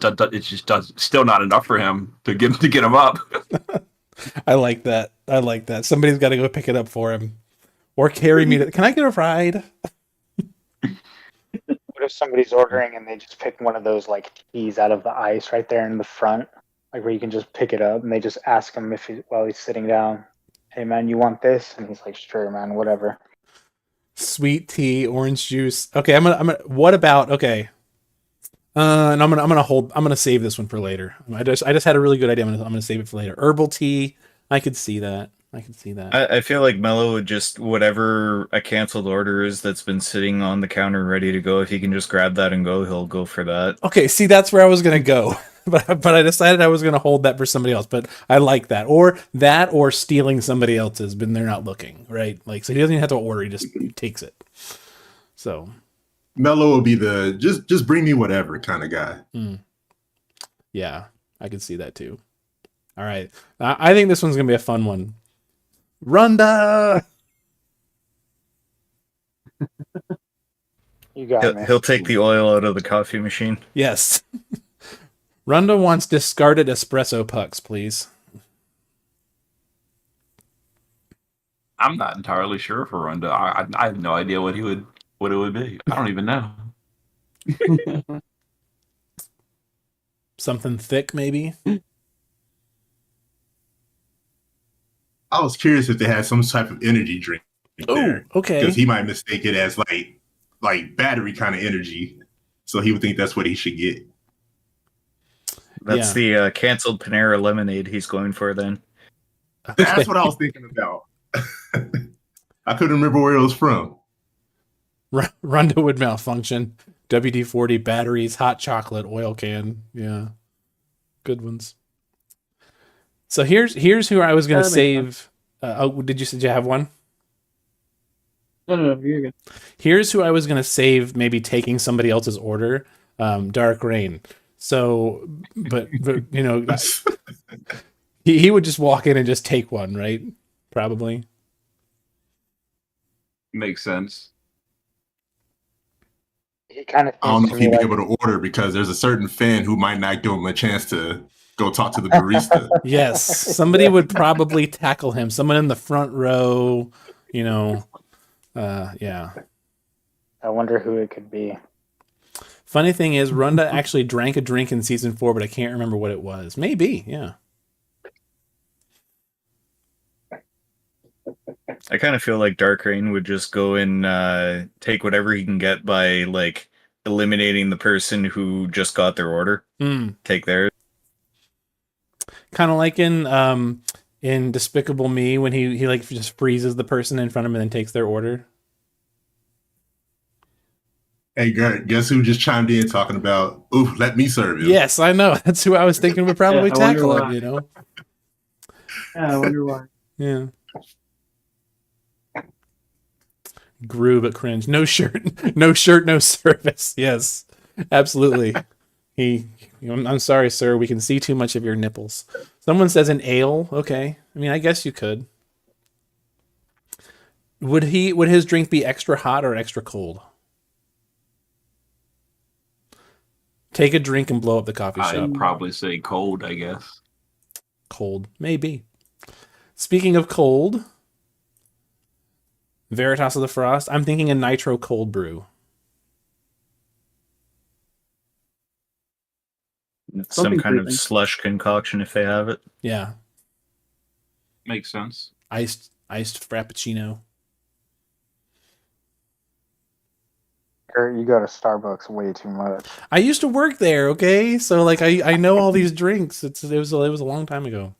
still not enough for him to get him up. I like that. Somebody's got to go pick it up for him, or carry me. Can I get a ride? What if somebody's ordering and they just pick one of those like teas out of the ice right there in the front, like where you can just pick it up, and they just ask him while he's sitting down, "Hey man, you want this?" And he's like, "Sure, man, whatever." Sweet tea, orange juice. Okay, I'm gonna. What about okay? And I'm gonna save this one for later. I just had a really good idea. I'm gonna save it for later. Herbal tea. I could see that. I feel like Mello would just, whatever a canceled order is that's been sitting on the counter ready to go, if he can just grab that and go, he'll go for that. Okay, see, that's where I was gonna go, but I decided I was gonna hold that for somebody else. But I like that, or stealing somebody else's, but they're not looking, right? Like, so he doesn't even have to order; he takes it. So Mello will be the just bring me whatever kind of guy. yeah, I can see that too. All right, I think this one's gonna be a fun one. Runda. You got me. He'll take the oil out of the coffee machine. Yes. Runda wants discarded espresso pucks, please. I'm not entirely sure for Runda. I have no idea what it would be. I don't even know. Something thick, maybe. I was curious if they had some type of energy drink there. Okay. Because he might mistake it as like battery kind of energy. So he would think that's what he should get. That's the canceled Panera lemonade he's going for then. That's what I was thinking about. I couldn't remember where it was from. Runda would malfunction. WD-40 batteries, hot chocolate, oil can. Yeah. Good ones. So here's who I was going to save. Did you have one? No, you're good. Here's who I was going to save, maybe taking somebody else's order. Dark Rain. So, but you know, he would just walk in and just take one, right? Probably. Makes sense. He kind of. I don't know if he'd be able to order because there's a certain fan who might not give him a chance to go talk to the barista. Yes, somebody would probably tackle him. Someone in the front row, you know. Yeah. I wonder who it could be. Funny thing is, Runda actually drank a drink in season 4, but I can't remember what it was. Maybe, yeah. I kind of feel like Dark Rain would just go and take whatever he can get by like eliminating the person who just got their order. Take theirs. Kind of like in Despicable Me when he like just freezes the person in front of him and then takes their order. Hey, Gert, guess who just chimed in talking about, ooh, let me serve you. Yes, I know. That's who I was thinking would probably tackle him, you know? Yeah, I wonder why. Yeah. Grew but cringe. No shirt, no service. Yes, absolutely. I'm sorry, sir. We can see too much of your nipples. Someone says an ale. Okay. I mean, I guess you could. Would his drink be extra hot or extra cold? Take a drink and blow up the coffee shop. I'd probably say cold, I guess. Cold. Maybe. Speaking of cold, Veritas of the Frost, I'm thinking a nitro cold brew. Some kind of slush concoction if they have it. Yeah. Makes sense. Iced frappuccino. You go to Starbucks way too much. I used to work there, okay? So like I know all these drinks. It was a long time ago.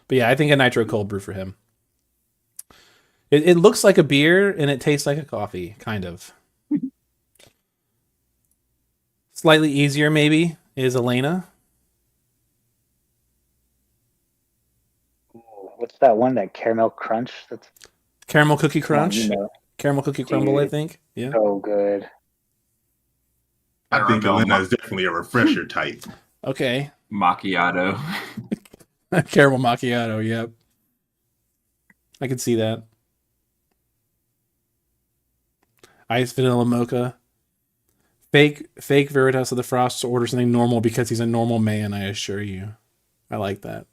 But yeah, I think a nitro cold brew for him. It looks like a beer and it tastes like a coffee, kind of. Slightly easier maybe is Elena. What's that one? That caramel crunch? That's Caramel cookie crunch. You know, Caramel cookie crumble, dude, I think. Yeah. so good. I think Elena is definitely a refresher type. Okay. Macchiato. Caramel macchiato, yep. I can see that. Iced vanilla mocha. Fake Veritas of the Frost order something normal because he's a normal man, I assure you. I like that.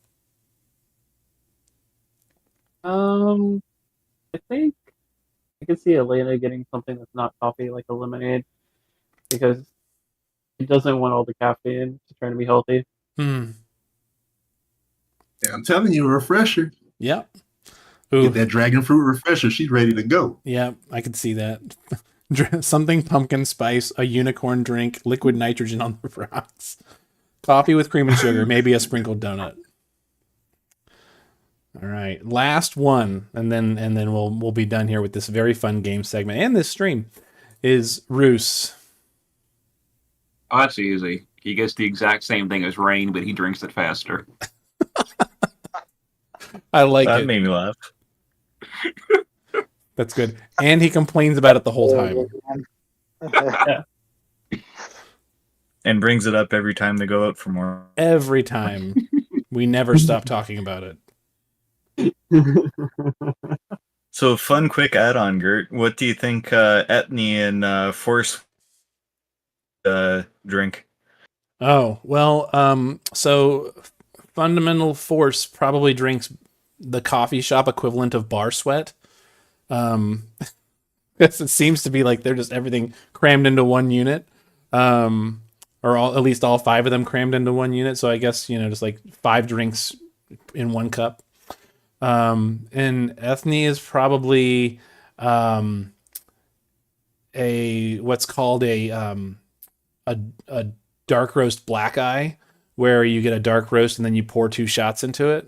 I think I could see Elena getting something that's not coffee, like a lemonade, because he doesn't want all the caffeine. She's trying to be healthy. Yeah, I'm telling you, a refresher. Yep. Get that dragon fruit refresher. She's ready to go. Yeah, I could see that. Something pumpkin spice, a unicorn drink, liquid nitrogen on the rocks, coffee with cream and sugar, maybe a sprinkled donut. All right, last one, and then we'll be done here with this very fun game segment and this stream. Is Roos. Oh, that's easy. He gets the exact same thing as Rain, but he drinks it faster. I like That it. made me laugh. That's good. And he complains about it the whole time. And brings it up every time they go out for more. Every time. We never stop talking about it. So, fun quick add-on, Gert. What do you think Ethne and Force drink? Oh, well, so Fundamental Force probably drinks the coffee shop equivalent of bar sweat. Um, because it seems to be like they're just everything crammed into one unit. Or at least all five of them crammed into one unit. So I guess, just like 5 drinks in one cup. And Ethne is probably a what's called a dark roast black eye, where you get a dark roast and then you pour 2 shots into it.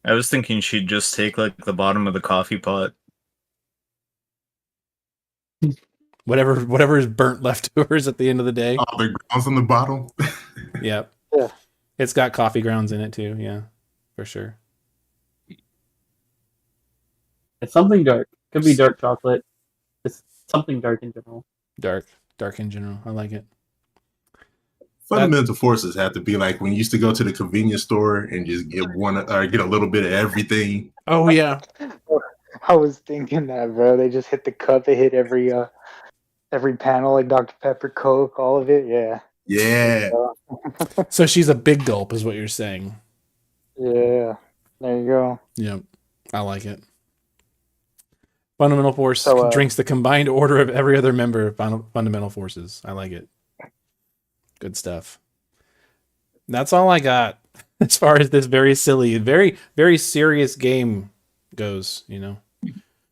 I was thinking she'd just take like the bottom of the coffee pot. Whatever is burnt leftovers at the end of the day. All the grounds on the bottom. Yep. Yeah. It's got coffee grounds in it too. Yeah, for sure. It's something dark. Could be dark chocolate. It's something dark in general. Dark in general. I like it. Fundamental forces have to be like when you used to go to the convenience store and just get one or get a little bit of everything. Oh yeah. I was thinking that, bro. They just hit the cup. They hit every panel, like Dr. Pepper, Coke, all of it. Yeah. Yeah. So she's a big gulp, is what you're saying. Yeah. There you go. Yep. I like it. Fundamental Force So, drinks the combined order of every other member of Fundamental Forces. I like it. Good stuff. That's all I got as far as this very silly, very, very serious game goes,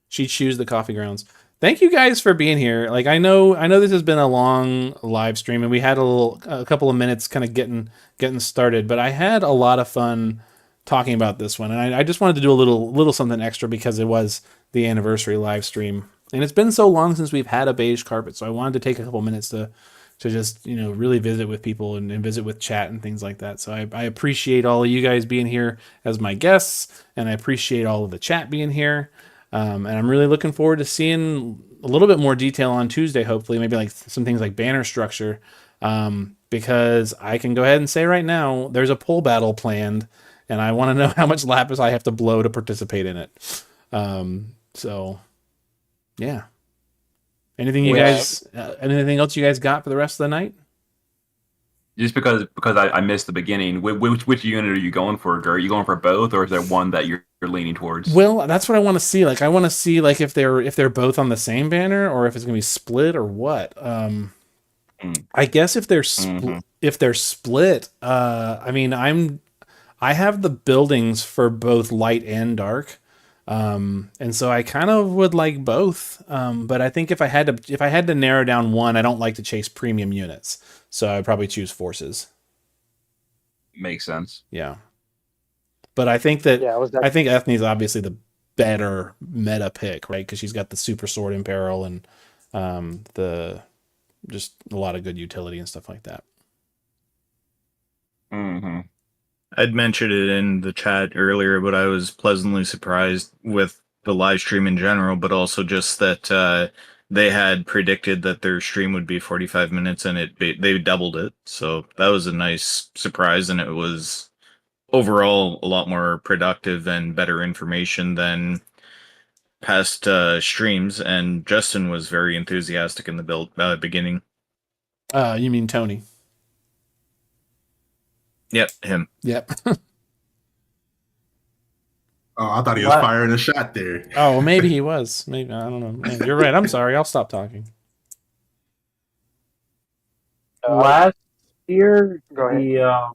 She chews the coffee grounds. Thank you guys for being here. Like I know this has been a long live stream and we had a couple of minutes kind of getting started, but I had a lot of fun talking about this one. And I just wanted to do a little something extra because it was the anniversary live stream. And it's been so long since we've had a beige carpet. So I wanted to take a couple minutes to just, really visit with people and visit with chat and things like that. So I appreciate all of you guys being here as my guests, and I appreciate all of the chat being here. And I'm really looking forward to seeing a little bit more detail on Tuesday, hopefully, maybe like some things like banner structure, because I can go ahead and say right now, there's a poll battle planned, and I want to know how much lapis I have to blow to participate in it. So, yeah. Anything else you guys got for the rest of the night? Just because I missed the beginning, which unit are you going for? Are you going for both, or is there one that you're leaning towards? Well, that's what I want to see. Like, I want to see like if they're both on the same banner or if it's gonna be split or what. I guess if they're split, I mean, I have the buildings for both light and dark. And so I kind of would like both. But I think if I had to narrow down one, I don't like to chase premium units. So I'd probably choose forces. Makes sense. Yeah. But I think I think Ethne's obviously the better meta pick, right? Because she's got the super sword in peril and the just a lot of good utility and stuff like that. Mm-hmm. I'd mentioned it in the chat earlier, but I was pleasantly surprised with the live stream in general, but also just that they had predicted that their stream would be 45 minutes and they doubled it. So that was a nice surprise, and it was overall a lot more productive and better information than past streams. And Justin was very enthusiastic in the beginning. You mean Tony? Yep, him. Yep. Oh, I thought he was firing a shot there. Oh, maybe he was. Maybe, I don't know. You're right. I'm sorry. I'll stop talking. Last year, Go ahead.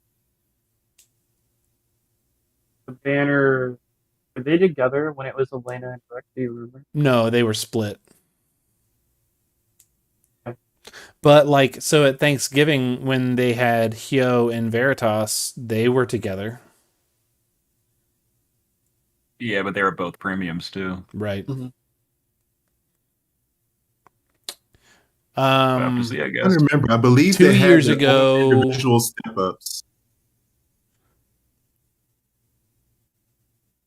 the banner, were they together when it was Elena and Rick? Do you remember? No, they were split. But like, so at Thanksgiving when they had Hyo and Veritas, they were together. Yeah, but they were both premiums too. Right. Mm-hmm. We'll have to see, I I guess. remember. I believe 2 they had years their ago- own individual step ups.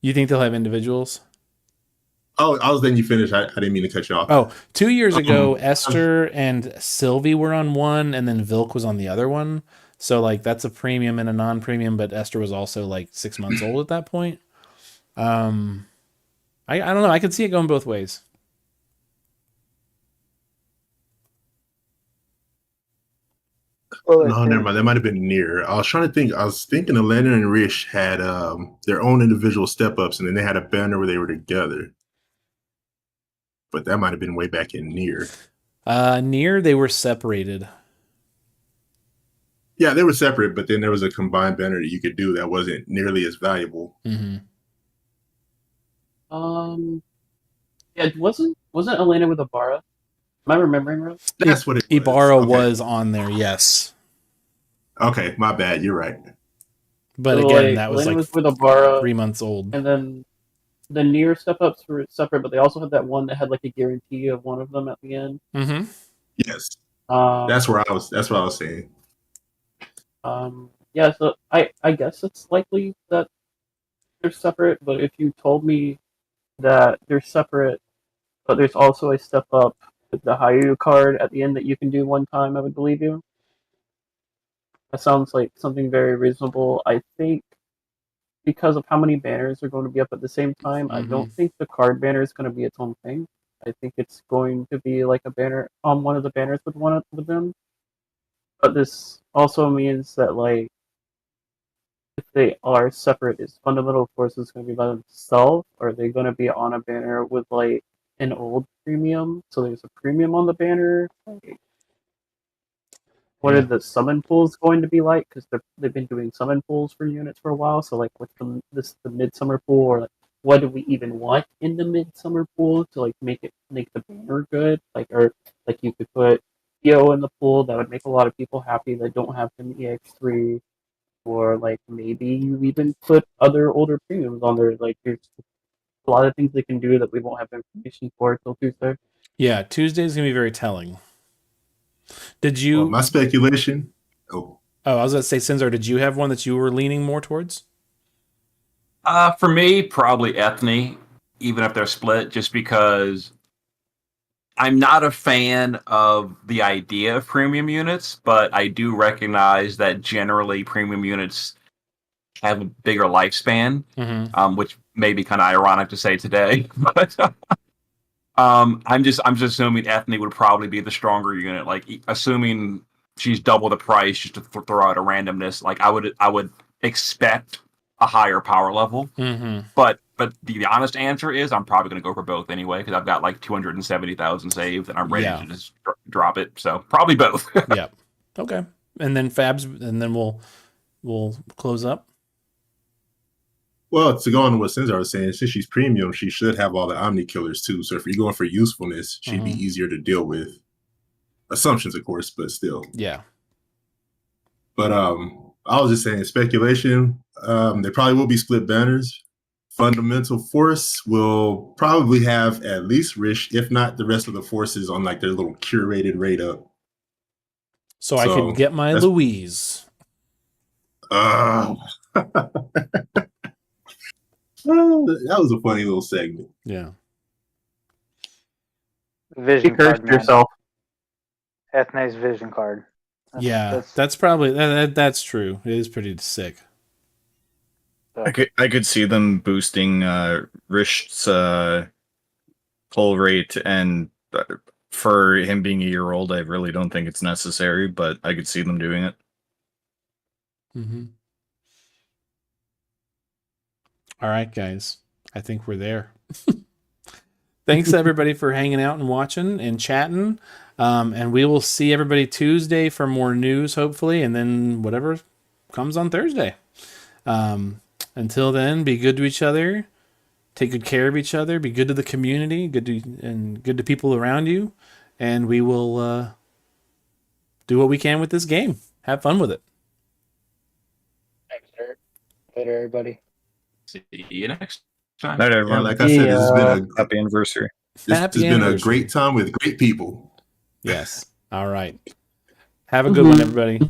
You think they'll have individuals? Oh, I was letting you finish. I didn't mean to cut you off. Oh, 2 years ago, Esther and Sylvie were on one, and then Vilk was on the other one. So, like, that's a premium and a non-premium, but Esther was also, like, 6 months old at that point. I don't know. I could see it going both ways. Well, No, never mind. That might have been near. I was trying to think. I was thinking Atlanta and Rish had their own individual step ups, and then they had a banner where they were together. But that might have been way back in near. Near, they were separated. Yeah, they were separate, but then there was a combined banner that you could do that wasn't nearly as valuable. Mm-hmm. Yeah, wasn't Elena with Ibarra? Am I remembering right? That's what it was. Ibarra Okay. was on there, yes. Okay, my bad. You're right. But So, again, that was Elena like was with Ibarra, 3 months old. and then the near step ups were separate, but they also had that one that had like a guarantee of one of them at the end. Mm-hmm. Yes, Um, that's what I was saying. Yeah, so I guess it's likely that they're separate, but if you told me that they're separate, but there's also a step up with the Hayu card at the end that you can do one time, I would believe you. That sounds like something very reasonable. I think because of how many banners are going to be up at the same time, I don't think the card banner is going to be its own thing. I think it's going to be like a banner on one of the banners with one of them. But this also means that like if they are separate, is Fundamental Forces going to be by themselves, or are they going to be on a banner with like an old premium? So there's a premium on the banner. Like, what are the summon pools going to be like? Because they've been doing summon pools for units for a while. So like, what's the midsummer pool, or like, what do we even want in the midsummer pool to like make the banner good? Like, or like you could put EO in the pool, that would make a lot of people happy that don't have an EX3. Or like maybe you even put other older premiums on there. Like there's a lot of things they can do that we won't have information for until Tuesday. Yeah, Tuesday's gonna be very telling. Did you? Well, my speculation. Oh, I was gonna say, Cinzar, did you have one that you were leaning more towards? For me, probably Ethne, even if they're split, just because I'm not a fan of the idea of premium units, but I do recognize that generally premium units have a bigger lifespan, which may be kind of ironic to say today. But I'm just assuming Ethne would probably be the stronger unit. Like assuming she's double the price, just to throw out a randomness. Like I would expect a higher power level. But the honest answer is I'm probably going to go for both anyway because I've got like 270,000 saved and I'm ready to just drop it. So probably both. Yep. Okay. And then Fabs, and then we'll close up. well, to go on to what Cinzar was saying, since she's premium, she should have all the Omni killers too. So if you're going for usefulness, she'd be easier to deal with. Assumptions, of course, but still. Yeah. But I was just saying speculation. There probably will be split banners. Fundamental Force will probably have at least Rish, if not the rest of the forces, on like their little curated rate up. So I could get my Louise. That was a funny little segment. Yeah. Vision cursed card, man. yourself. Ethne's vision card. That's probably that's true. It is pretty sick. I could see them boosting Rish's pull rate, and for him being a year old, I really don't think it's necessary, but I could see them doing it. All right, guys. I think we're there. Thanks everybody for hanging out and watching and chatting. And we will see everybody Tuesday for more news, hopefully, and then whatever comes on Thursday. Until then, be good to each other. Take good care of each other. Be good to the community. Good to people around you. And we will do what we can with this game. Have fun with it. Thanks, Eric. Later, everybody. See you next time. Night, everyone. Like I said, this has been a happy anniversary. This has been a great time with great people. Yes. All right. Have a good one, everybody.